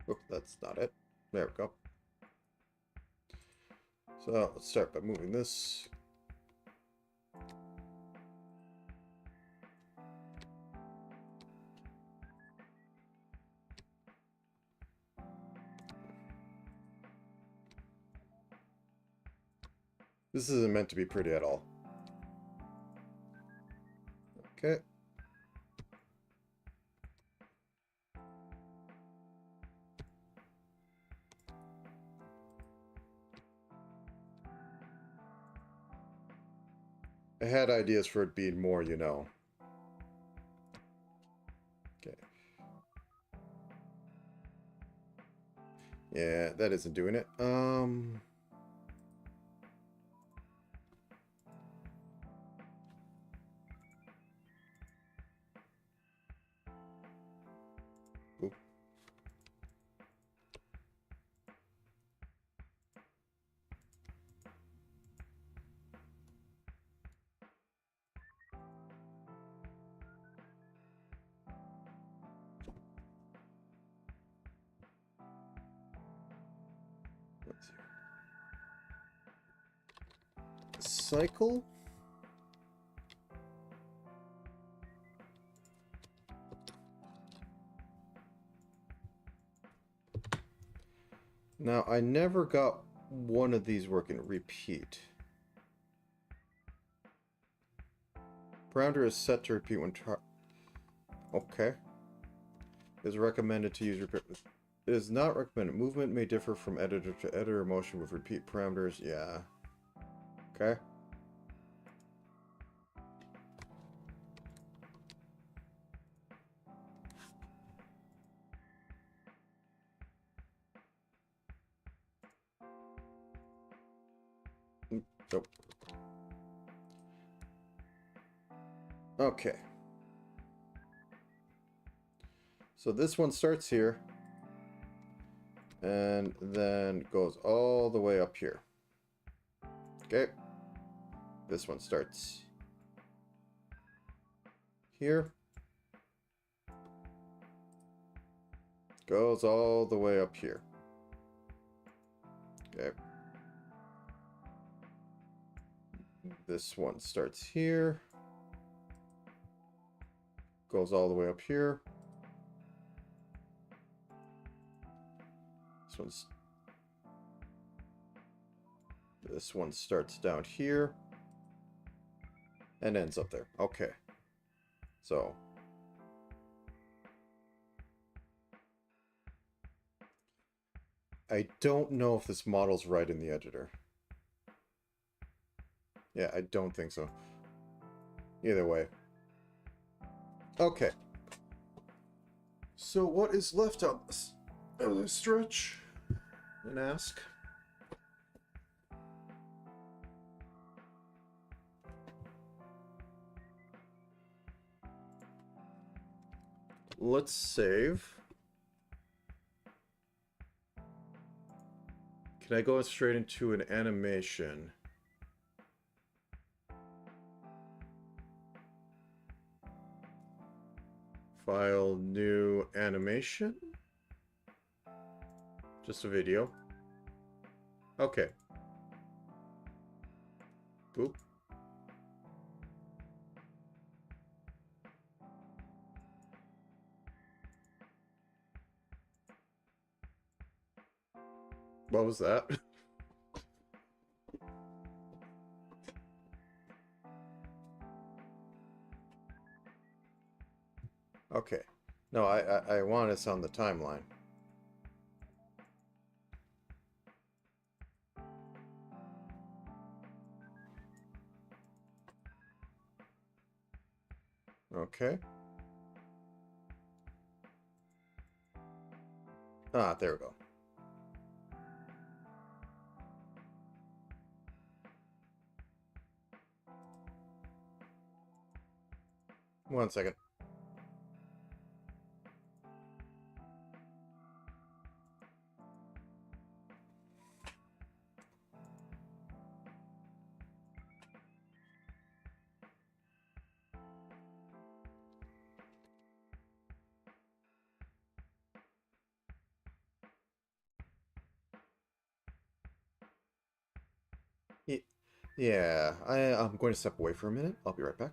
Oh, that's not it. There we go. So let's start by moving this. This isn't meant to be pretty at all. Okay. I had ideas for it being more, you know. Okay. Yeah, that isn't doing it. Oop. Let's see. Cycle. Now, I never got one of these working. Repeat. Parameter is set to repeat when okay. It is recommended to use repeat. It is not recommended. Movement may differ from editor to editor. Motion with repeat parameters. Yeah. Okay. Nope. Okay. So this one starts here and then goes all the way up here. Okay. This one starts here. Goes all the way up here. Okay. This one starts here. Goes all the way up here. This one starts down here and ends up there. Okay. So I don't know if this model's right in the editor. Yeah, I don't think so. Either way. Okay. So what is left on this? I'll stretch and ask. Let's save. Can I go straight into an animation? File, new animation? Just a video. Okay. Boop. What was that? Okay. No, I want us on the timeline. Okay. Ah, there we go. One second. Yeah, I'm going to step away for a minute. I'll be right back.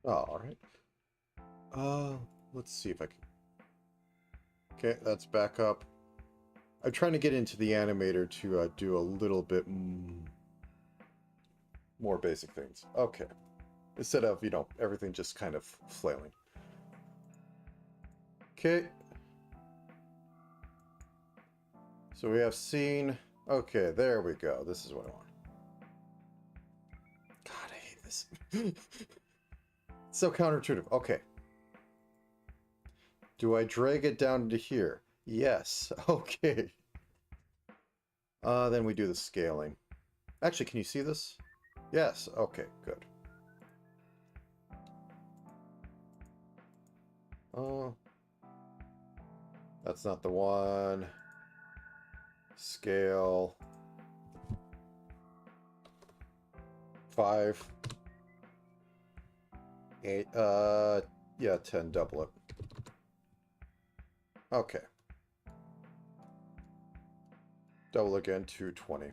Oh, all right. Uh, let's see if I can. Okay, that's back up. I'm trying to get into the animator to do a little bit more basic things. Okay. Instead of, everything just kind of flailing. Okay. So we have scene. Okay, there we go. This is what I want. God, I hate this. It's so counterintuitive. Okay. Do I drag it down to here? Yes. Okay. Then we do the scaling. Actually, can you see this? Yes. Okay, good. Oh, that's not the one. Scale. 5. 8, yeah, 10, double it. Okay. Double again to 20.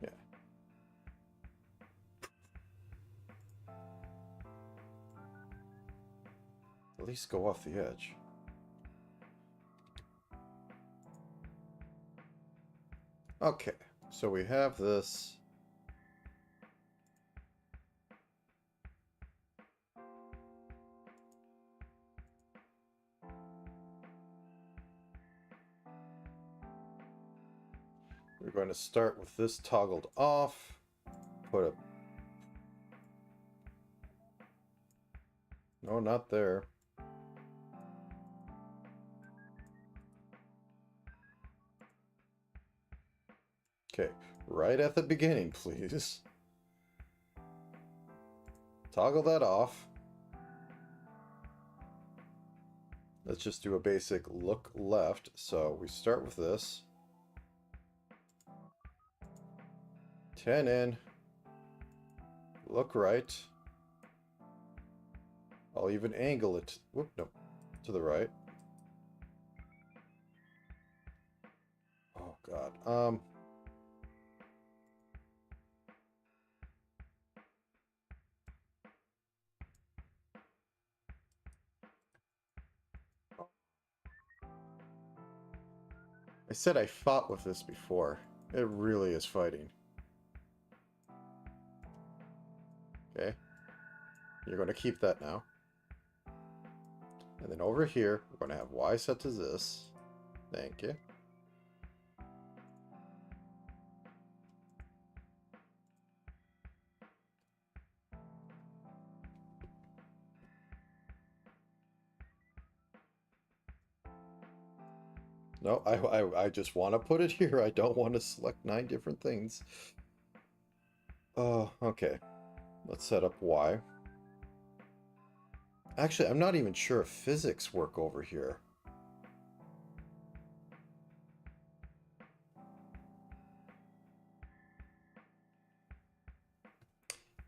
Yeah. At least go off the edge. Okay, so we have this. We're going to start with this toggled off. Put a... No, not there. Okay, right at the beginning, please. Toggle that off. Let's just do a basic look left. So we start with this. 10 in. Look right. I'll even angle it. Whoop, no. To the right. Oh, God. I said I fought with this before. It really is fighting. Okay. You're going to keep that now. And then over here, we're going to have Y set to this. Thank you. No, I just want to put it here. I don't want to select 9 different things. Oh, okay. Let's set up Y. Actually, I'm not even sure if physics work over here.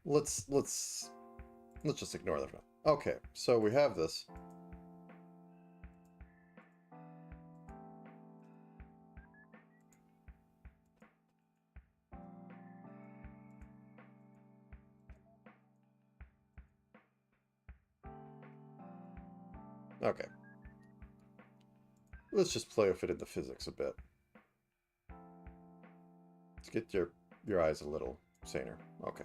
Let's just ignore that. Okay, so we have this. Okay. Let's just play with it in the physics a bit. Let's get your eyes a little saner. Okay.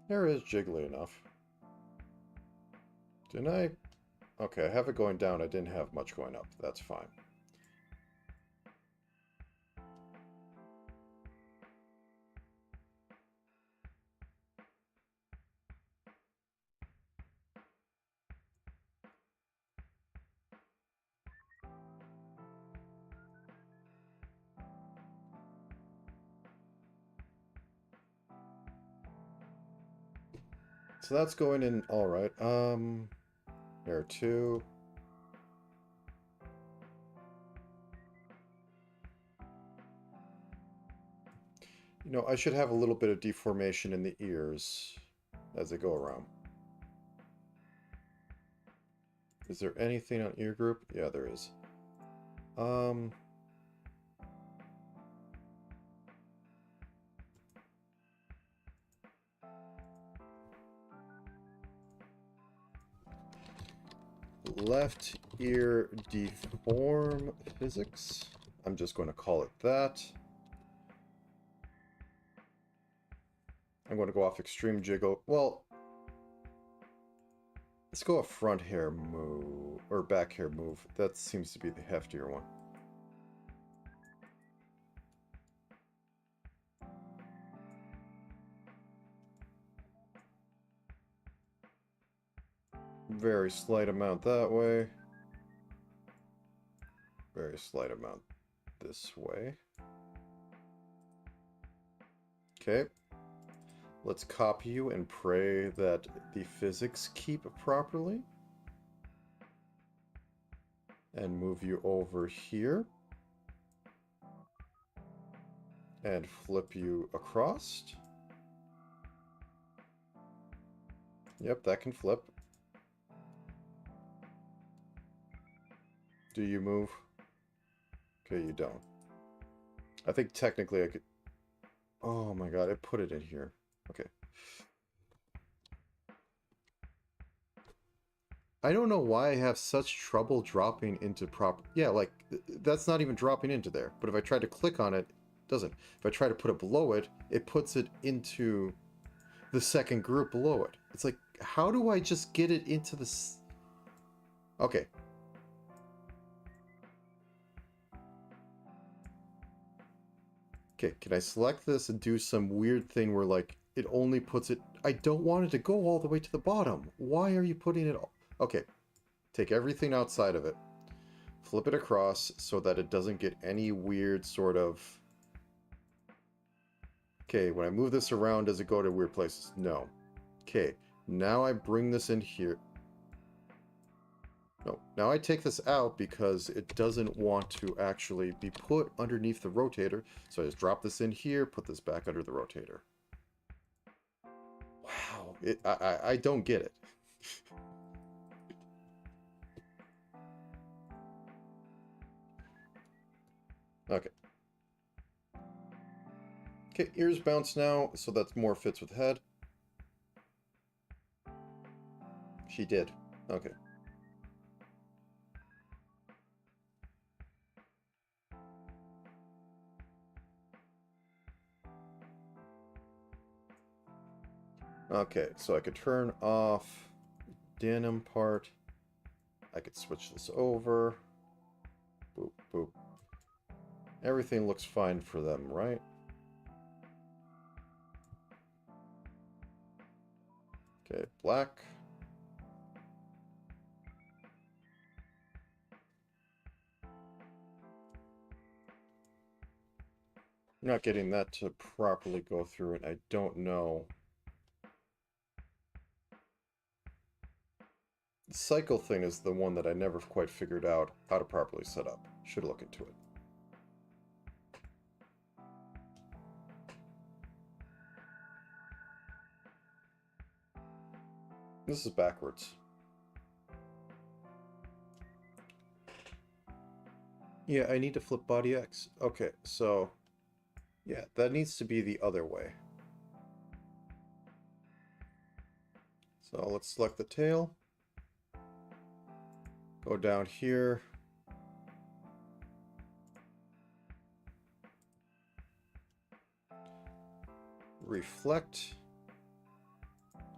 There is jiggly enough. Didn't I? Okay, I have it going down. I didn't have much going up. That's fine. So that's going in all right. There are 2. You know, I should have a little bit of deformation in the ears as they go around. Is there anything on ear group? Yeah, there is. Left ear deform physics. I'm just going to call it that. I'm going to go off extreme jiggle. Well, let's go a front hair move, or back hair move. That seems to be the heftier one. Very slight amount that way. Very slight amount this way. Okay. Let's copy you and pray that the physics keep properly. And move you over here. And flip you across. Yep, that can flip. Do you move? Okay, you don't. I think technically I could... Oh my god, I put it in here. Okay. I don't know why I have such trouble dropping into prop... Yeah, like, that's not even dropping into there. But if I try to click on it, it doesn't. If I try to put it below it, it puts it into the second group below it. It's like, how do I just get it into this? Okay. Okay, can I select this and do some weird thing where, like, it only puts it... I don't want it to go all the way to the bottom. Why are you putting it all... Okay. Take everything outside of it. Flip it across so that it doesn't get any weird sort of... Okay, when I move this around, does it go to weird places? No. Okay, now I bring this in here. No, now I take this out because it doesn't want to actually be put underneath the rotator. So I just drop this in here, put this back under the rotator. Wow, I don't get it. Okay. Okay, ears bounce now, so that more fits with head. She did. Okay. Okay, so I could turn off denim part. I could switch this over. Boop, boop. Everything looks fine for them, right? Okay, black. I'm not getting that to properly go through it. I don't know. The cycle thing is the one that I never quite figured out how to properly set up. Should look into it. This is backwards. Yeah, I need to flip body X. Okay, so... yeah, that needs to be the other way. So let's select the tail. Go down here. Reflect.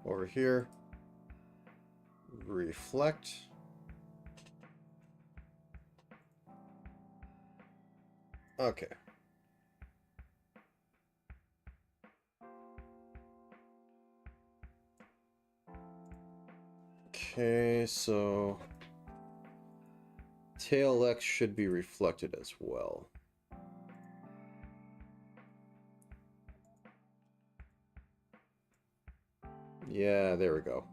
Over here. Reflect. Okay. Okay, so tail X should be reflected as well. Yeah, there we go.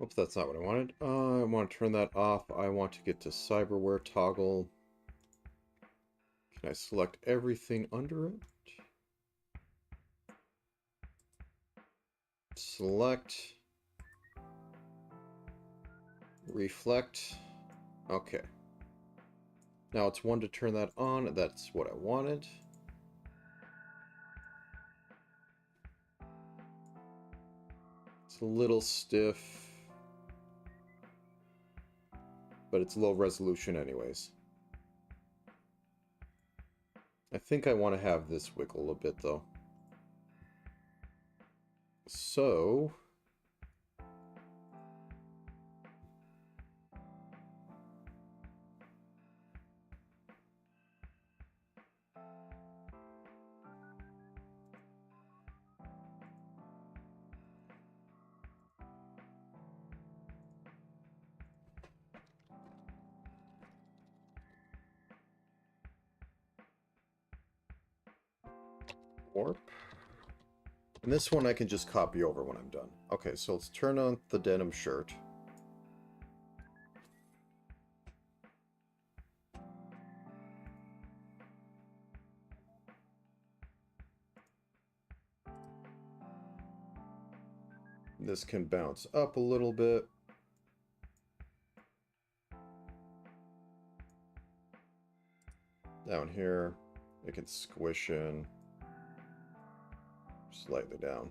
Oops, that's not what I wanted. I want to turn that off. I want to get to cyberware toggle. Can I select everything under it? Select. Reflect. Okay. Now it's one to turn that on. That's what I wanted. It's a little stiff, but it's low resolution anyways. I think I want to have this wiggle a bit though. So... warp. And this one I can just copy over when I'm done. Okay, so let's turn on the denim shirt. This can bounce up a little bit. Down here, it can squish in slightly down.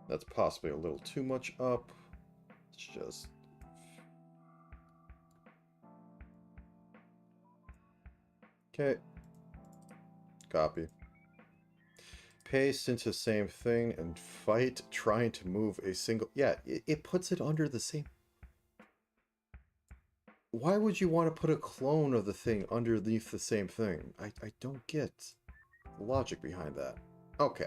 That's possibly a little too much up. It's just... Okay. Copy. Paste into same thing and fight trying to move a single... Yeah, it puts it under the same... Why would you want to put a clone of the thing underneath the same thing? I don't get the logic behind that. Okay.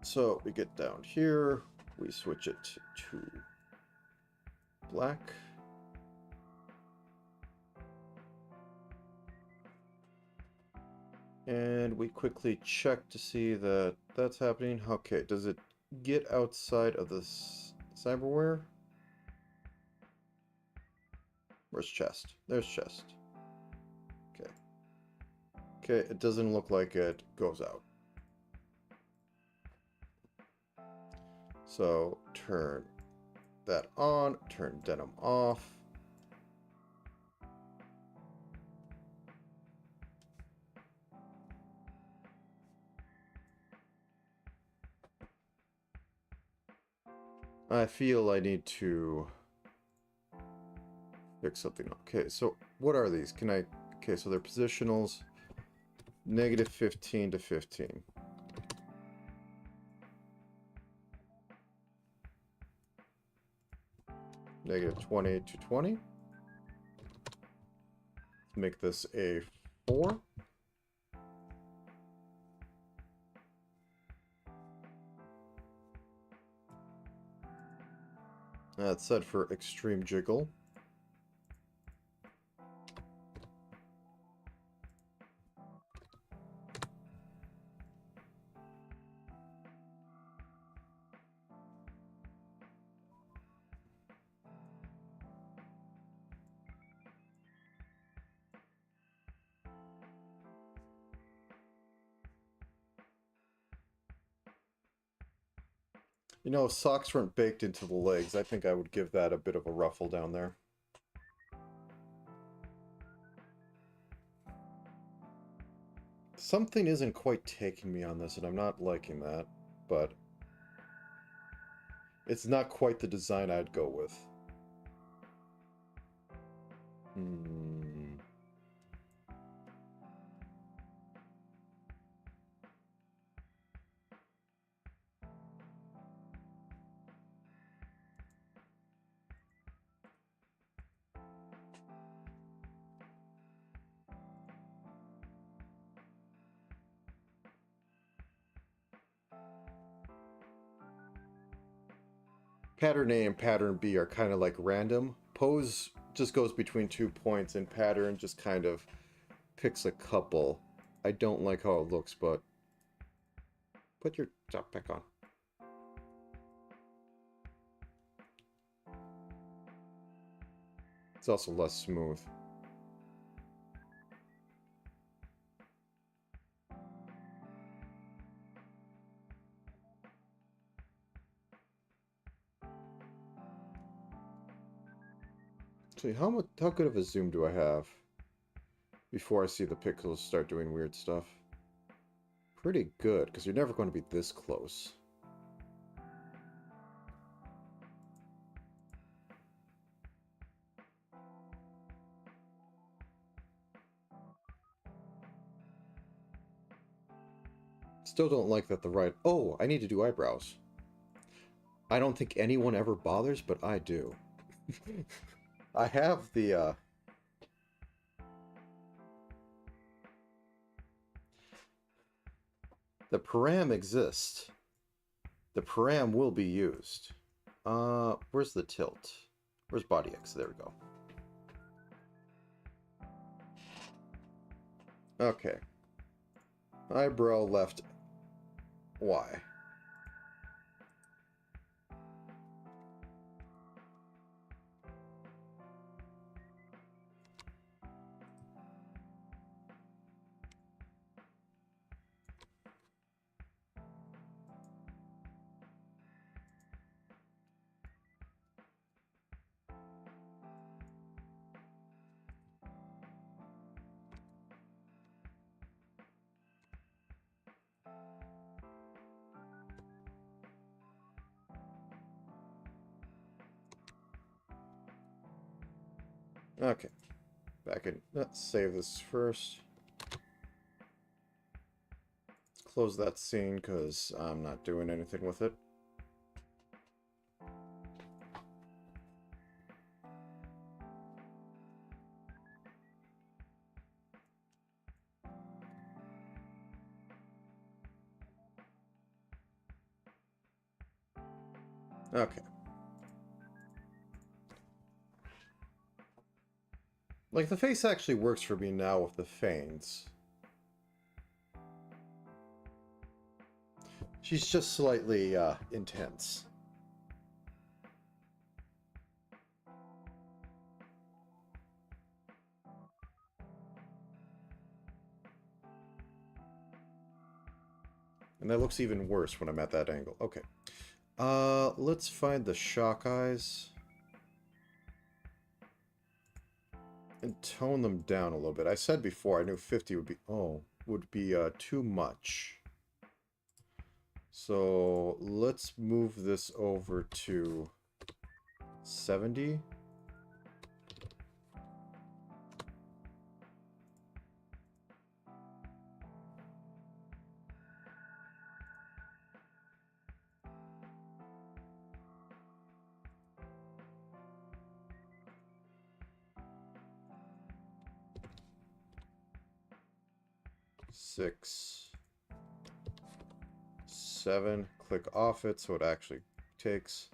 So we get down here, we switch it to black. And we quickly check to see that that's happening. Okay, does it get outside of this cyberware? Where's chest? There's chest. Okay. Okay, it doesn't look like it goes out. So turn that on, turn denim off. I feel I need to fix something. Okay, so what are these? Can I... Okay, so they're positionals. Negative 15 to 15. Negative 20 to 20. Let's make this a 4. That's set for extreme jiggle. You know, if socks weren't baked into the legs, I think I would give that a bit of a ruffle down there. Something isn't quite taking me on this, and I'm not liking that, but it's not quite the design I'd go with. Pattern A and pattern B are kind of like random. Pose just goes between 2 points, and pattern just kind of picks a couple. I don't like how it looks, but put your top back on. It's also less smooth. Actually, how good of a zoom do I have before I see the pixels start doing weird stuff? Pretty good, because you're never going to be this close. Still don't like that the right... Oh, I need to do eyebrows. I don't think anyone ever bothers, but I do. I have the param exists. The param will be used. Where's the tilt? Where's body X? There we go. Okay. Eyebrow left Y. Okay. Back in. Let's save this first. Let's close that scene because I'm not doing anything with it. Okay. Like, the face actually works for me now with the feints. She's just slightly, intense. And that looks even worse when I'm at that angle. Okay. Let's find the shock eyes. And tone them down a little bit. I said before I knew 50 would be too much. So let's move this over to 70. Six, 7. Click off it so it actually takes.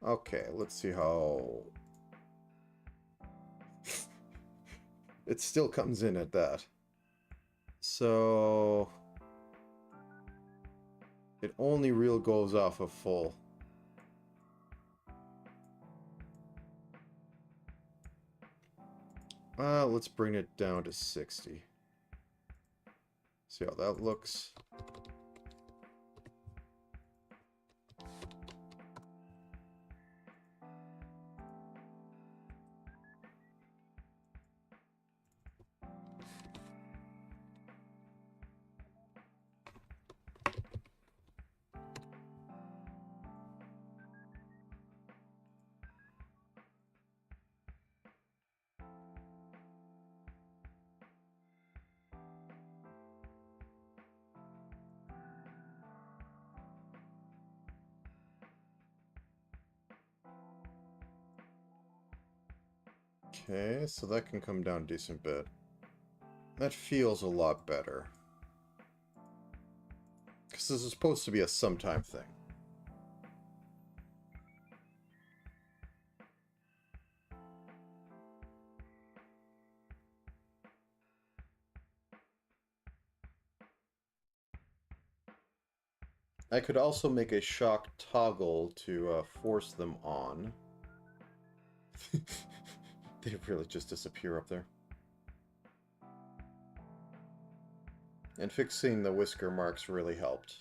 Okay, let's see how... It still comes in at that. So... It only real goes off of full. Let's bring it down to 60. See how that looks. Okay, so that can come down a decent bit. That feels a lot better. Because this is supposed to be a sometime thing. I could also make a shock toggle to force them on. They really just disappear up there. And fixing the whisker marks really helped.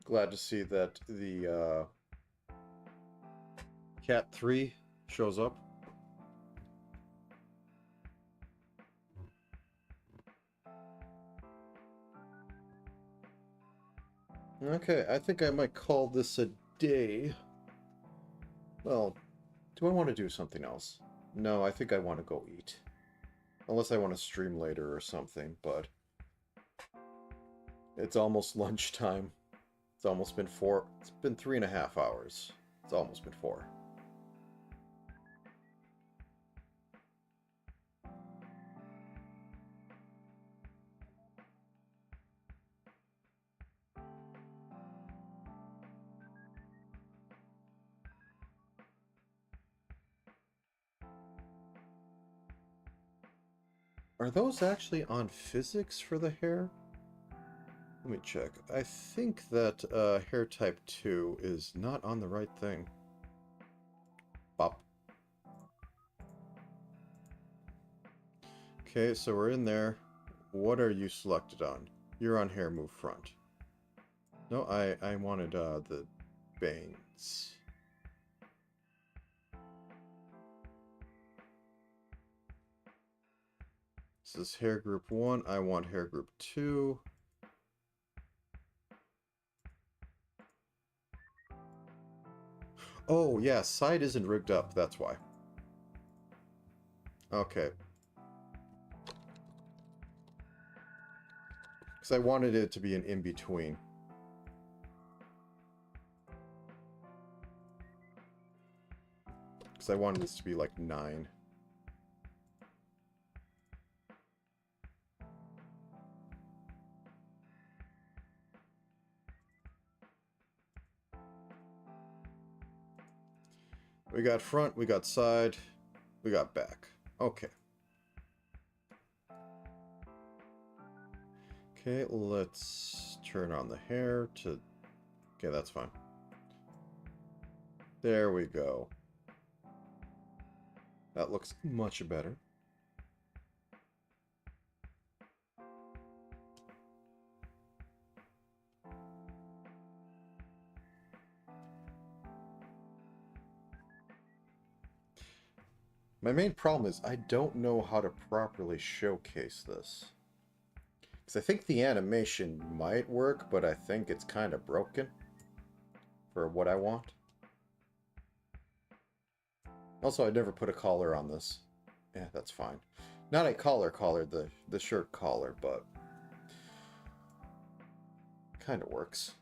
Glad to see that the Cat 3 shows up. Okay, I think I might call this a day. Well, do I want to do something else? No, I think I want to go eat. Unless I want to stream later or something, but it's almost lunchtime. It's almost been 4. It's been 3.5 hours. It's almost been 4. Are those actually on physics for the hair? Let me check. I think that hair type 2 is not on the right thing. Bop. Okay, so we're in there. What are you selected on? You're on hair move front. No, I wanted the bangs. This is hair group 1. I want hair group 2. Oh, yeah, side isn't rigged up. That's why. Okay. Because I wanted it to be an in-between. Because I wanted this to be like 9. We got front, we got side, we got back. Okay. Okay, let's turn on the hair to... Okay, that's fine. There we go. That looks much better. My main problem is I don't know how to properly showcase this. Because I think the animation might work, but I think it's kind of broken for what I want. Also, I never put a collar on this. Yeah, that's fine. Not a collar, the shirt collar, but kind of works.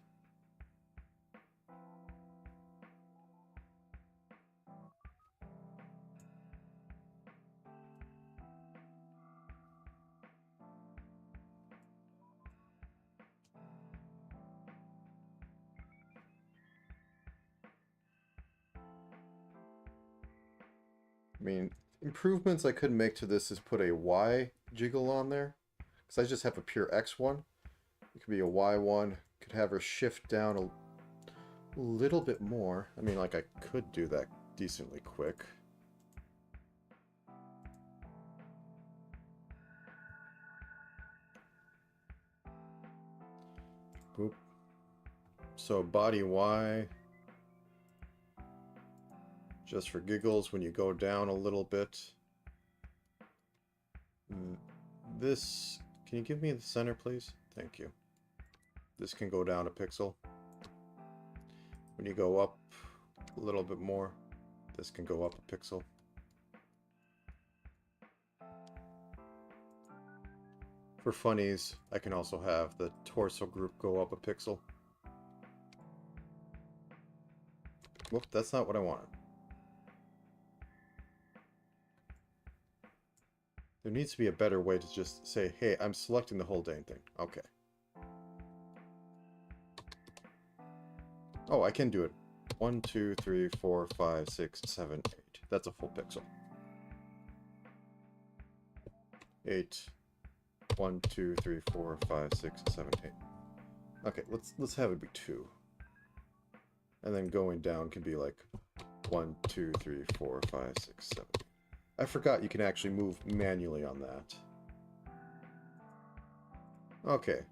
I mean, improvements I could make to this is put a Y jiggle on there. Because I just have a pure X one. It could be a Y one. Could have her shift down a little bit more. I mean, like, I could do that decently quick. Boop. So body Y. Just for giggles, when you go down a little bit. This, can you give me the center, please? Thank you. This can go down a pixel. When you go up a little bit more, this can go up a pixel. For funnies, I can also have the torso group go up a pixel. Whoop, that's not what I wanted. There needs to be a better way to just say, hey, I'm selecting the whole dang thing. Okay. Oh, I can do it. 1, 2, 3, 4, 5, 6, 7, 8. That's a full pixel. 8. 1, 2, 3, 4, 5, 6, 7, 8. Okay, let's have it be 2. And then going down can be like 1, 2, 3, 4, 5, 6, 7. I forgot you can actually move manually on that. Okay.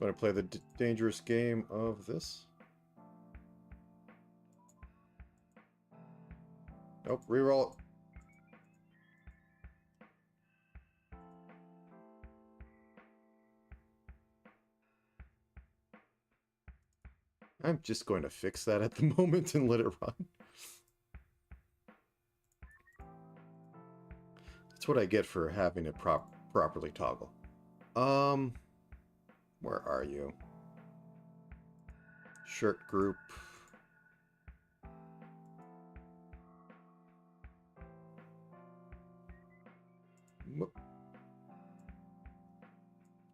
Going to play the dangerous game of this. Nope, reroll. I'm just going to fix that at the moment and let it run. That's what I get for having it properly toggle. Where are you? Shirt group. Whoop.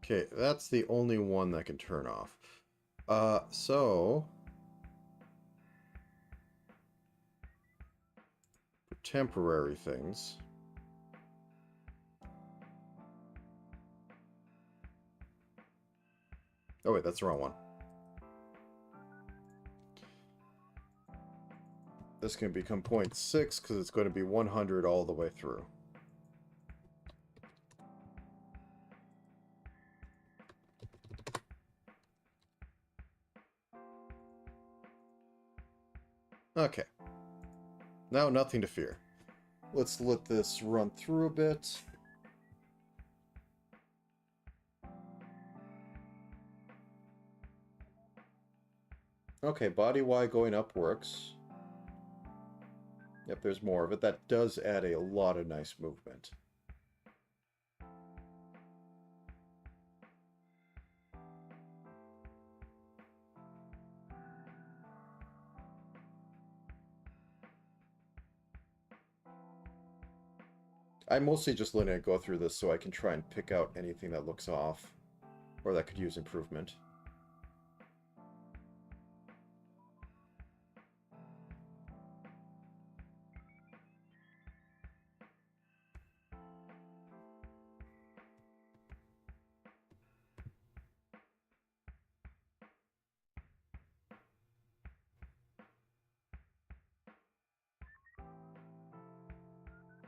Okay, that's the only one that can turn off. So for temporary things. Oh wait, that's the wrong one. This can become 0.6 because it's going to be 100 all the way through. Okay. Now nothing to fear. Let's let this run through a bit. Okay, body Y going up works. Yep, there's more of it. That does add a lot of nice movement. I'm mostly just letting it go through this so I can try and pick out anything that looks off or that could use improvement.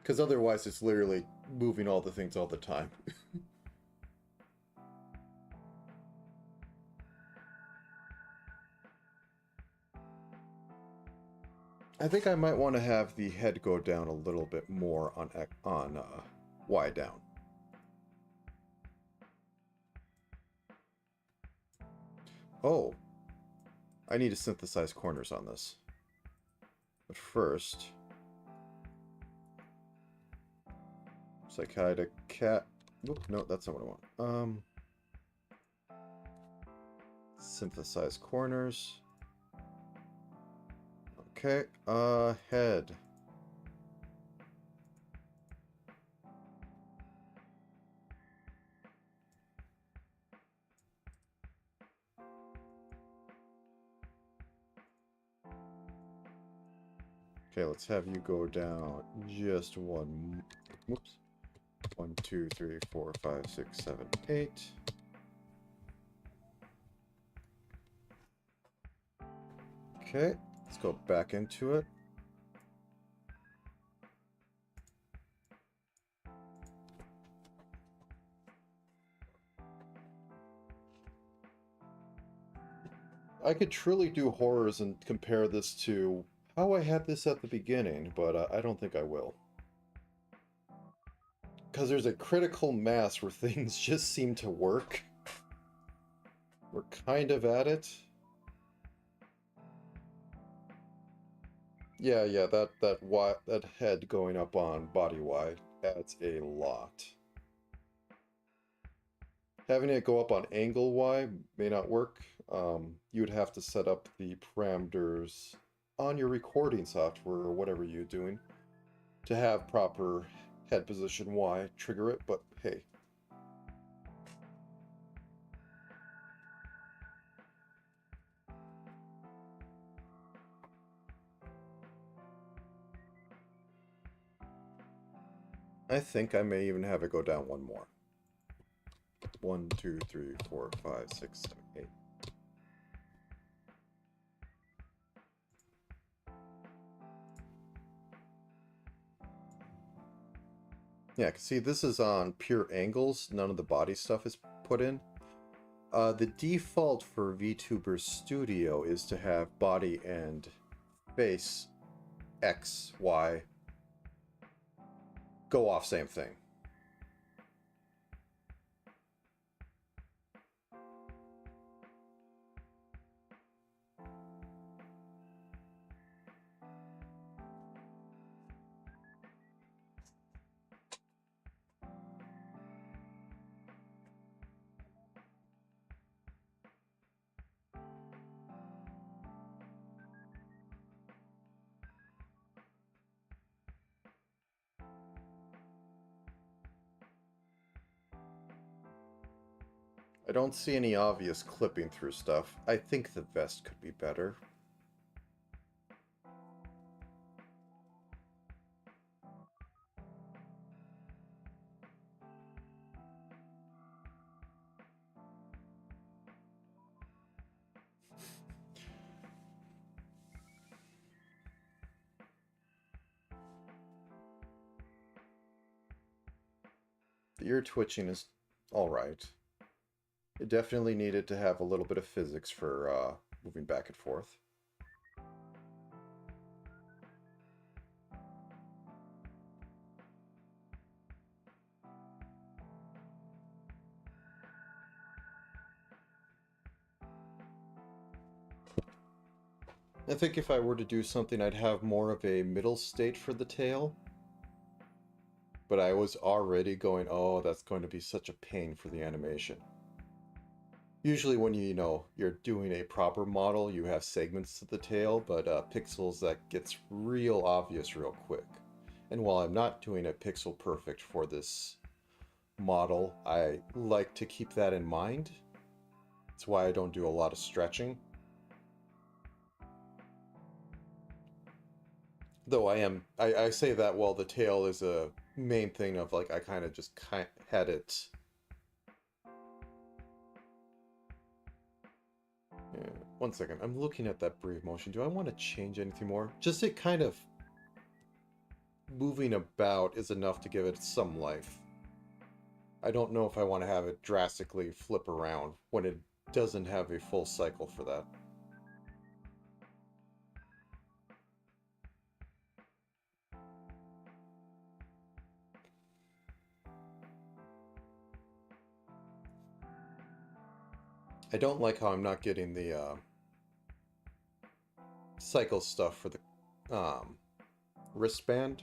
Because otherwise it's literally moving all the things all the time. I think I might want to have the head go down a little bit more on Y down. Oh, I need to synthesize corners on this. But first, Psychiatric cat. Oop, no, that's not what I want. Synthesize corners. Okay, head. Okay, let's have you go down just one. Whoops. 1, 2, 3, 4, 5, 6, 7, 8. Okay, let's go back into it. I could truly do horrors and compare this to how I had this at the beginning, but I don't think I will. Because there's a critical mass where things just seem to work. We're kind of at it. Yeah, that head going up on body Y adds a lot. Having it go up on angle Y may not work. You would have to set up the parameters on your recording software or whatever you're doing to have proper head position Y trigger it, but hey. I think I may even have it go down one more. 1, 2, 3, 4, 5, 6, 7, 8. Yeah, see, this is on pure angles. None of the body stuff is put in. The default for VTuber Studio is to have body and face X, Y go off same thing. I don't see any obvious clipping through stuff. I think the vest could be better. The ear twitching is alright. It definitely needed to have a little bit of physics for moving back and forth. I think if I were to do something, I'd have more of a middle state for the tail. But I was already going, oh, that's going to be such a pain for the animation. Usually when you're doing a proper model, you have segments to the tail, but pixels, that gets real obvious real quick. And while I'm not doing a pixel perfect for this model, I like to keep that in mind. That's why I don't do a lot of stretching. Though I say that while the tail is a main thing of like, I kind of just had it. Yeah, one second, I'm looking at that brief motion. Do I want to change anything more? Just it kind of moving about is enough to give it some life. I don't know if I want to have it drastically flip around when it doesn't have a full cycle for that. I don't like how I'm not getting the cycle stuff for the wristband.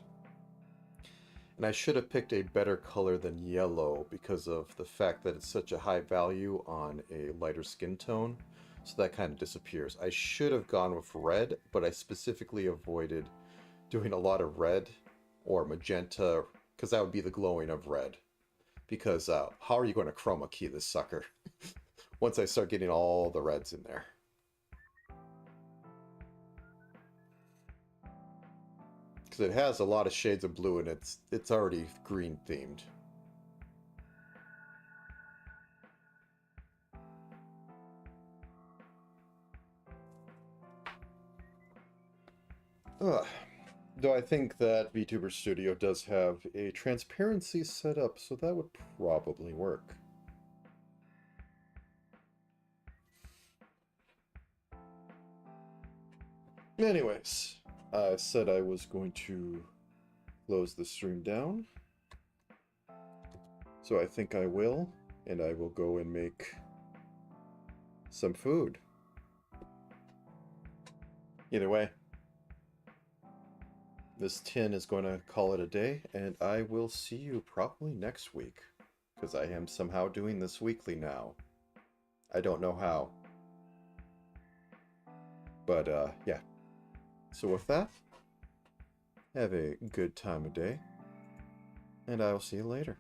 And I should have picked a better color than yellow because of the fact that it's such a high value on a lighter skin tone. So that kind of disappears. I should have gone with red, but I specifically avoided doing a lot of red or magenta because that would be the glowing of red. Because how are you going to chroma key this sucker once I start getting all the reds in there? Because it has a lot of shades of blue and it's already green themed. Ugh. Though I think that VTuber Studio does have a transparency set up, so that would probably work. Anyways, I said I was going to close the stream down. So I think I will, and I will go and make some food. Either way, this tin is going to call it a day, and I will see you probably next week, because I am somehow doing this weekly now. I don't know how. But, yeah. So with that, have a good time of day, and I will see you later.